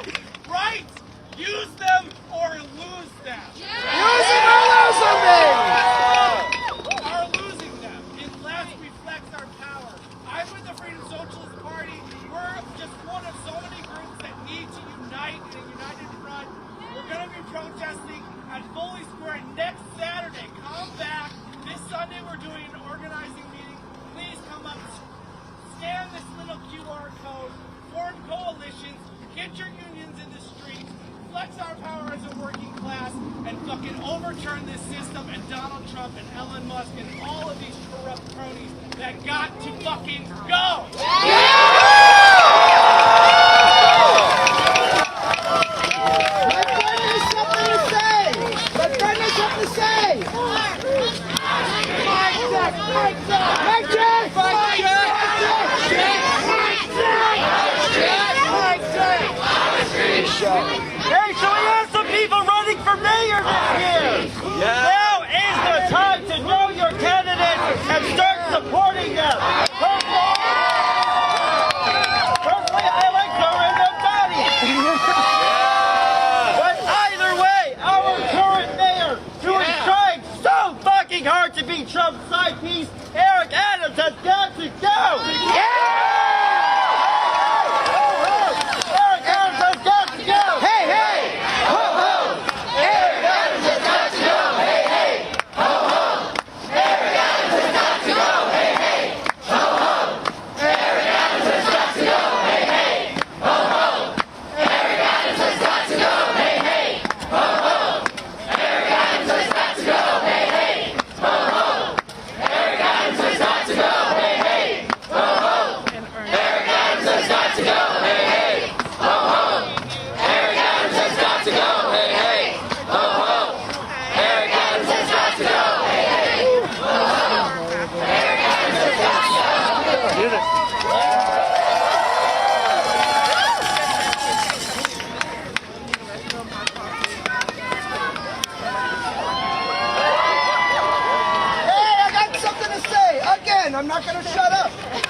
Rights, use them or lose them. Use them or lose them, baby. Are losing them unless we flex our power. I'm with the Freedom Socialist Party. We're just one of so many groups that need to unite in a united front. We're going to be protesting at Foley Square next Saturday. Come back. This Sunday we're doing an organizing meeting. Please come up, scan this little QR code, form coalitions, get your unions in the streets, flex our power as a working class, and fucking overturn this system and Donald Trump and Elon Musk and all of these corrupt cronies that got to fucking go! My friend has something to say!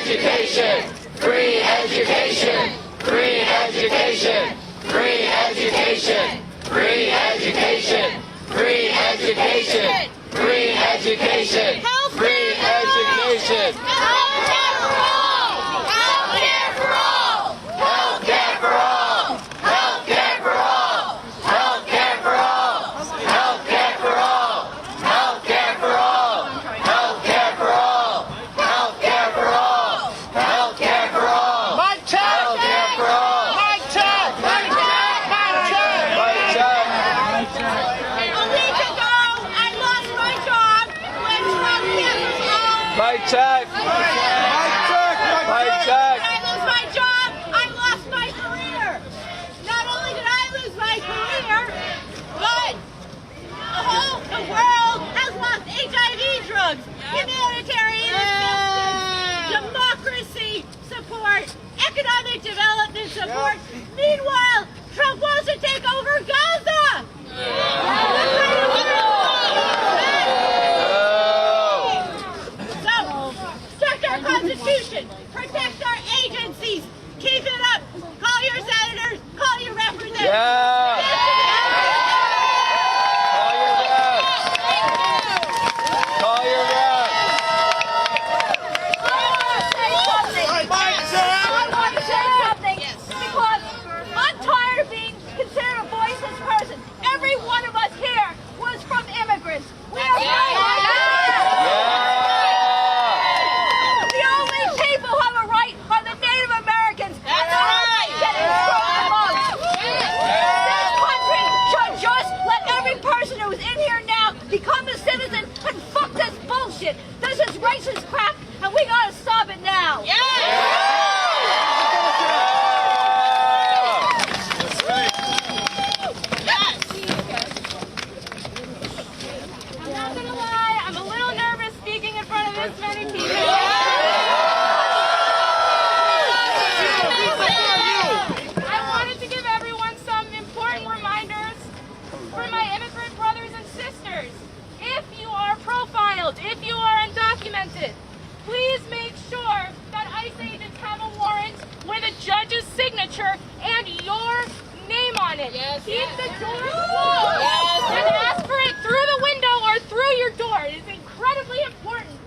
education, free education, free education, free education, free education, free education, free education, free education. Healthcare for all! Healthcare for all! Healthcare for all! Healthcare for all! Healthcare for all! Healthcare for all! Healthcare for all! Healthcare for all! Healthcare for all! Healthcare for all! My check! Healthcare for all! My check! My check! My check! My check! A week ago, I lost my job when Trump hit us all. My check! My check! My check! When I lose my job, I lost my career. Not only did I lose my career, but the world has lost HIV drugs, humanitarian assistance, democracy support, economic development support. Meanwhile, Trump wants to take over Gaza. So, protect our Constitution, protect our agencies, keep it up. Call your senators, call your representatives. Yeah. Call your reps. I want to say something because I'm tired of being considered a voiceless person. Every one of us here was from immigrants. We are the only people who have a right are the Native Americans. That's right. Getting thrown among. This country should just let every person who is in here now become a citizen and fuck this bullshit. This is racist crap, and we gotta stop it now. I'm not gonna lie, I'm a little nervous speaking in front of this many people. I wanted to give everyone some important reminders for my immigrant brothers and sisters. If you are profiled, if you are undocumented, please make sure that ICE agents have a warrant with a judge's signature and your name on it. Keep the doors closed and ask for it through the window or through your door. It is incredibly important.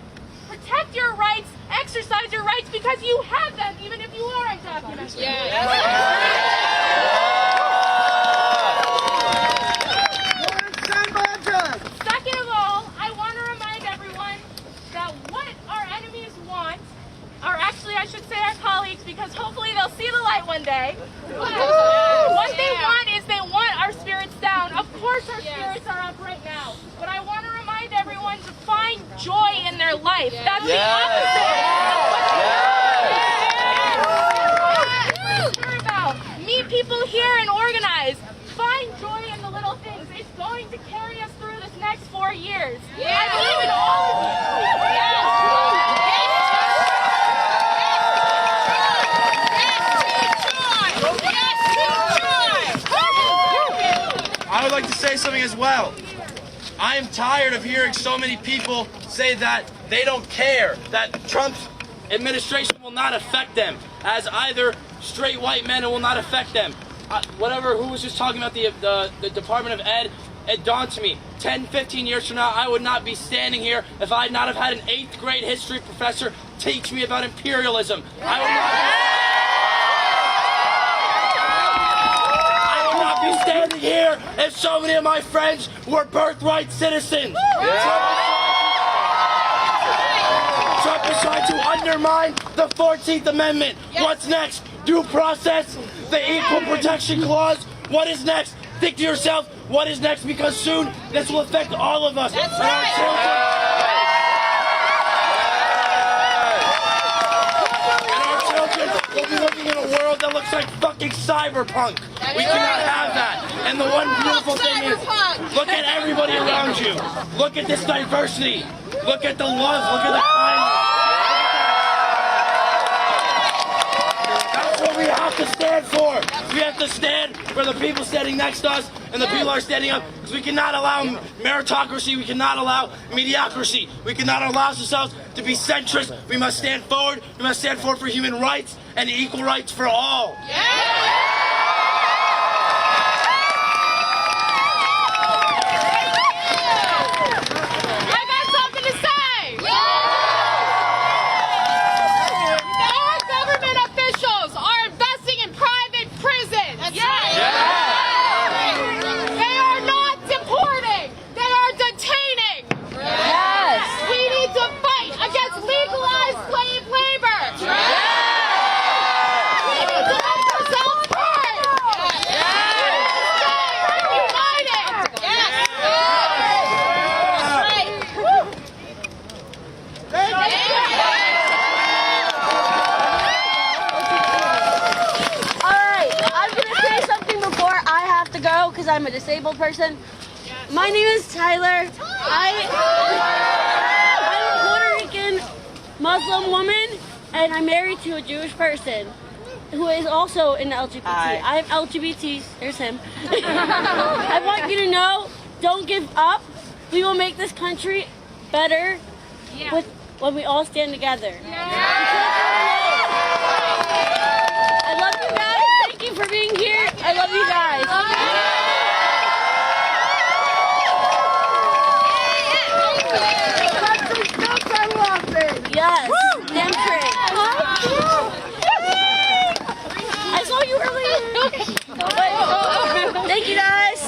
Protect your rights, exercise your rights because you have them even if you are undocumented. Second of all, I want to remind everyone that what our enemies want, or actually I should say our colleagues because hopefully they'll see the light one day. What they want is they want our spirits down. Of course our spirits are up right now. But I want to remind everyone to find joy in their life. That's the opposite. About. Meet people here and organize. Find joy in the little things. It's going to carry us through this next 4 years. I believe in all of you. I would like to say something as well. I am tired of hearing so many people say that they don't care, that Trump's administration will not affect them, as either straight white men, it will not affect them. Who was just talking about the Department of Ed, it dawned to me, 10, 15 years from now, I would not be standing here if I had not have had an 8th grade history professor teach me about imperialism. I would not be standing here if so many of my friends were birthright citizens. Trump is trying to undermine the 14th Amendment. What's next? Due process? The Equal Protection Clause? What is next? Think to yourself, what is next? Because soon this will affect all of us. That's and our children. And our children will be living in a world that looks like fucking cyberpunk. We cannot have that. And the one beautiful thing is, look at everybody around you. Look at this diversity. Look at the love. Look at the kindness. That's what we have to stand for. We have to stand for the people standing next to us and the people are standing up, because we cannot allow meritocracy. We cannot allow mediocrity. We cannot allow ourselves to be centrist. We must stand forward. We must stand forward for human rights and equal rights for all. Because I'm a disabled person. My name is Tyler. I'm a Puerto Rican Muslim woman, and I'm married to a Jewish person who is also in LGBT. I have LGBTs. There's him. I want you to know, don't give up. We will make this country better when we all stand together. I love you guys. Thank you for being here. I love you guys. Yes, damn straight. I saw you earlier. Thank you guys.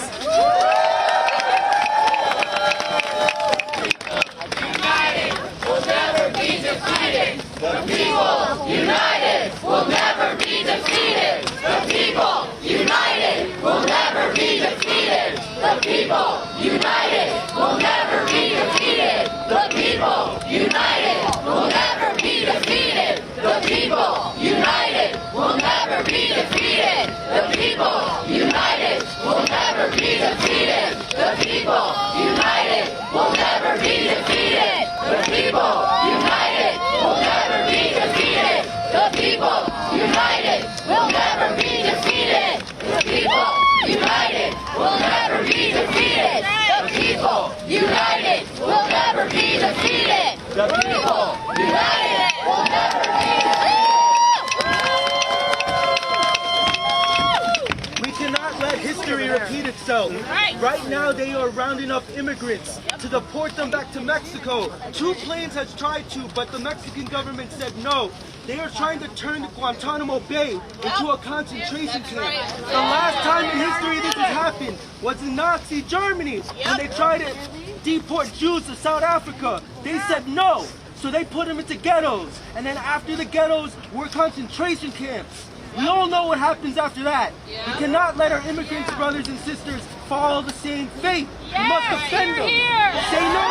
United will never be defeated. The people united will never be defeated. The people united will never be defeated. The people united will never be defeated. The people united will never be defeated. The people united will never be defeated. The people united will never be defeated. The people united will never be defeated. The people united will never be defeated. The people united will never be defeated. The people united will never be defeated. The people united will never be defeated. We cannot let history repeat itself. Right now they are rounding up immigrants to deport them back to Mexico. 2 planes has tried to, but the Mexican government said no. They are trying to turn Guantanamo Bay into a concentration camp. The last time in history this has happened was in Nazi Germany when they tried to deport Jews to South Africa. They said no, so they put them into ghettos. And then after the ghettos were concentration camps. We all know what happens after that. We cannot let our immigrants, brothers and sisters, follow the same fate. We must defend them. Say no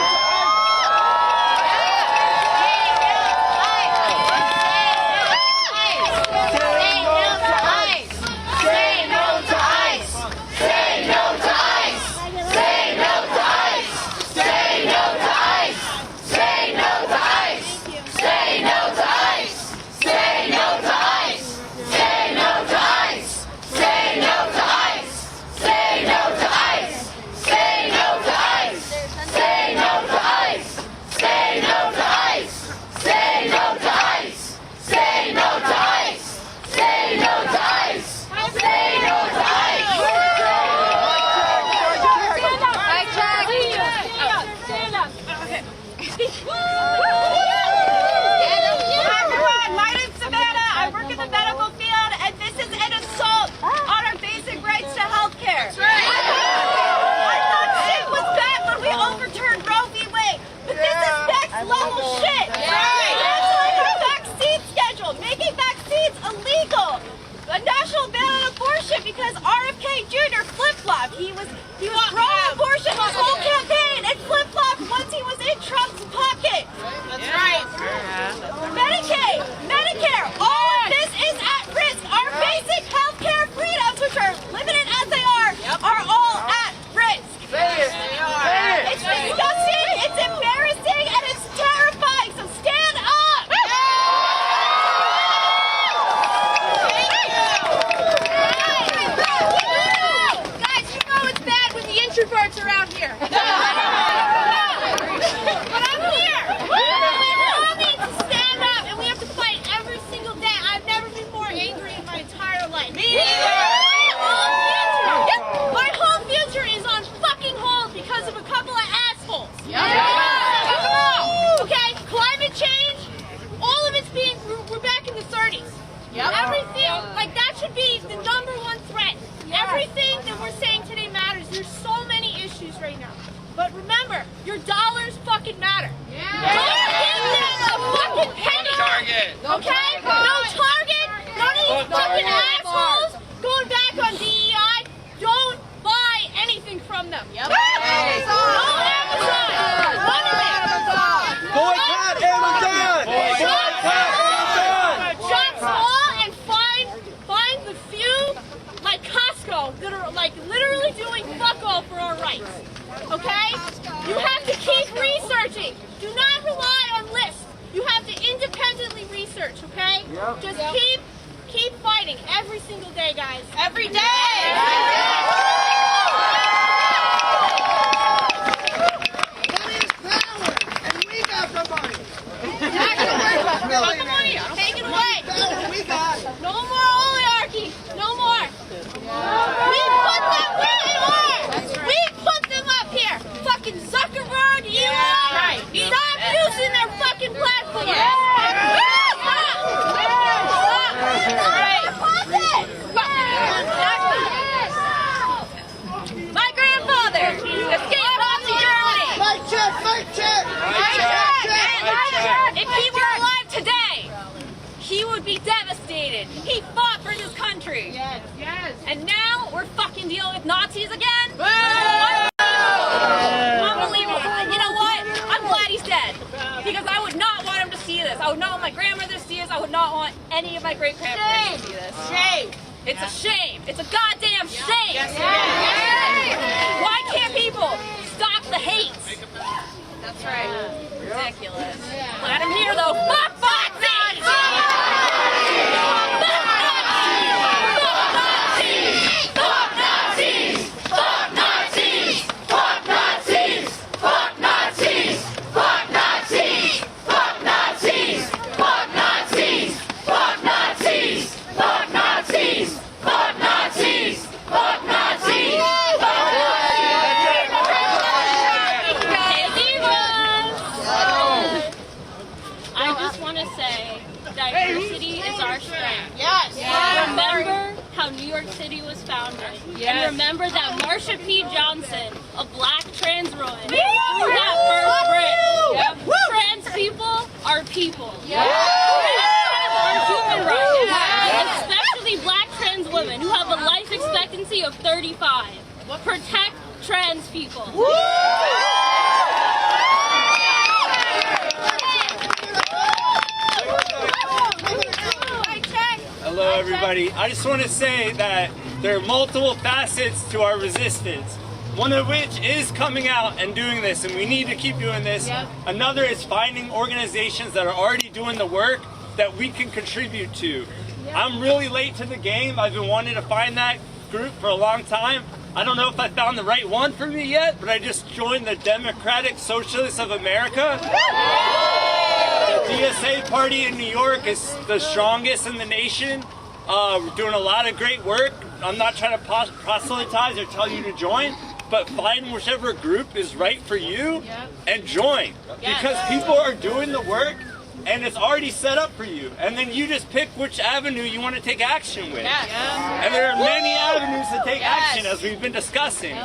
to because RFK Jr. flip-flopped. He was pro-abortion his whole campaign and flip-flopped once he was in Trump's pocket. That's right. Medicare, all of this is at risk. Our basic health care freedoms, which are limited as they are all at risk. It's disgusting, it's embarrassing, and it's terrifying, so stand up! Guys, you know it's bad when the introverts are out here. But I'm here. Everything, like that should be the #1 threat. Everything that we're saying today matters. There's so many issues right now. But remember, your dollars fucking matter. Don't give them a fucking penny. Target. Okay? No Target. None of these fucking assholes going back on DEI. Don't buy anything from them. No Amazon. None of it. Boycott Amazon! Boycott Amazon! Shop small and find the few, like Costco, that are like literally doing fuck all for our rights. Okay? You have to keep researching. Do not rely on lists. You have to independently research, okay? Just keep fighting every single day, guys. Every day! Money is power, and we got the money. Take it away. Power, we got it. No more oligarchy. No more. We put them where they are. We put them up here. Fucking Zuckerberg, Elon. Stop using their fucking platform. My grandfather escaped Nazi Germany. Mic check. If he were alive today, he would be devastated. He fought for this country. Yes. And now we're fucking dealing with Nazis again? Unbelievable. You know what? I'm glad he's dead. Because I would not want him to see this. I would not want my grandmother to see this. I would not want any of my great-grandparents to see this. Shame. It's a shame. It's a goddamn shame. Why can't people stop the hate? That's right. Ridiculous. Glad I'm here though. Fuck Nazis! Fuck Nazis! Fuck Nazis! Fuck Nazis! Fuck Nazis! Fuck Nazis! Fuck Nazis! Fuck Nazis! Fuck Nazis! Fuck Nazis! Fuck Nazis! Fuck Nazis! I just want to say diversity is our strength. Yes. Remember how New York City was founded. And remember that Marsha P. Johnson, a black trans woman, threw that first brick. Trans people are people. Trans are human rights. Especially black trans women who have a life expectancy of 35. Protect trans people. Hello everybody. I just want to say that there are multiple facets to our resistance. One of which is coming out and doing this, and we need to keep doing this. Another is finding organizations that are already doing the work that we can contribute to. I'm really late to the game. I've been wanting to find that group for a long time. I don't know if I found the right one for me yet, but I just joined the Democratic Socialists of America. The DSA party in New York is the strongest in the nation. We're doing a lot of great work. I'm not trying to proselytize or tell you to join, but find whichever group is right for you and join. Because people are doing the work and it's already set up for you. And then you just pick which avenue you want to take action with. And there are many avenues to take action, as we've been discussing.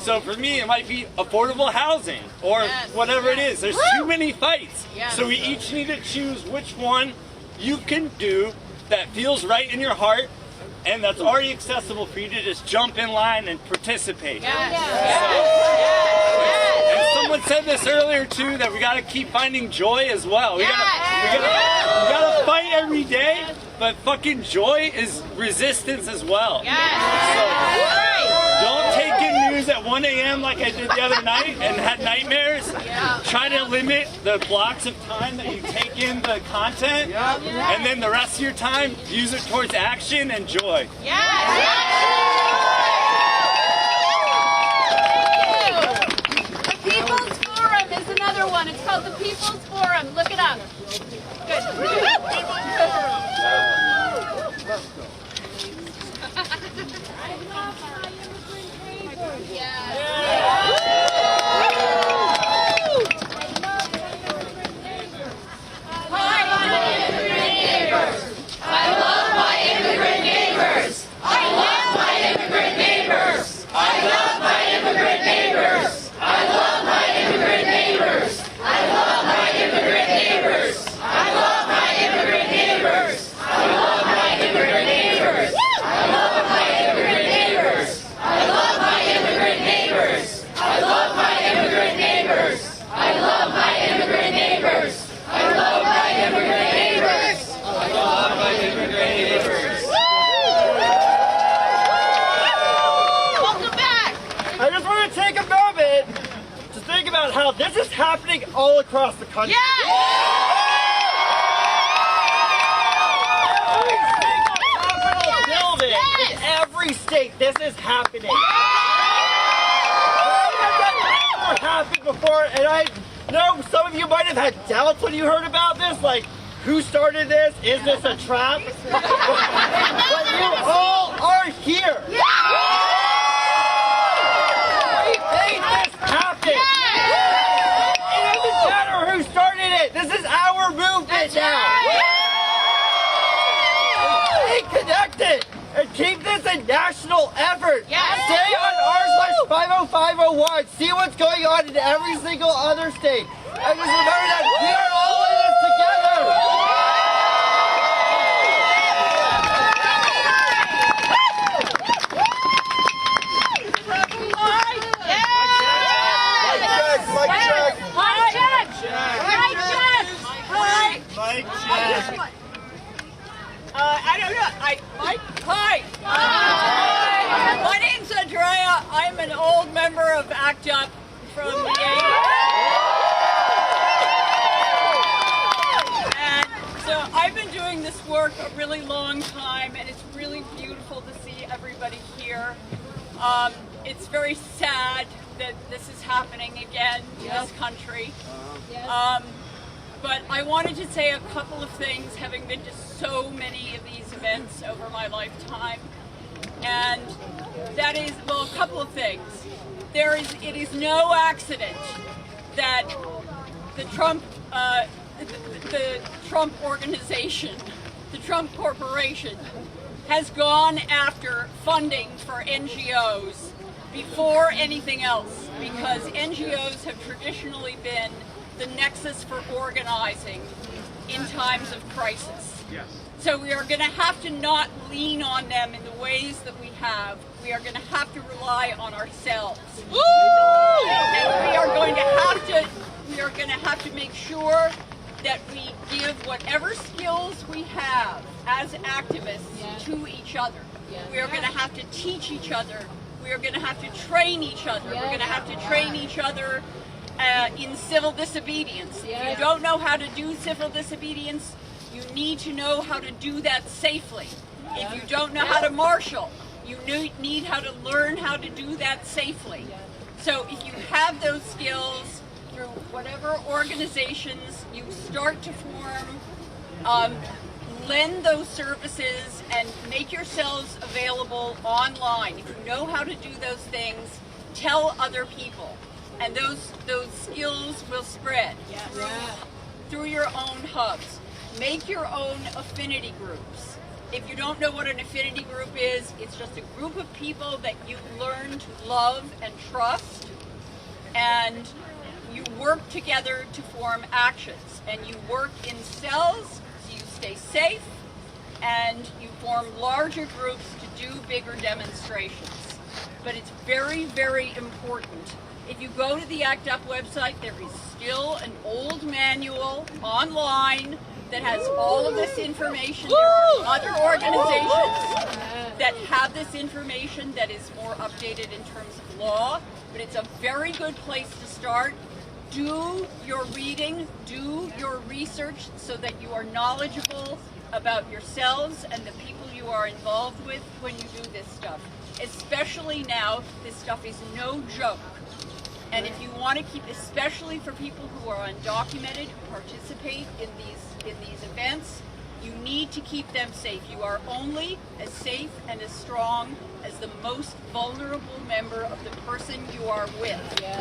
So for me, it might be affordable housing or whatever it is. There's too many fights. So we each need to choose which one you can do that feels right in your heart and that's already accessible for you to just jump in line and participate. And someone said this earlier too, that we got to keep finding joy as well. We gotta fight every day, but fucking joy is resistance as well. So don't take in news at 1 a.m. like I did the other night and had nightmares. Try to limit the blocks of time that you take in the content, and then the rest of your time use it towards action and joy. The People's Forum is another one. It's called the People's Forum. Look it up. I love happening all across the country. Every single Capitol building in every state, this is happening. Never happened before, and I know some of you might have had doubts when you heard about this, like, who started this? Is this a trap? But you all are here. We made this happen. It doesn't matter who started it. This is our movement now. Stay connected and keep this a national effort. Stay on r/50501. See what's going on in every single other state. And just remember that we are all in this together. I don't know. Hi. My name's Andrea. I'm an old member of ACT UP from the 80s. And so I've been doing this work a really long time, and it's really beautiful to see everybody here. It's very sad that this is happening again to this country. But I wanted to say a couple of things, having been to so many of these events over my lifetime. And that is, well, a couple of things. It is no accident that the Trump organization, the Trump Corporation, has gone after funding for NGOs before anything else, because NGOs have traditionally been the nexus for organizing in times of crisis. Yes. So we are going to have to not lean on them in the ways that we have. We are going to have to rely on ourselves. And we are going to have to make sure that we give whatever skills we have as activists to each other. We are going to have to teach each other. We are going to have to train each other. We're going to have to train each other in civil disobedience. If you don't know how to do civil disobedience, you need to know how to do that safely. If you don't know how to marshal, you need how to learn how to do that safely. So if you have those skills through whatever organizations you start to form, lend those services and make yourselves available online. If you know how to do those things, tell other people. And those skills will spread through your own hubs. Make your own affinity groups. If you don't know what an affinity group is, it's just a group of people that you learn to love and trust, and you work together to form actions. And you work in cells so you stay safe, and you form larger groups to do bigger demonstrations. But it's very, very important. If you go to the ACT UP website, there is still an old manual online that has all of this information. There are other organizations that have this information that is more updated in terms of law, but it's a very good place to start. Do your reading, do your research so that you are knowledgeable about yourselves and the people you are involved with when you do this stuff. Especially now, this stuff is no joke. And if you want to keep, especially for people who are undocumented, who participate in these events, you need to keep them safe. You are only as safe and as strong as the most vulnerable member of the person you are with. The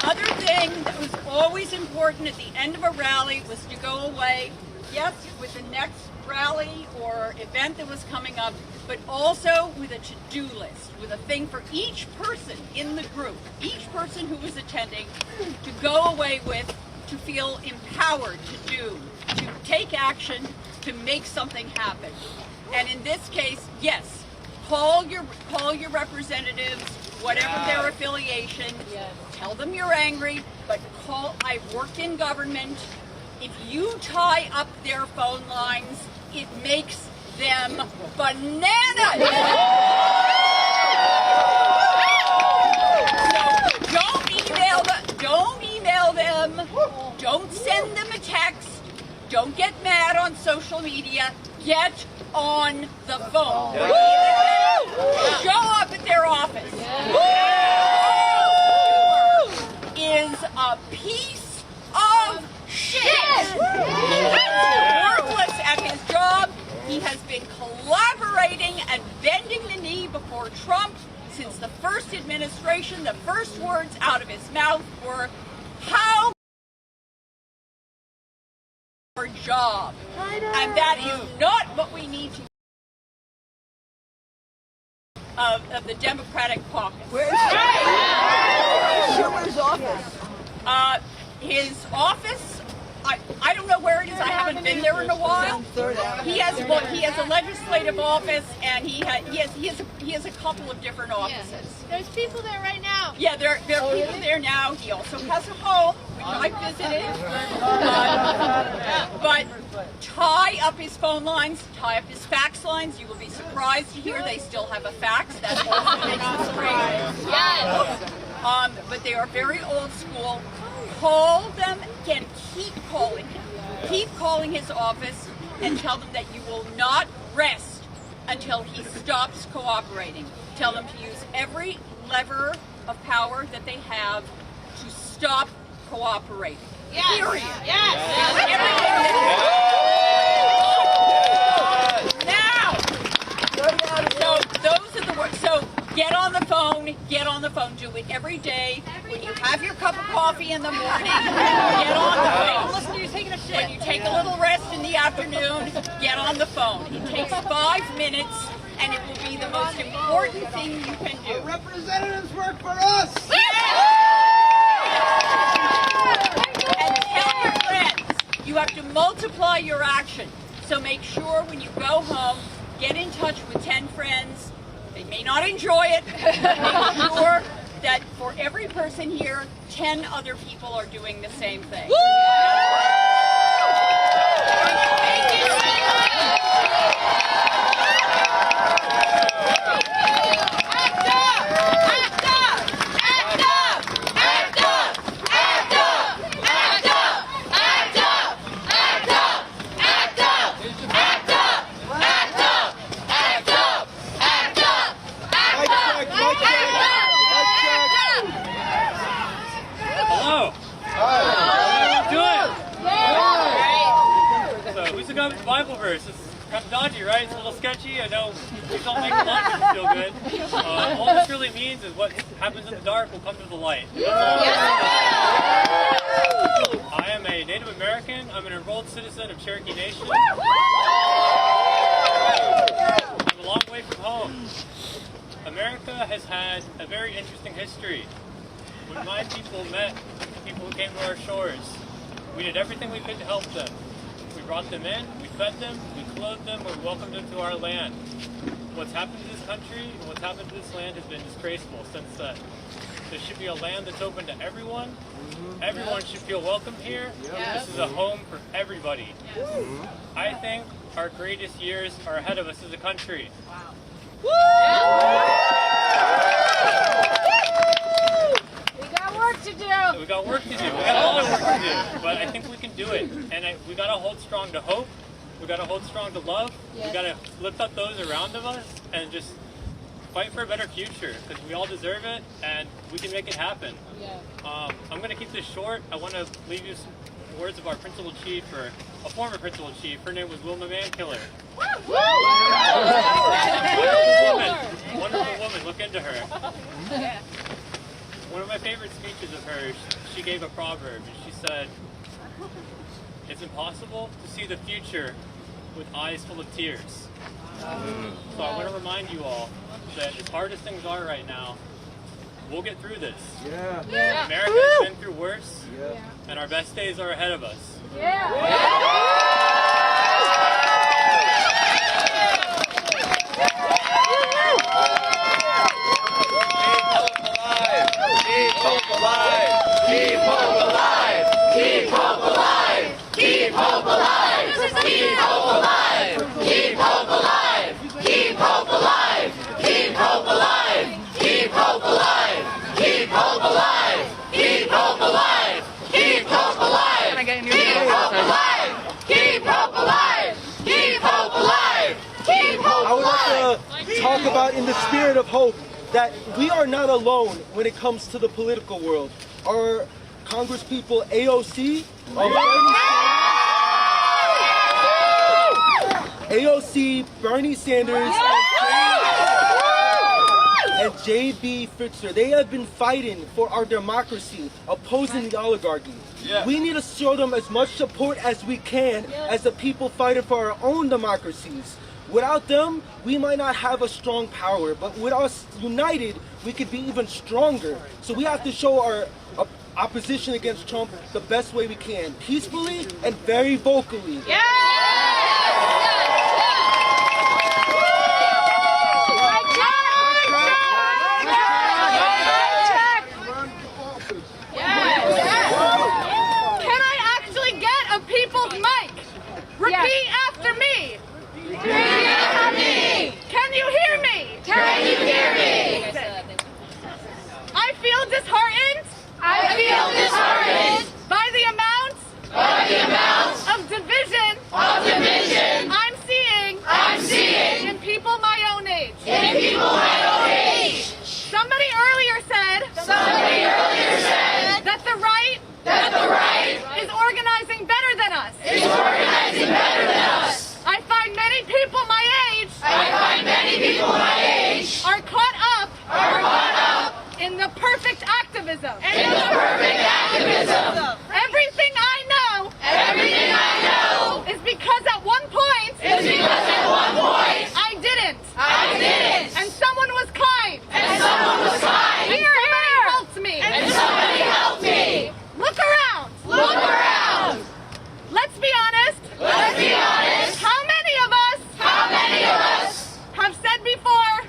other thing that was always important at the end of a rally was to go away, yes, with the next rally or event that was coming up, but also with a to-do list, with a thing for each person in the group, each person who was attending, to go away with, to feel empowered to do, to take action, to make something happen. And in this case, yes, call your representatives, whatever their affiliation, tell them you're angry, but I've worked in government. If you tie up their phone lines, it makes them bananas! Don't send them a text. Don't get mad on social media. Get on the phone. Show up at their office. Is a piece of shit. He is worthless at his job. He has been collaborating and bending the knee before Trump since the first administration. The first words out of his mouth were, "How your job?" And that is not what we need to of the Democratic caucus. Where's Schumer's office? His office, I don't know where it is. I haven't been there in a while. He has a legislative office, and he has a couple of different offices. Yeah. There's people there right now. Yeah, there are people there now. He also has a home, which I visited. But tie up his phone lines, tie up his fax lines. You will be surprised to hear they still have a fax. That also makes us great. Yes. But they are very old school. Call them and keep calling him. Keep calling his office and tell them that you will not rest until he stops cooperating. Tell them to use every lever of power that they have to stop cooperating. Yes. Period. Yes. Now. So those are the words. So get on the phone. Get on the phone. Do it every day. When you have your cup of coffee in the morning, get on the phone. Listen to you taking a shit. When you take a little rest in the afternoon, get on the phone. It takes 5 minutes, and it will be the most important thing you can do. Our representatives work for us. And tell your friends, you have to multiply your action. So make sure when you go home, get in touch with 10 friends. They may not enjoy it. Make sure that for every person here, 10 other people are doing the same thing. Bible verse. It's kind of dodgy, right? It's a little sketchy. I know these don't make a lot of feel good. All this really means is what happens in the dark will come to the light. I am a Native American. I'm an enrolled citizen of Cherokee Nation. I'm a long way from home. America has had a very interesting history. When my people met the people who came to our shores, we did everything we could to help them. We brought them in, we fed them, we clothed them, we welcomed them to our land. What's happened to this country and what's happened to this land has been disgraceful since then. There should be a land that's open to everyone. Everyone should feel welcome here. This is a home for everybody. I think our greatest years are ahead of us as a country. We got work to do. We got work to do. We got a lot of work to do. But I think we can do it. And we got to hold strong to hope. We got to hold strong to love. We got to lift up those around of us and just fight for a better future because we all deserve it and we can make it happen. I'm going to keep this short. I want to leave you some words of our principal chief, or a former principal chief. Her name was Wilma Mankiller. Wonderful woman. Look into her. One of my favorite speeches of hers, she gave a proverb, and she said, "It's impossible to see the future with eyes full of tears." So I want to remind you all that as hard as things are right now, we'll get through this. America has been through worse, and our best days are ahead of us. Keep hope alive! Keep hope alive! Keep hope alive! Keep hope alive! Keep hope alive! Keep hope alive! Keep hope alive! Keep hope alive! Keep hope alive! Keep hope alive! Keep hope alive! Keep hope alive! about in the spirit of hope that we are not alone when it comes to the political world. Our Congresspeople AOC, Bernie Sanders, and J.B. Fitzer, they have been fighting for our democracy, opposing the oligarchy. Yeah. We need to show them as much support as we can as the people fighting for our own democracies. Without them, we might not have a strong power, but with us united, we could be even stronger. So we have to show our opposition against Trump the best way we can, peacefully and very vocally. Yeah! Can I actually get a people's mic? Repeat after me. Repeat after me. Can you hear me? Can you hear me? I feel disheartened. I feel disheartened by the amount of division I'm seeing in people my own age. Somebody earlier said that the right is organizing better than us. I find many people my age are caught up in the perfect activism. Everything I know is because at one point I didn't. And someone was kind. Somebody helped me. Look around. Let's be honest. How many of us have said before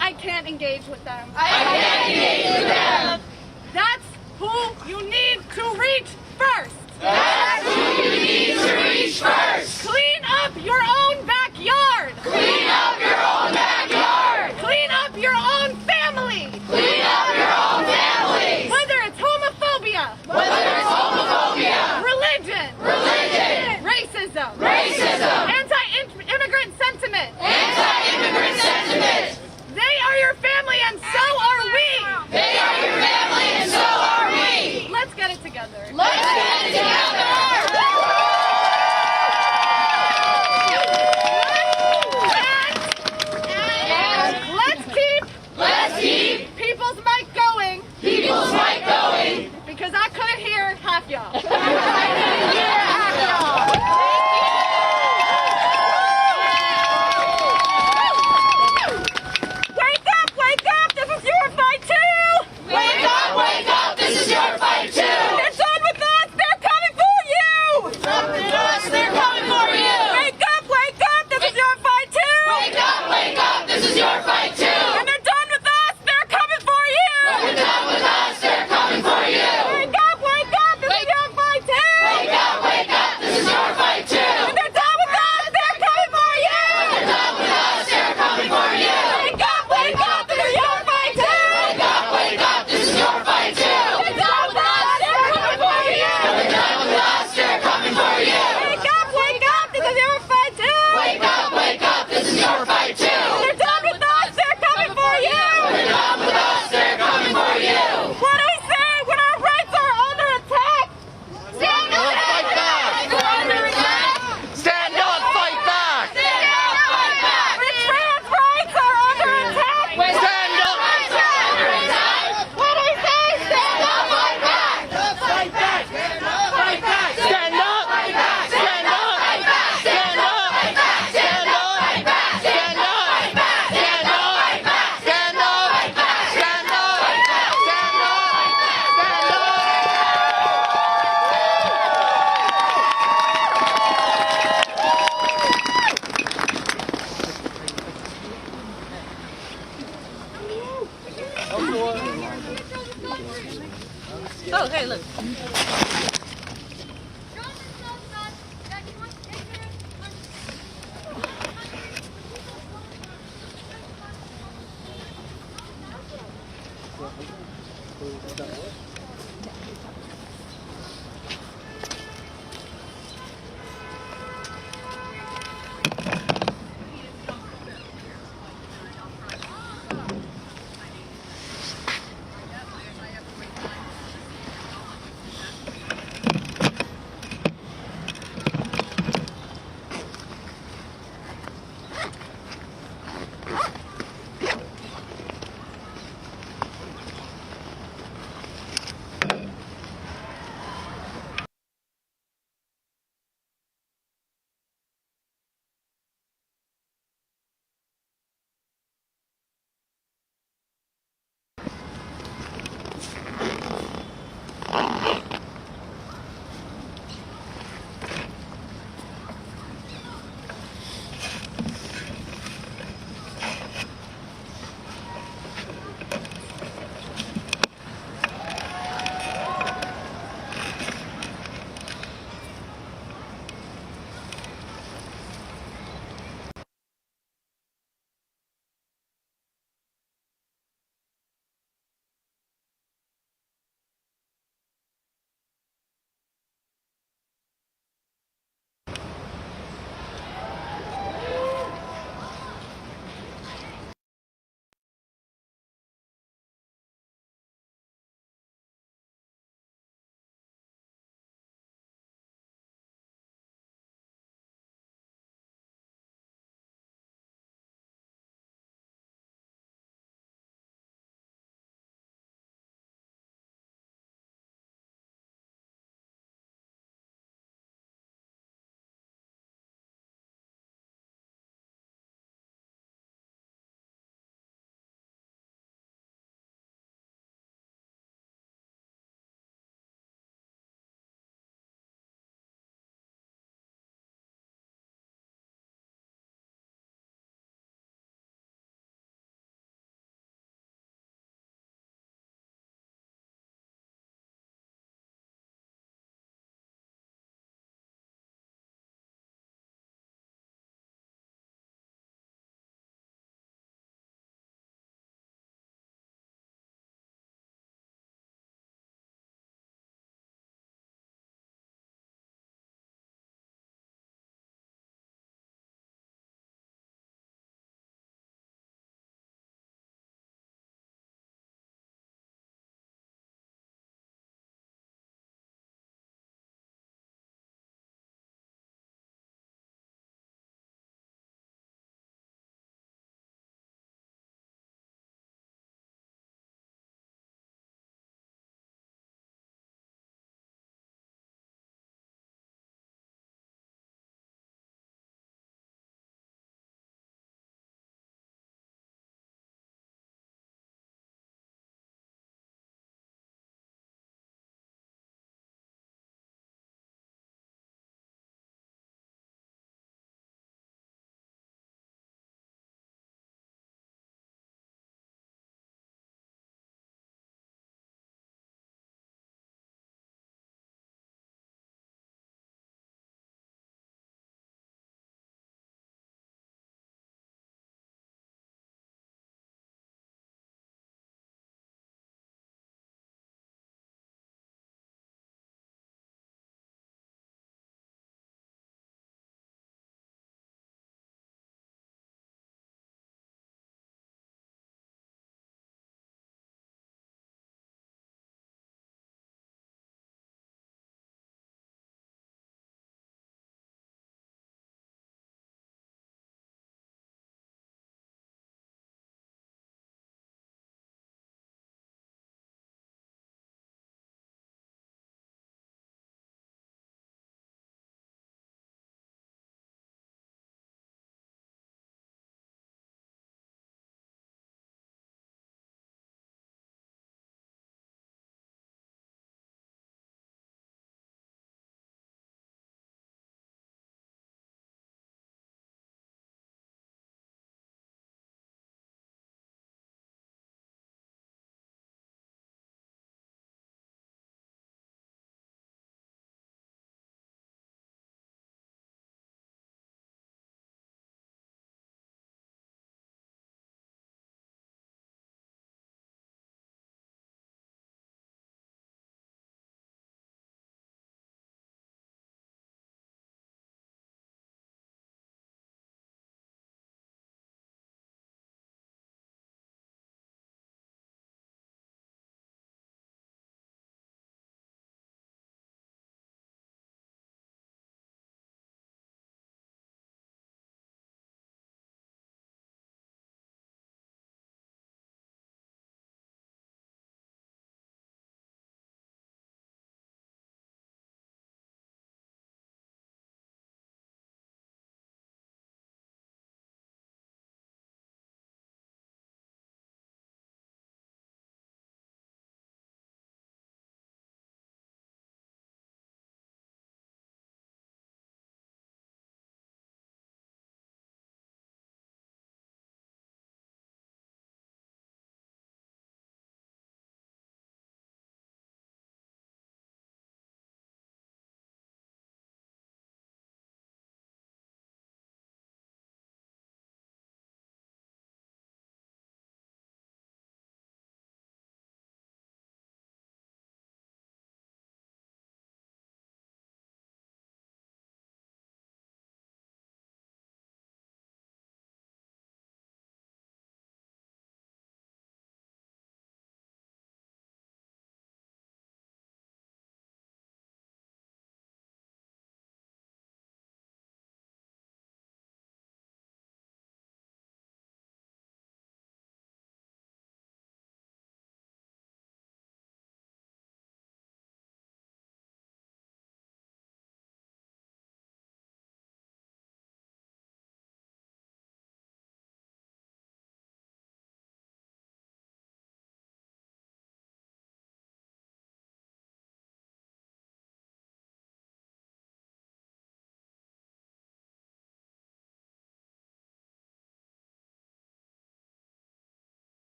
I can't engage with them. That's who you need to reach first. Clean up your own backyard. Clean up your own family. Whether it's homophobia. Religion. Racism. Anti-immigrant sentiment. They are your family and so are we. Let's get it together. And let's keep people's mic going. Because I couldn't hear half y'all. Wake up, this is your fight too! Wake up, this is your fight too! They're done with us, they're coming for you! They're coming for you! Wake up, this is your fight too! Wake up, this is your fight too! And they're done with us, they're coming for you! They're done with us, they're coming for you! Wake up, this is your fight!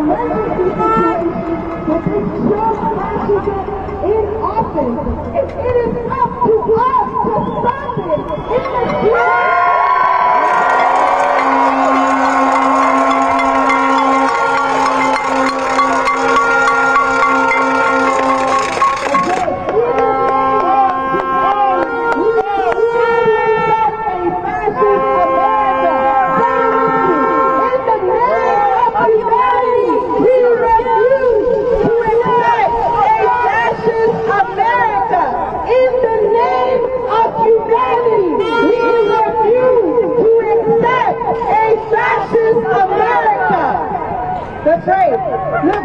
emergency situation that destroys fascism in office. And it is up to us to stop it in the future. That's right. Look.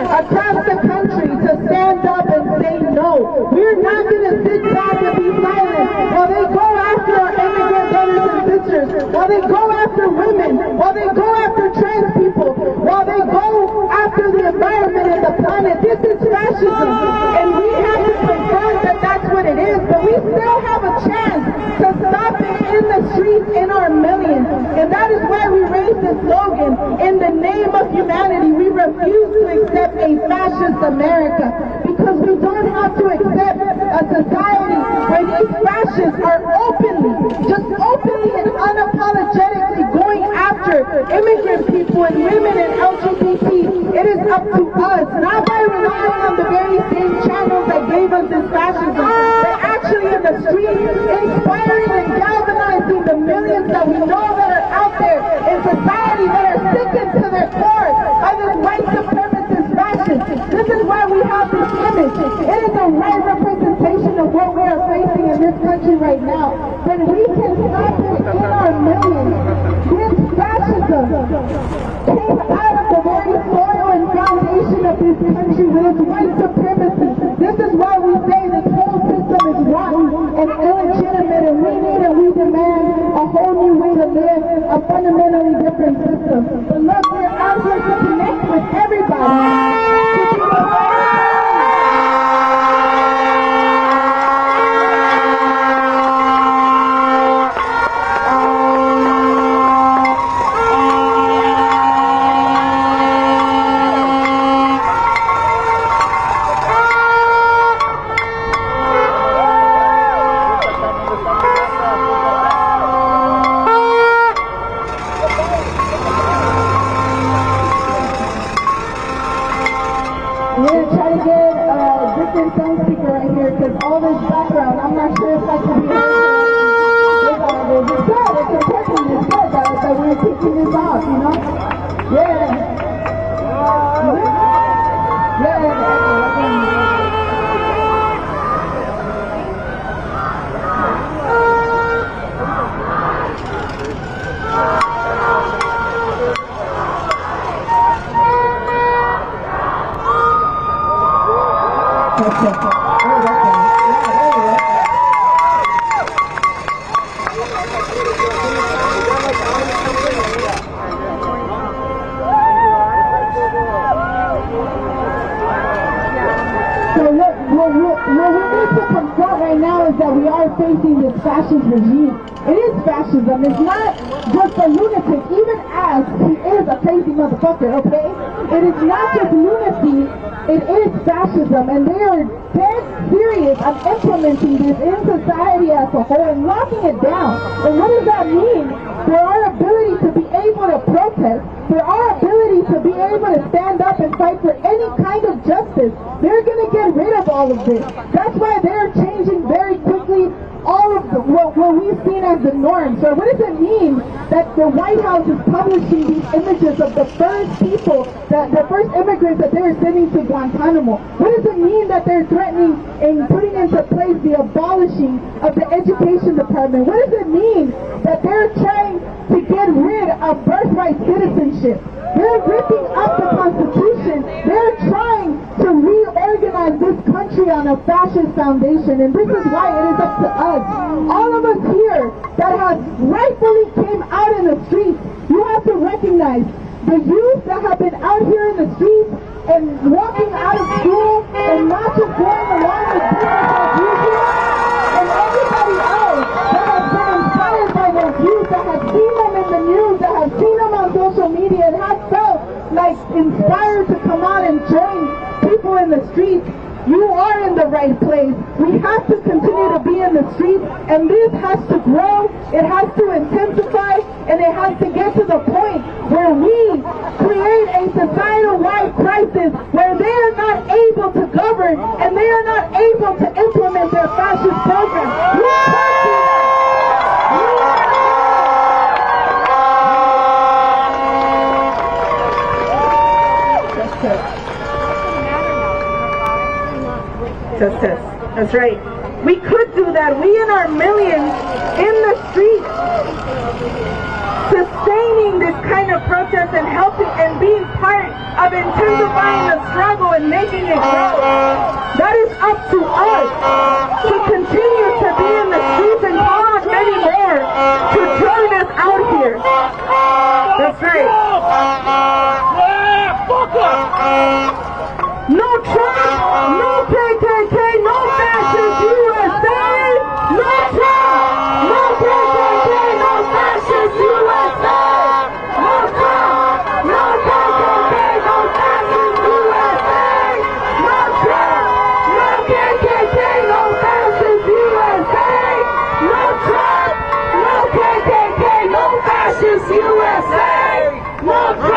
Across the country to stand up and say no. We're not going to sit back and be silent while they go after our immigrant brothers and sisters, while they go after women, while they go after trans people, while they go after the environment and the planet. This is fascism, and we have to confirm that that's what it is, but we still have a chance to stop it in the streets in our millions. And that is why we raised the slogan, in the name of humanity, we refuse to accept a fascist America, because we don't have to accept a society where these fascists are just openly and unapologetically going after immigrant people and women and LGBT. It is up to us, not by relying on the very same channels that gave us this fascism, but actually in the streets, inspiring and galvanizing the millions that we know that are out there in society that are sickened to their core by this white supremacist fascist. This is why we have this image. It is a right representation of what we are facing in this country right now. But we can stop it in our millions. This fascism came out of the very soil and foundation of this country with its white supremacy. This is why we say this whole system is rotten and illegitimate, and we need and we demand a whole new way to live, a fundamentally different system. But look, we're out here to connect with everybody. Fascism is not just a lunatic, even as he is a crazy motherfucker, okay? It is not just lunacy, it is fascism, and they are dead serious on implementing this in society as a whole and locking it down. And what does that mean? For our ability to be able to protest, for our ability to be able to stand up and fight for any kind of justice, they're going to get rid of all of this. That's why they're changing very quickly all of what we've seen as the norm. So what does it mean that the White House is publishing these images of the first people, the first immigrants that they were sending to Guantanamo? What does it mean that they're threatening and putting into place the abolishing of the education department? What does it mean that they're trying to get rid of birthright citizenship? They're ripping up the Constitution. They're trying to reorganize this country on a fascist foundation. And this is why it is up to us, all of us here that have rightfully came out in the streets. You have to recognize the youth that have been out here in the streets and walking out of school and not just going along with business as usual, and everybody else that has been inspired by those youth, that have seen them in the news, that have seen them on social media, and have felt like inspired to come out and join people in the streets. You are in the right place. We have to continue to be in the streets, and this has to grow, it has to intensify, and it has to get to the point where we create a societal-wide crisis where they are not able to govern and they are not able to implement their fascist program. We can't do that. Justice. That's right. We could do that. We and our millions in the streets sustaining this kind of protest and helping and being part of intensifying the struggle and making it grow. That is up to us to continue to be in the streets and call on many more to join us out here. That's right. No Trump, no KKK, no fascist USA! No Trump, no KKK, no fascist USA! No Trump, no KKK, no fascist USA! No Trump, no KKK, no fascist USA! No Trump, no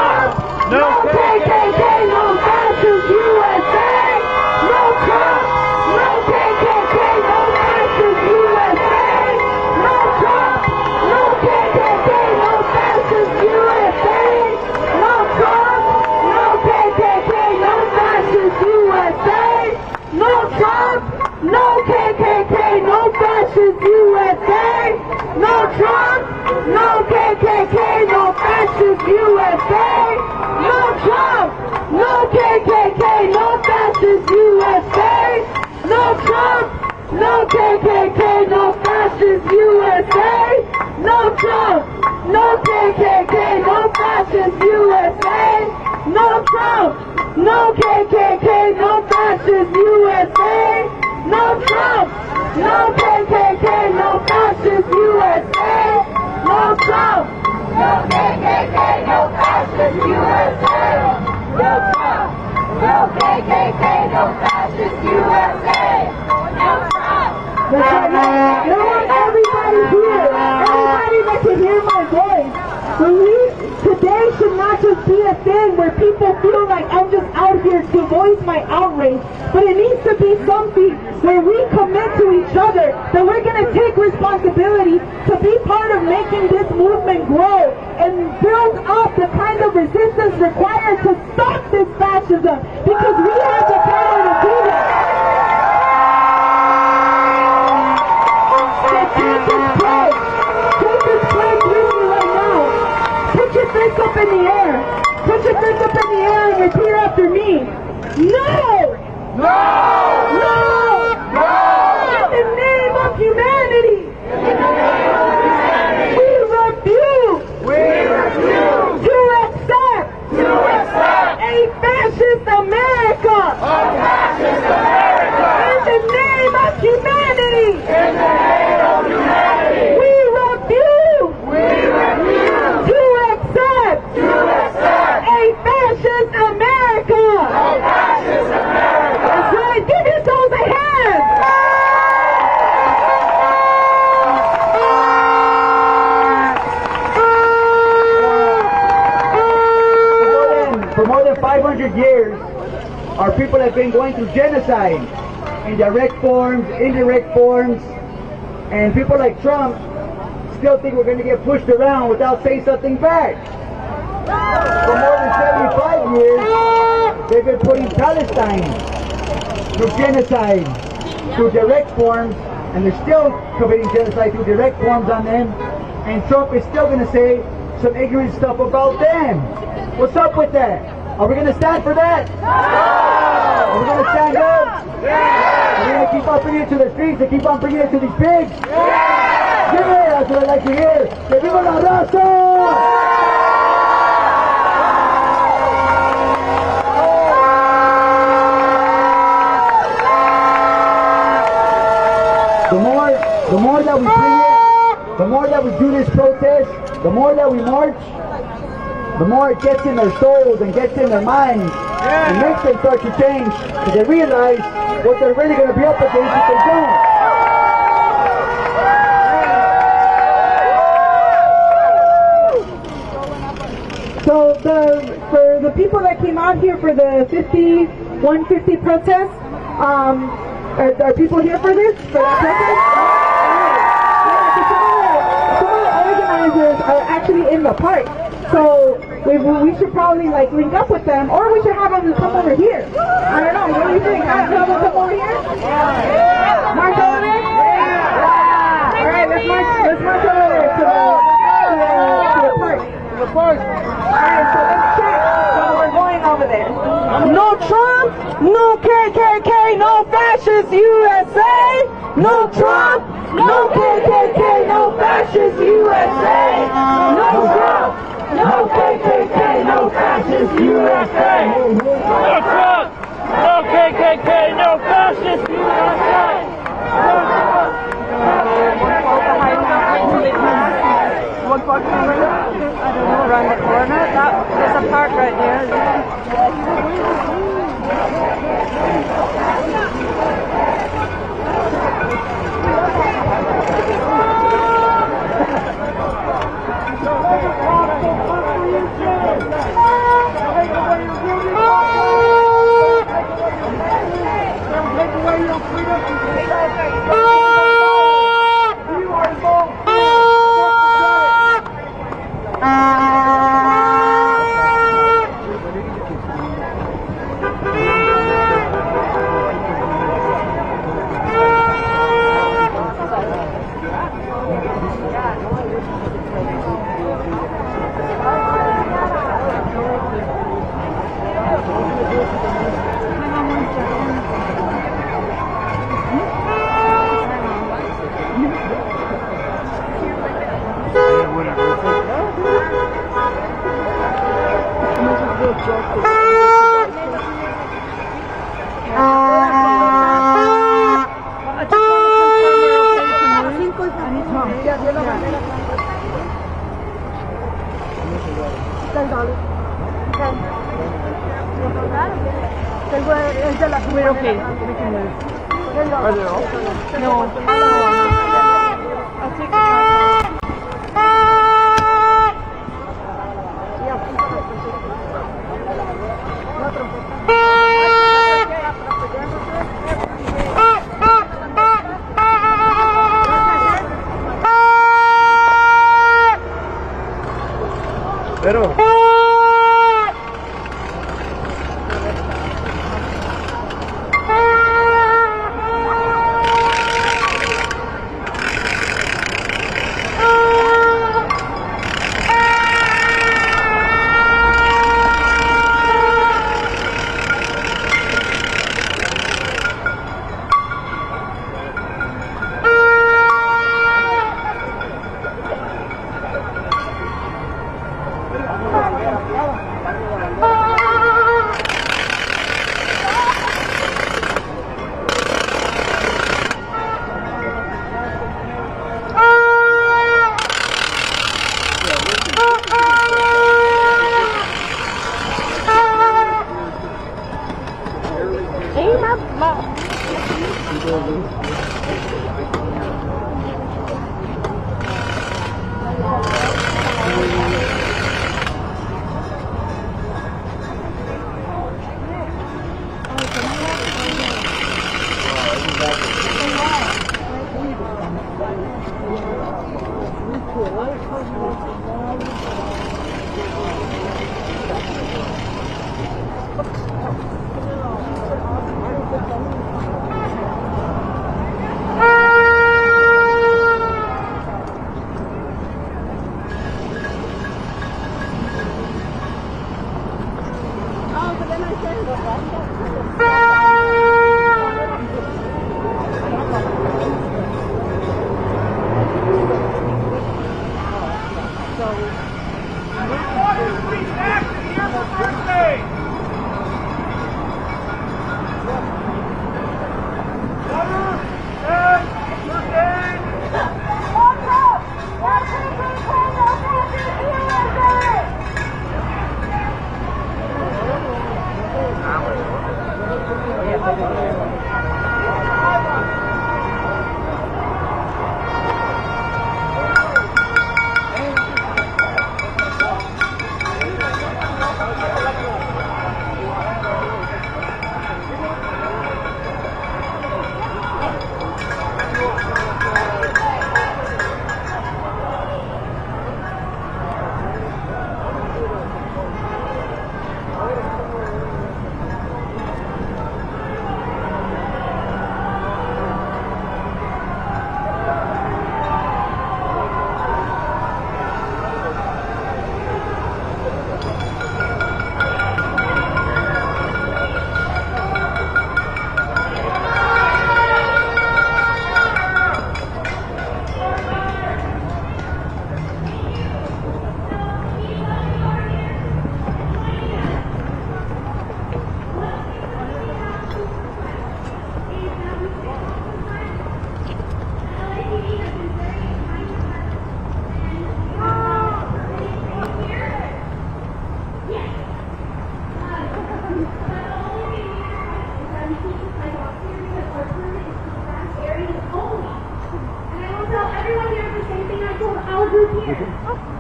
KKK, no fascist USA! No Trump, no KKK, no fascist USA! No Trump, no KKK, no fascist USA! No Trump, no KKK, no fascist USA! No Trump, no KKK, no fascist USA! No Trump, no KKK, no fascist USA! No Trump, no KKK, no fascist USA! No Trump, no KKK, no fascist USA! No Trump, no KKK, no fascist USA! No Trump, no KKK, no fascist USA! No Trump, no KKK, no fascist USA! No Trump, no KKK, no fascist USA! No Trump, no KKK, no fascist USA! No Trump, no KKK, no fascist USA! No Trump! I want everybody here, everybody that can hear my voice. Today should not just be a thing where people feel like I'm just out here to voice my outrage, but it needs to be something where we commit to each other that we're going to take responsibility to be part of making this movement grow and build up the kind of resistance required to stop this fascism, because we have the power to do that. So take this pledge. Take this pledge with me right now. Put your fist up in the air. Put your fist up in the air and repeat after me. No! No! No! No! In the name of humanity! In the name of humanity! We refuse! We refuse! To accept! To accept! A fascist America! A fascist America! In the name of humanity! In the name of humanity! We refuse! We refuse! To accept! To accept! A fascist America! A fascist America! That's right! Give yourselves a hand! For more than 500 years, our people have been going through genocide in direct forms, indirect forms, and people like Trump still think we're going to get pushed around without saying something back. For more than 75 years, they've been putting Palestine through genocide, through direct forms, and they're still committing genocide through direct forms on them, and Trump is still going to say some ignorant stuff about them. What's up with that? Are we going to stand for that? Are we going to stand up? Are we going to keep on bringing it to the streets and keep on bringing it to these pigs? Yeah, that's what I'd like to hear. ¡Que viva la raza! The more that we bring it, the more that we do this protest, the more that we march, the more it gets in their souls and gets in their minds and makes them start to change because they realize what they're really going to be up against if they don't. So for the people that came out here for the 150 protest, are people here for this? For that protest? Are actually in the park, so we should probably like link up with them, or we should have them come over here. I don't know. What do you think? Have them come over here? March over there? All right, let's march over there to the park. The park. All right, so let's check. So we're going over there. No Trump, no KKK, no fascist USA. No Trump, no KKK, no fascist USA. No Trump, no KKK, no fascist USA. No Trump, no KKK, no fascist USA. What park are we in? I don't know, around the corner. There's a park right there. We're okay. We can move. Are they all? No. I'll take the Pero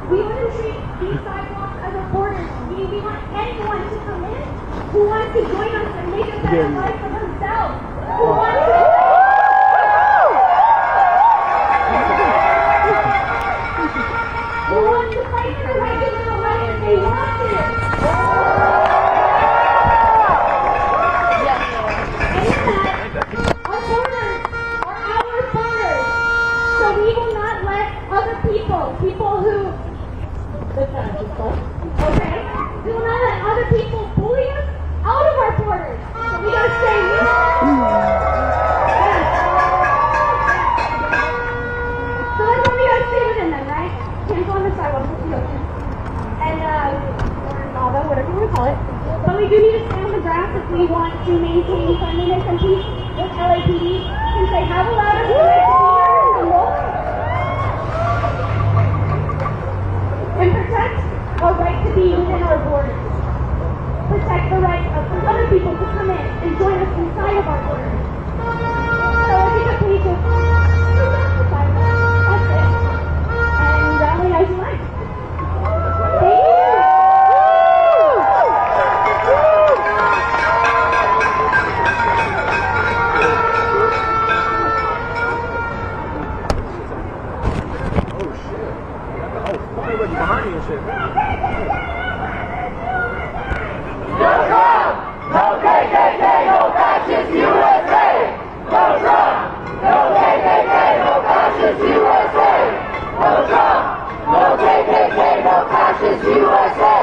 We want to treat these sidewalks as a border. We want anyone to come in who wants to join us and make a better life for themselves. Who wants to... Who wants to fight for the right to live a life if they want to? Our borders are our borders. So we will not let other people who... Okay? We will not let other people bully us out of our borders. So we gotta stay with them. So that's why we gotta stay within them, right? Can't go on the sidewalk with the ocean. And, or lava, whatever you want to call it. But we do need to stay on the grass if we want to maintain cleanliness and peace with LAPD. Since they have allowed us to make the symbol. And protect our right to be within our borders. Protect the right of other people to come in and join us inside of our borders. So if you could please just that's it. And only nice and light. Thank you. Behind you and shit. No Trump! No KKK! No fascist USA! No Trump! No KKK! No fascist USA! No Trump! No KKK! No fascist USA!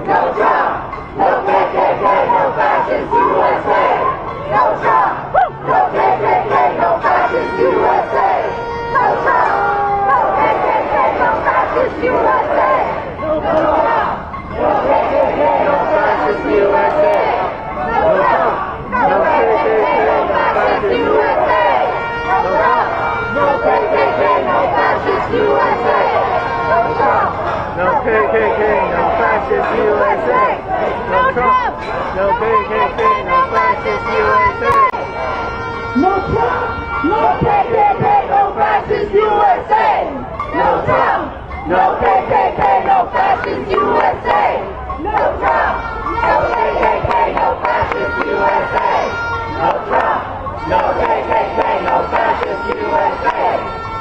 No Trump! No KKK! No fascist USA! No Trump! No KKK! No fascist USA! No Trump! No KKK! No fascist USA! No Trump! No KKK! No fascist USA! No Trump! No KKK! No fascist USA! No Trump! No KKK! No fascist USA! No Trump! No KKK, no fascist USA. No Trump. No KKK, no fascist USA. No Trump! No KKK! No fascist USA! No Trump! No KKK! No fascist USA! No Trump! No KKK! No fascist USA! No Trump! No KKK! No fascist USA!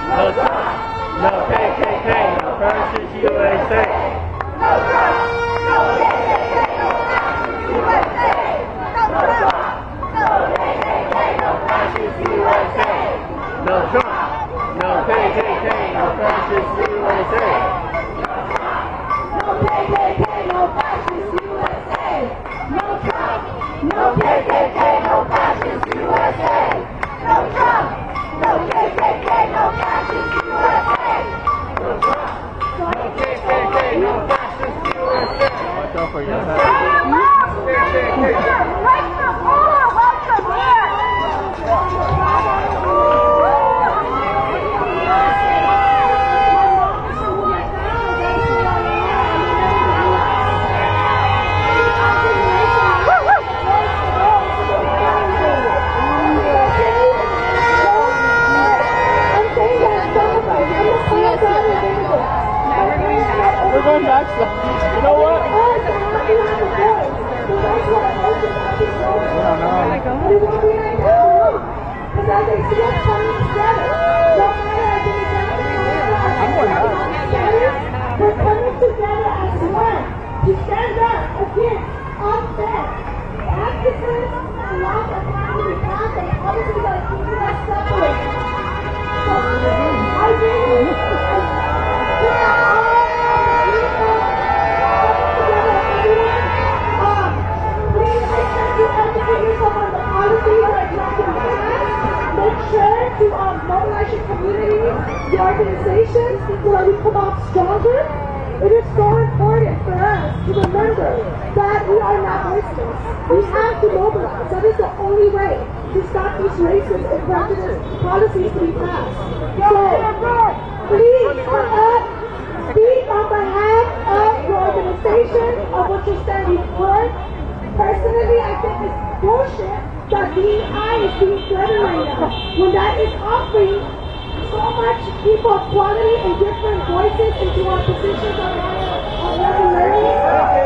No Trump! No KKK! No fascist fascist USA. No Trump, no KKK, no fascist USA. No Trump, no KKK, no fascist USA. No Trump, no KKK, no fascist USA. No KKK, no fascist USA. No Trump, no KKK, no fascist USA. No Trump, no KKK, no fascist USA. No Trump, no KKK, no fascist USA. Watch out for your head. Right to order, welcome here. We're going back. You know what? We're coming together as one to stand up against unfair activism and lack of family contact and policies that are keeping us separated. So I really make sure to mobilize your community, the organizations, so that we come out stronger. It is so important for us to remember that we are not listeners. We have to mobilize. That is the only way to stop these racist and prejudice policies to be passed. So, please come up, speak on behalf of your organization, of what you're standing for. Personally, I think it's bullshit that DEI is being threatened when that is offering so much equal quality and different voices into our positions on regularly.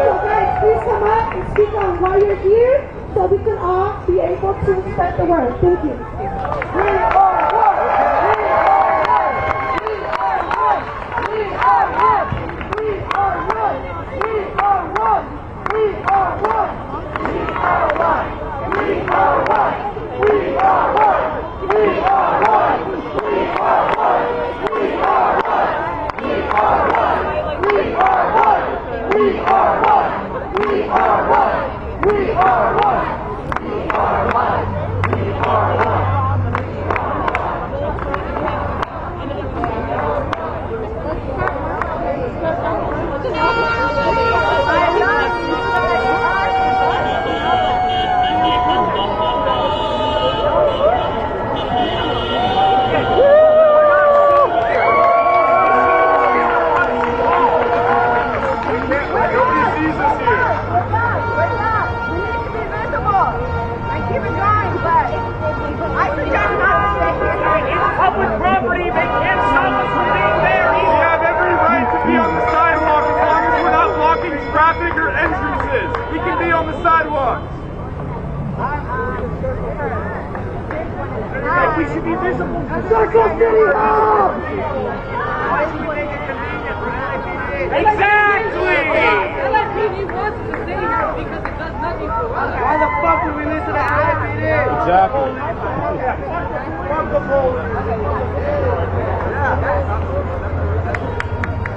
So guys, please come up and speak on why you're here so we can all be able to spread the word. Thank you. We are one. We are one. We are one. We are one. We are one. We are one. We are one. We are one. We are one. We are one. We are one. We are one. We are one. We are one. We are one. We are one. We are one. We are one. We are one. We should be visible. Exactly! LAPD wants to stay here because it does nothing for us. Why the fuck would we listen to LAPD? Exactly.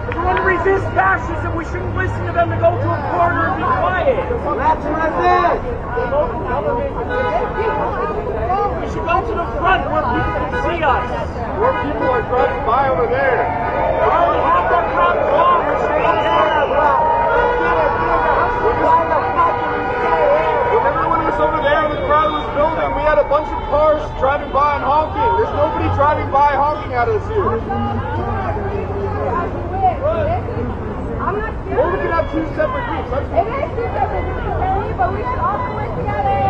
If we want to resist fascism, we shouldn't listen to them to go to a corner and be quiet. That's what I said. We should go to the front where people can see us. Where people are driving by over there. Half our crowd is gone. We're staying here. When everyone was over there and the crowd was building, we had a bunch of cars driving by and honking. There's nobody driving by honking at us here. Or we could have two separate groups. It is two separate groups, but we should all work together.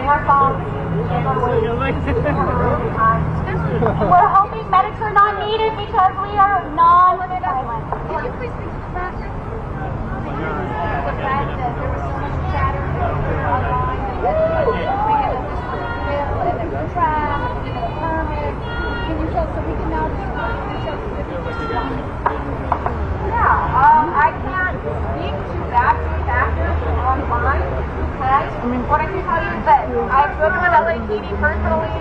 our songs. We're hoping medics are not needed because we are non-violent. Can you please speak to the fact that there was so much chatter online and can you tell so we can now I can't speak to that factors online, okay? What I can tell you is that I've spoken with LAPD personally.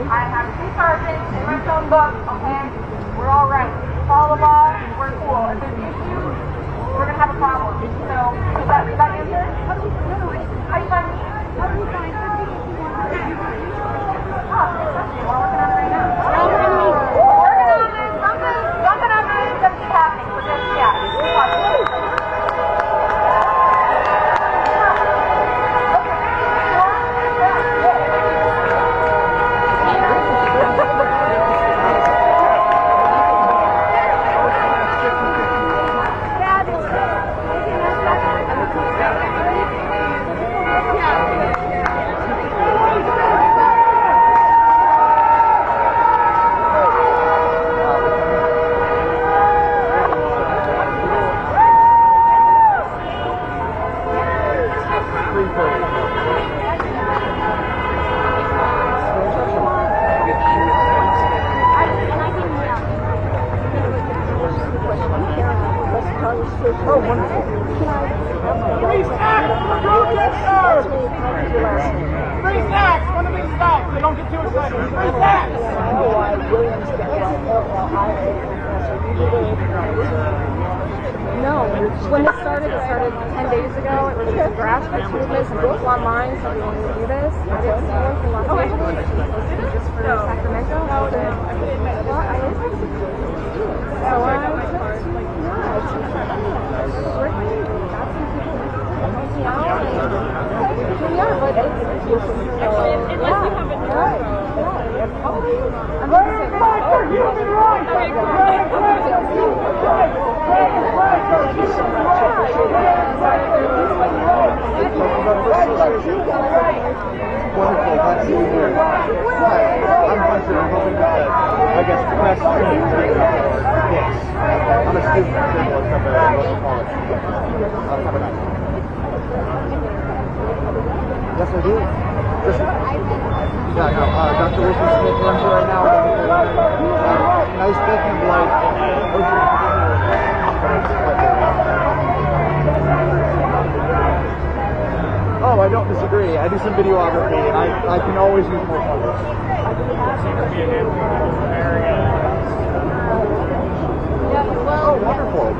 I have 2 sergeants in my phone book, okay? We're all right. Follow the law, we're cool. If there's issues, we're gonna have a problem. So, does that answer? How do you find me? How do you find me? Oh, we're working on it right now. We're working on it. Something I'm doing is gonna keep happening. So just, yeah. Oh, wonderful. Please act for the protesters! Please act! When do we stop? They don't get too excited. Please act! No, when it started 10 days ago. It was a grassroots movement, some people online, so we wanted to do this. I didn't see one from Los Angeles, just for Sacramento. So I Yes, I do. Dr. Wilson Smith runs here right now. Nice beacon of light. Oh, I don't disagree. I do some videography, and I can always use more colors. Oh, wonderful.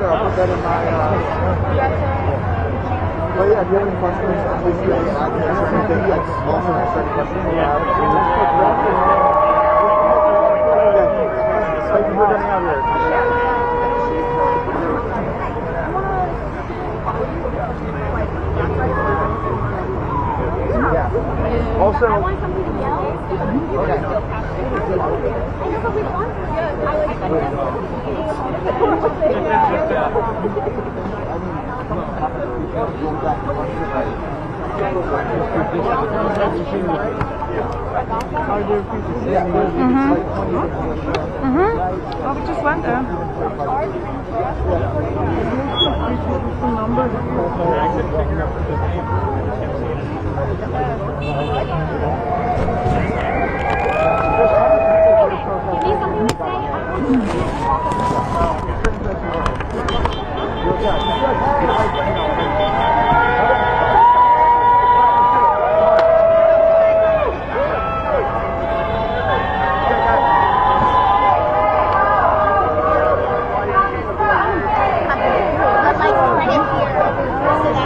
Yeah, I'll put that in my, but yeah, if you have any questions, please do it. I can answer anything. I can also answer any questions you have. Thank you for coming out here. Yeah. Also, I want somebody to yell. Okay. Oh, we just went there.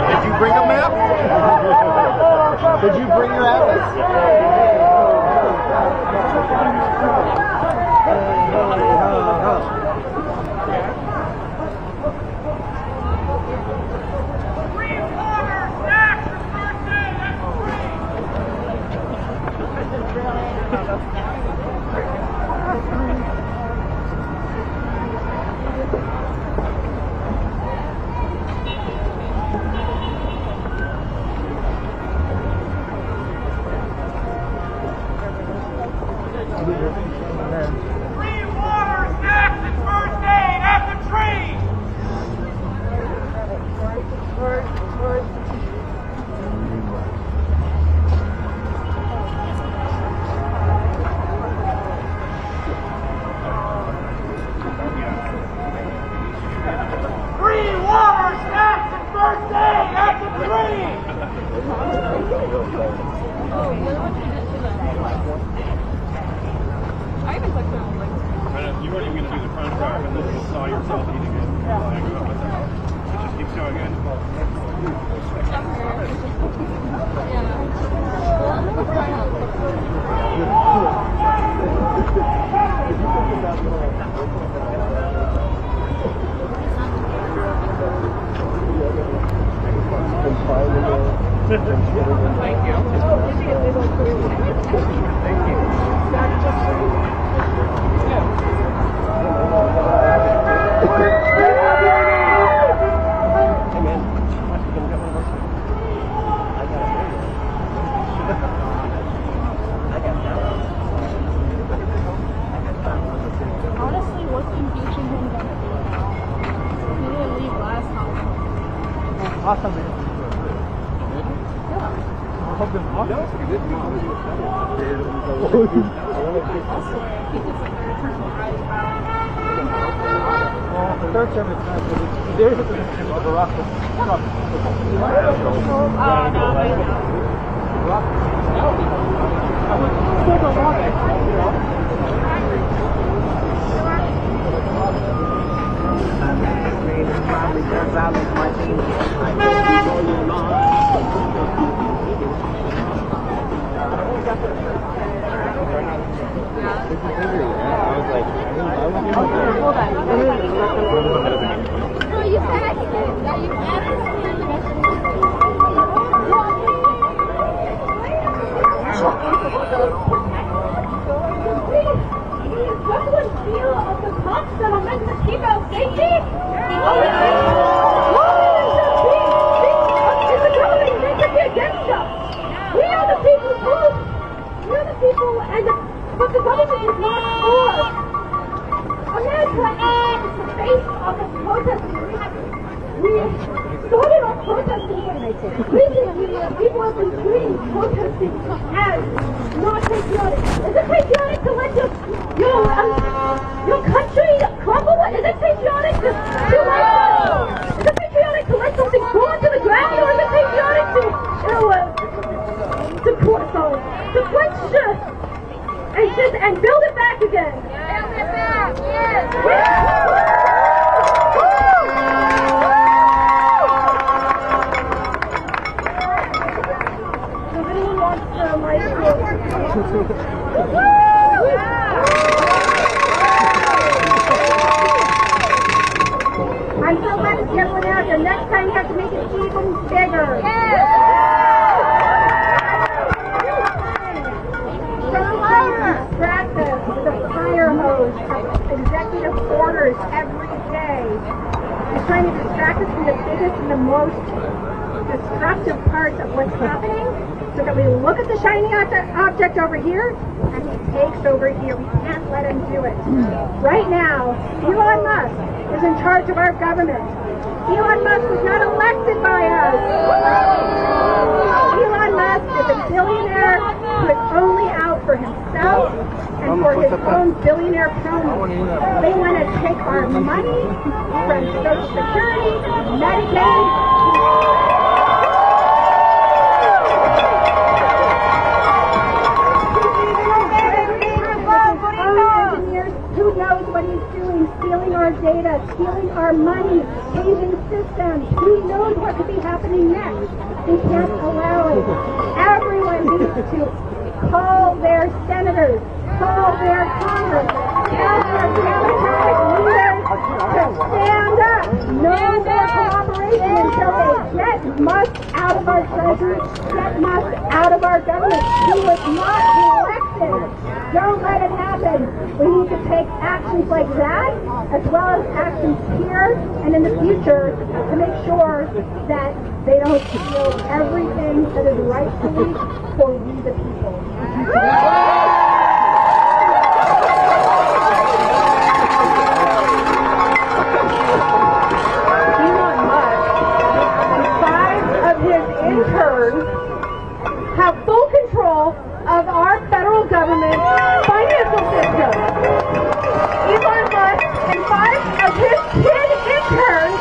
Did you bring a map? Did you bring your atlas? I even clicked on like. You weren't even going to do the front drive, and then you saw yourself eating it. It just keeps going in. Thank you. Honestly, what's impeaching him gonna do? He didn't leave last time. Awesome, man. The third term is nice, but there is a position of Barack. But the government is not for America is the face of the protesters. We started our protesting recently. People have been treating protesting as not patriotic. Is it patriotic to let your country crumble? Is it patriotic to let is it patriotic to let something fall to the ground, or is it patriotic to question and build it back again? Build it back, yes. Does anyone want my I'm so glad to see everyone out here. Next time you have to make it even bigger. Practice with a fire hose of executive orders every day. He's trying to distract us from the biggest and the most destructive parts of what's happening, so that we look at the shiny object over here and he takes over here. We can't let him do it. Right now, Elon Musk is in charge of our government. Elon Musk was not elected by us. Elon Musk is a billionaire who is only out for himself and for his own billionaire promo. They want to take our money from Social Security, Medicaid. Who knows what he's doing, stealing our data, stealing our money, changing systems. Who knows what could be happening next? We can't allow it. Everyone needs to call their senators, call their Congress, tell their Democratic leaders to stand up. No more cooperation until they get Musk out of our treasury, get Musk out of our government. He was not elected. Don't let it happen. We need to take actions like that, as well as actions here and in the future, to make sure that they don't steal everything that is rightfully for we the people. Elon Musk and 5 of his interns have full control of our federal government financial system. Elon Musk and 5 of his 10 interns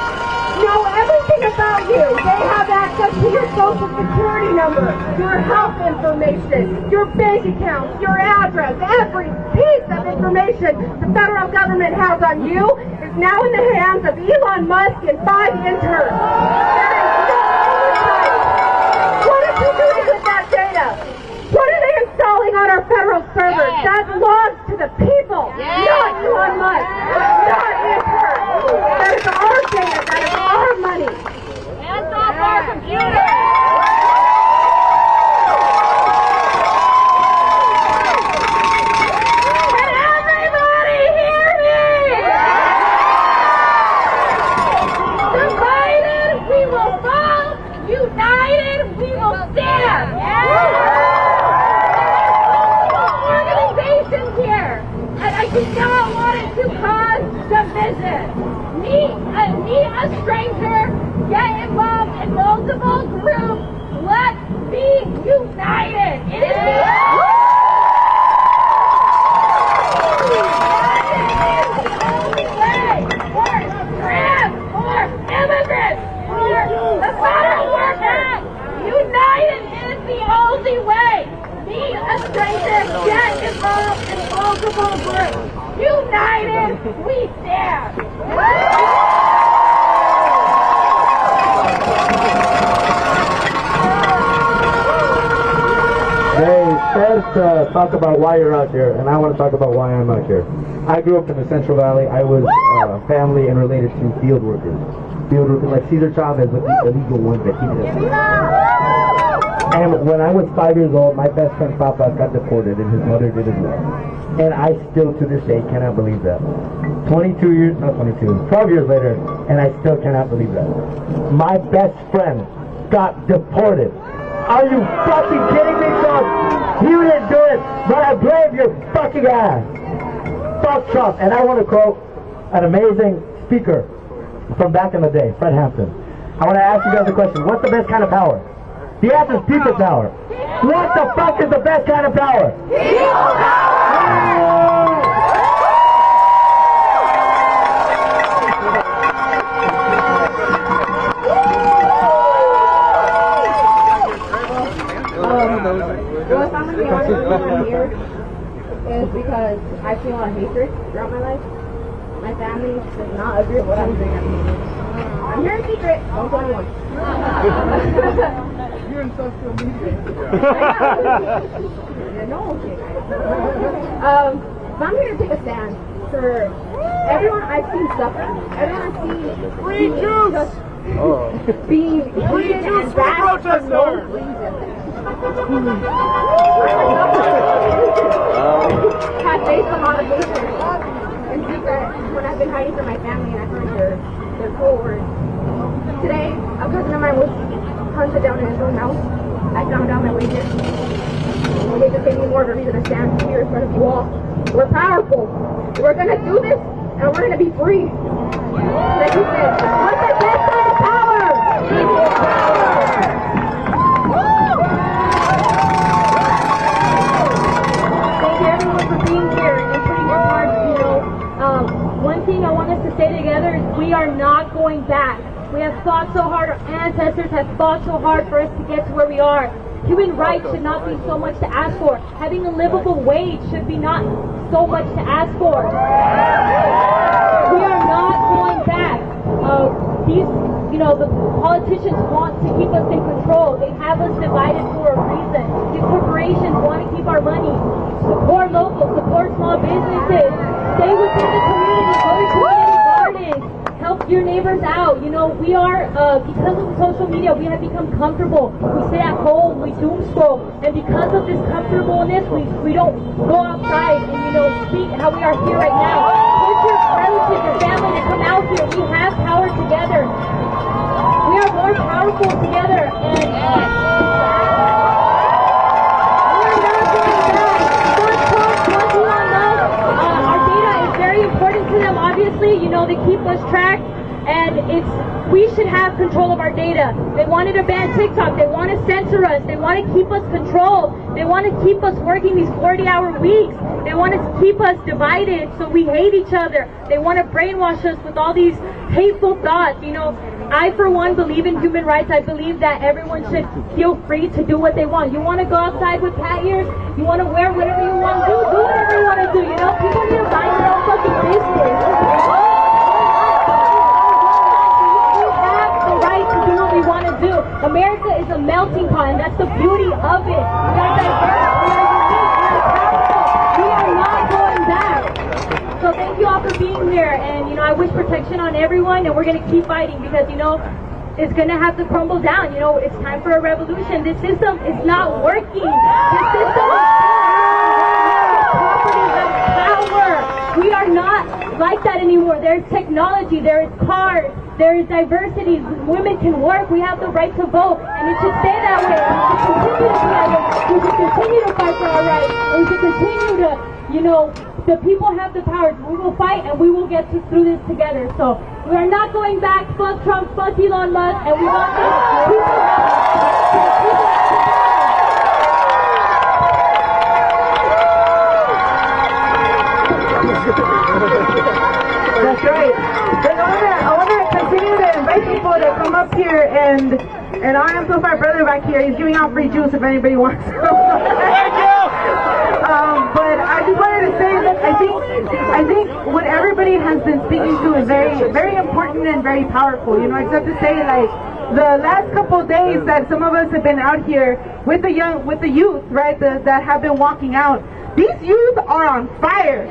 know everything about you. They have access to your social security number, your health information, your bank accounts, your address, every piece of information the federal government has on you is now in the hands of Elon Musk and 5 interns. There is no oversight. What is he doing with that data? What are they installing on our federal servers? That belongs to the people, not Elon Musk, not interns. That is our data. That is our money. Hands off our computers! Can everybody hear me? Divided, we will fall. United, we will stand. Organizations here, and I do not want it to cause division. Me, a stranger, get involved in multiple groups. Let's be united. It is the only way for trans, for immigrants, for the federal workers. United is the only way. Me, a stranger, get involved in multiple groups. United, we stand. They first talk about why you're out here, and I want to talk about why I'm out here. I grew up in the Central Valley. I was family and related to field workers. Field workers like Cesar Chavez, with the illegal ones that he did. And when I was 5 years old, my best friend Papa got deported, and his mother did as well. And I still, to this day, cannot believe that. 12 years later, and I still cannot believe that. My best friend got deported. Are you fucking kidding me, Trump? You didn't do it, but I blame your fucking ass. Fuck Trump. And I want to quote an amazing speaker from back in the day, Fred Hampton. I want to ask you guys a question. What's the best kind of power? The answer is people power. What the fuck is the best kind of power? People power! What I'm going to be honest with I'm here is because I feel a lot of hatred throughout my life. My family does not agree with what I'm doing. I'm here in secret. Don't tell anyone. You're in social media. No, okay. But I'm here to take a stand for everyone I've seen suffer. Everyone I've seen being treated and bashed for no reason. Have faced a lot of hatred in secret when I've been hiding from my family, and I feel like they're forward. Today, a cousin of mine was hunted down in his own house. I found out my way here. It just gave me more of a reason to stand here in front of you all. We're powerful. We're gonna do this, and we're gonna be free. Like you said, what's the best kind of power? People power. Thank you everyone for being here and putting your part, one thing I want us to stay together is we are not going back. We have fought so hard, our ancestors have fought so hard for us to get to where we are. Human rights should not be so much to ask for. Having a livable wage should be not so much to ask for. We are not going back. The politicians want to keep us in control. They have us divided for a reason. These corporations want to keep our money. Support local, support small businesses. Stay within the community, go to community gardens. Help your neighbors out. We are, because of social media, we have become comfortable. We sit at home, we doom scroll. And because of this comfortableness, we don't go outside and, speak how we are here right now. Push your relatives, your family to come out here. We have power together. We are more powerful together. And we are not going back. Our data is very important to them, obviously. They keep us tracked. And we should have control of our data. They wanted to ban TikTok. They want to censor us. They want to keep us controlled. They want to keep us working these 40-hour weeks. They want to keep us divided so we hate each other. They want to brainwash us with all these hateful thoughts. I, for one, believe in human rights. I believe that everyone should feel free to do what they want. You want to go outside with cat ears? You want to wear whatever you want to do? Do whatever you want to do. You know, people need to mind their own fucking business. We have the right to do what we want to do. America is a melting pot, and that's the beauty of it. We are diverse, we are unique, we are powerful. We are not going back. So thank you all for being here, and you know, I wish protection on everyone, and we're going to keep fighting because, you know, it's going to have to crumble down. You know, it's time for a revolution. This system is not working. This system is property of power. We are not like that anymore. There's technology, there is cars, there is diversity. Women can work. We have the right to vote, and it should stay that way. We should continue to fight for our rights, and we should continue to, you know, the people have the power. We will fight, and we will get through this together. So we are not going back. Fuck Trump, fuck Elon Musk, and we want That's right. But I want to continue to invite people to come up here, and I amplify brother back here. He's giving out free juice if anybody wants. Thank you. But I just wanted to say that I think what everybody has been speaking to is very, very important and very powerful. You know, except to say, like, the last couple of days that some of us have been out here with the youth, right, that have been walking out. These youth are on fire.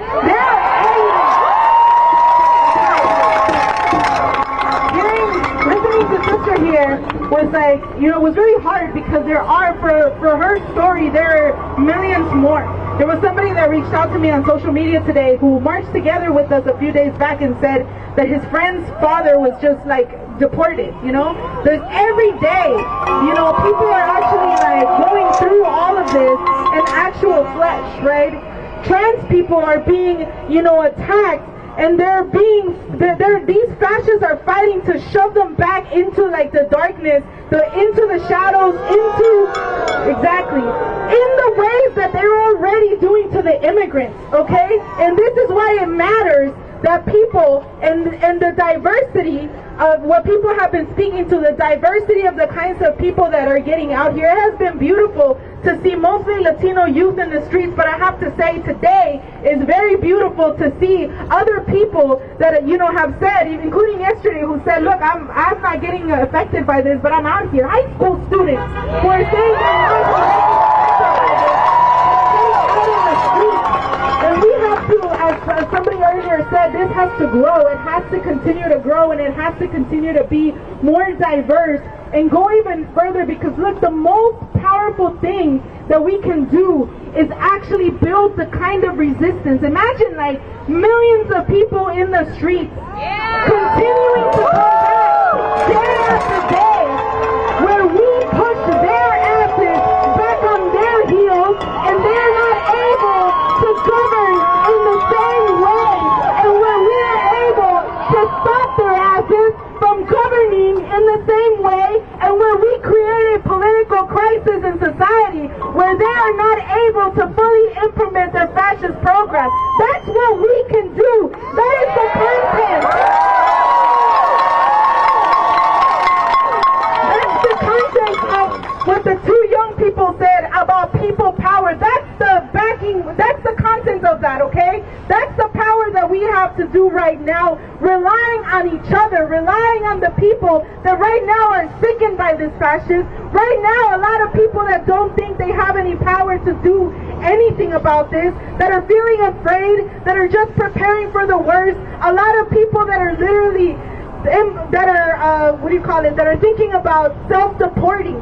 Listening to sister here was like, you know, it was really hard because there are, for her story, there are millions more. There was somebody that reached out to me on social media today who marched together with us a few days back and said that his friend's father was just like deported, you know? There's every day, you know, people are actually like going through all of this in actual flesh, right? Trans people are being, you know, attacked, and these fascists are fighting to shove them back into like the darkness, into the shadows, exactly, in the ways that they're already doing to the immigrants, okay? And this is why it matters that people and the diversity of what people have been speaking to, the diversity of the kinds of people that are getting out here. It has been beautiful to see mostly Latino youth in the streets, but I have to say today is very beautiful to see other people that, you know, have said, including yesterday, who said, look, I'm not getting affected by this, but I'm out here. High school students who are saying and we have to, as somebody earlier said, this has to grow. It has to continue to grow, and it has to continue to be more diverse and go even further, because look, the most powerful thing that we can do is actually build the kind of resistance. Imagine like millions of people in the streets continuing to come back day after day, where we push their asses back on their heels, and they're not able to govern in the same way, and where we are able to stop their asses from governing in the same way, and where we create a political crisis in society where they are not able to fully implement their fascist program. That's what we can do. That is the content. That's the content of what the two young people said about people power. That's the backing, that's the content of that, okay? That's the power that we have to do right now, relying on each other, relying on the people that right now are sickened by this fascism. Right now, a lot of people that don't think they have any power to do anything about this, that are feeling afraid, that are just preparing for the worst. A lot of people that are literally, that are thinking about self-deporting.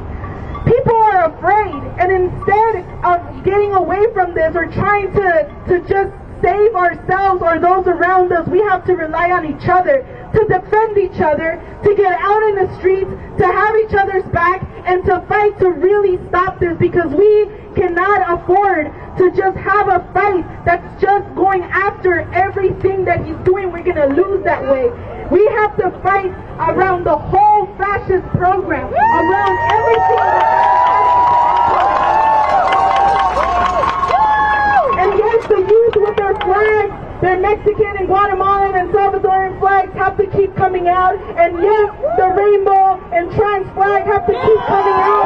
People are afraid, and instead of getting away from this or trying to just save ourselves or those around us, we have to rely on each other, to defend each other, to get out in the streets, to have each other's back, and to fight to really stop this, because we cannot afford to just have a fight that's just going after everything that he's doing. We're going to lose that way. We have to fight around the whole fascist program, around everything. And yes, the youth with their flags Their Mexican and Guatemalan and Salvadoran flags have to keep coming out, and yet the rainbow and trans flag have to keep coming out.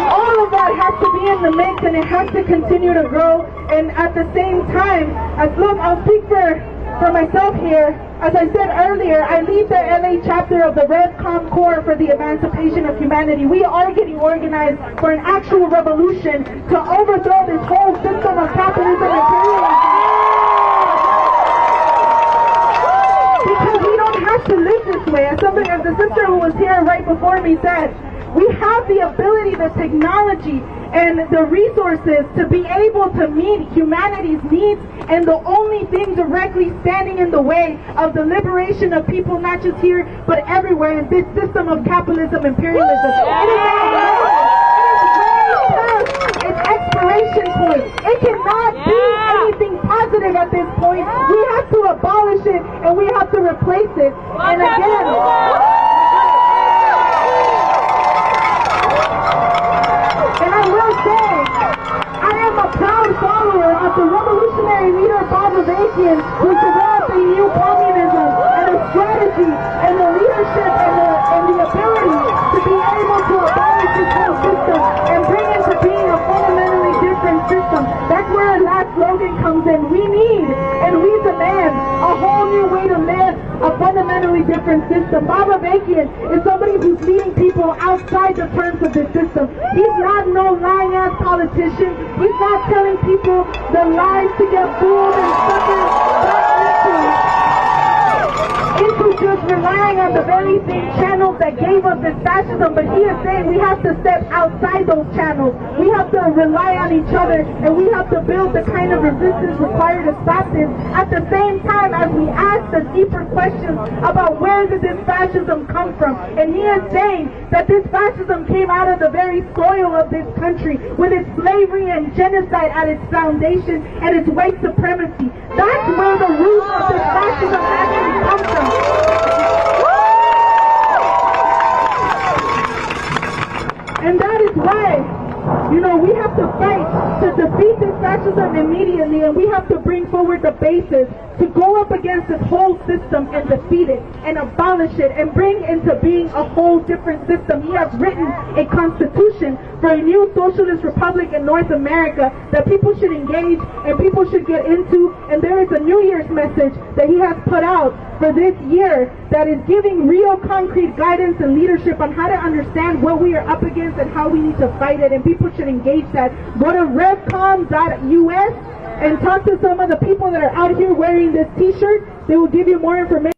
All of that has to be in the mix, and it has to continue to grow. And at the same time, I'll speak for myself here. As I said earlier, I lead the LA chapter of the RevCom Corps for the Emancipation of Humanity. We are getting organized for an actual revolution to overthrow this whole system of capitalism and imperialism. Because we don't have to live this way. As the sister who was here right before me said, we have the ability, the technology, and the resources to be able to meet humanity's needs, and the only thing directly standing in the way of the liberation of people, not just here, but everywhere in this system of capitalism, imperialism. It is its expiration point. It cannot be anything positive at this point. We have to abolish it, and we have to replace it. And again, and I will say, I am a proud follower of the revolutionary leader Bob Avakian, who developed a new communism and a strategy and the leadership and the ability to be able to abolish this whole system and bring into being a fundamentally different system. That's where our last slogan comes in. We need and we demand a whole new way to live, a fundamentally different system. Bob Avakian is somebody who's leading people outside the terms of this system. He's not no lying-ass politician. He's not telling people the lies to get fooled and suckered into just relying on the very same channels that gave us this fascism. But he is saying we have to step outside those channels. We have to rely on each other, and we have to build the kind of resistance required to stop this, at the same time as we ask the deeper questions about where did this fascism come from. And he is saying that this fascism came out of the very soil of this country, with its slavery and genocide at its foundation and its white supremacy. That's where the root of this fascism actually comes from. And that is why, we have to fight to defeat this fascism immediately, and we have to bring forward the basis to go up against this whole system and defeat it and abolish it and bring into being a whole different system. He has written a constitution for a new socialist republic in North America that people should engage and people should get into, and there is a New Year's message that he has put out for this year that is giving real concrete guidance and leadership on how to understand what we are up against and how we need to fight it, and people should engage that. Go to revcom.us and talk to some of the people that are out here wearing this t-shirt. They will give you more information.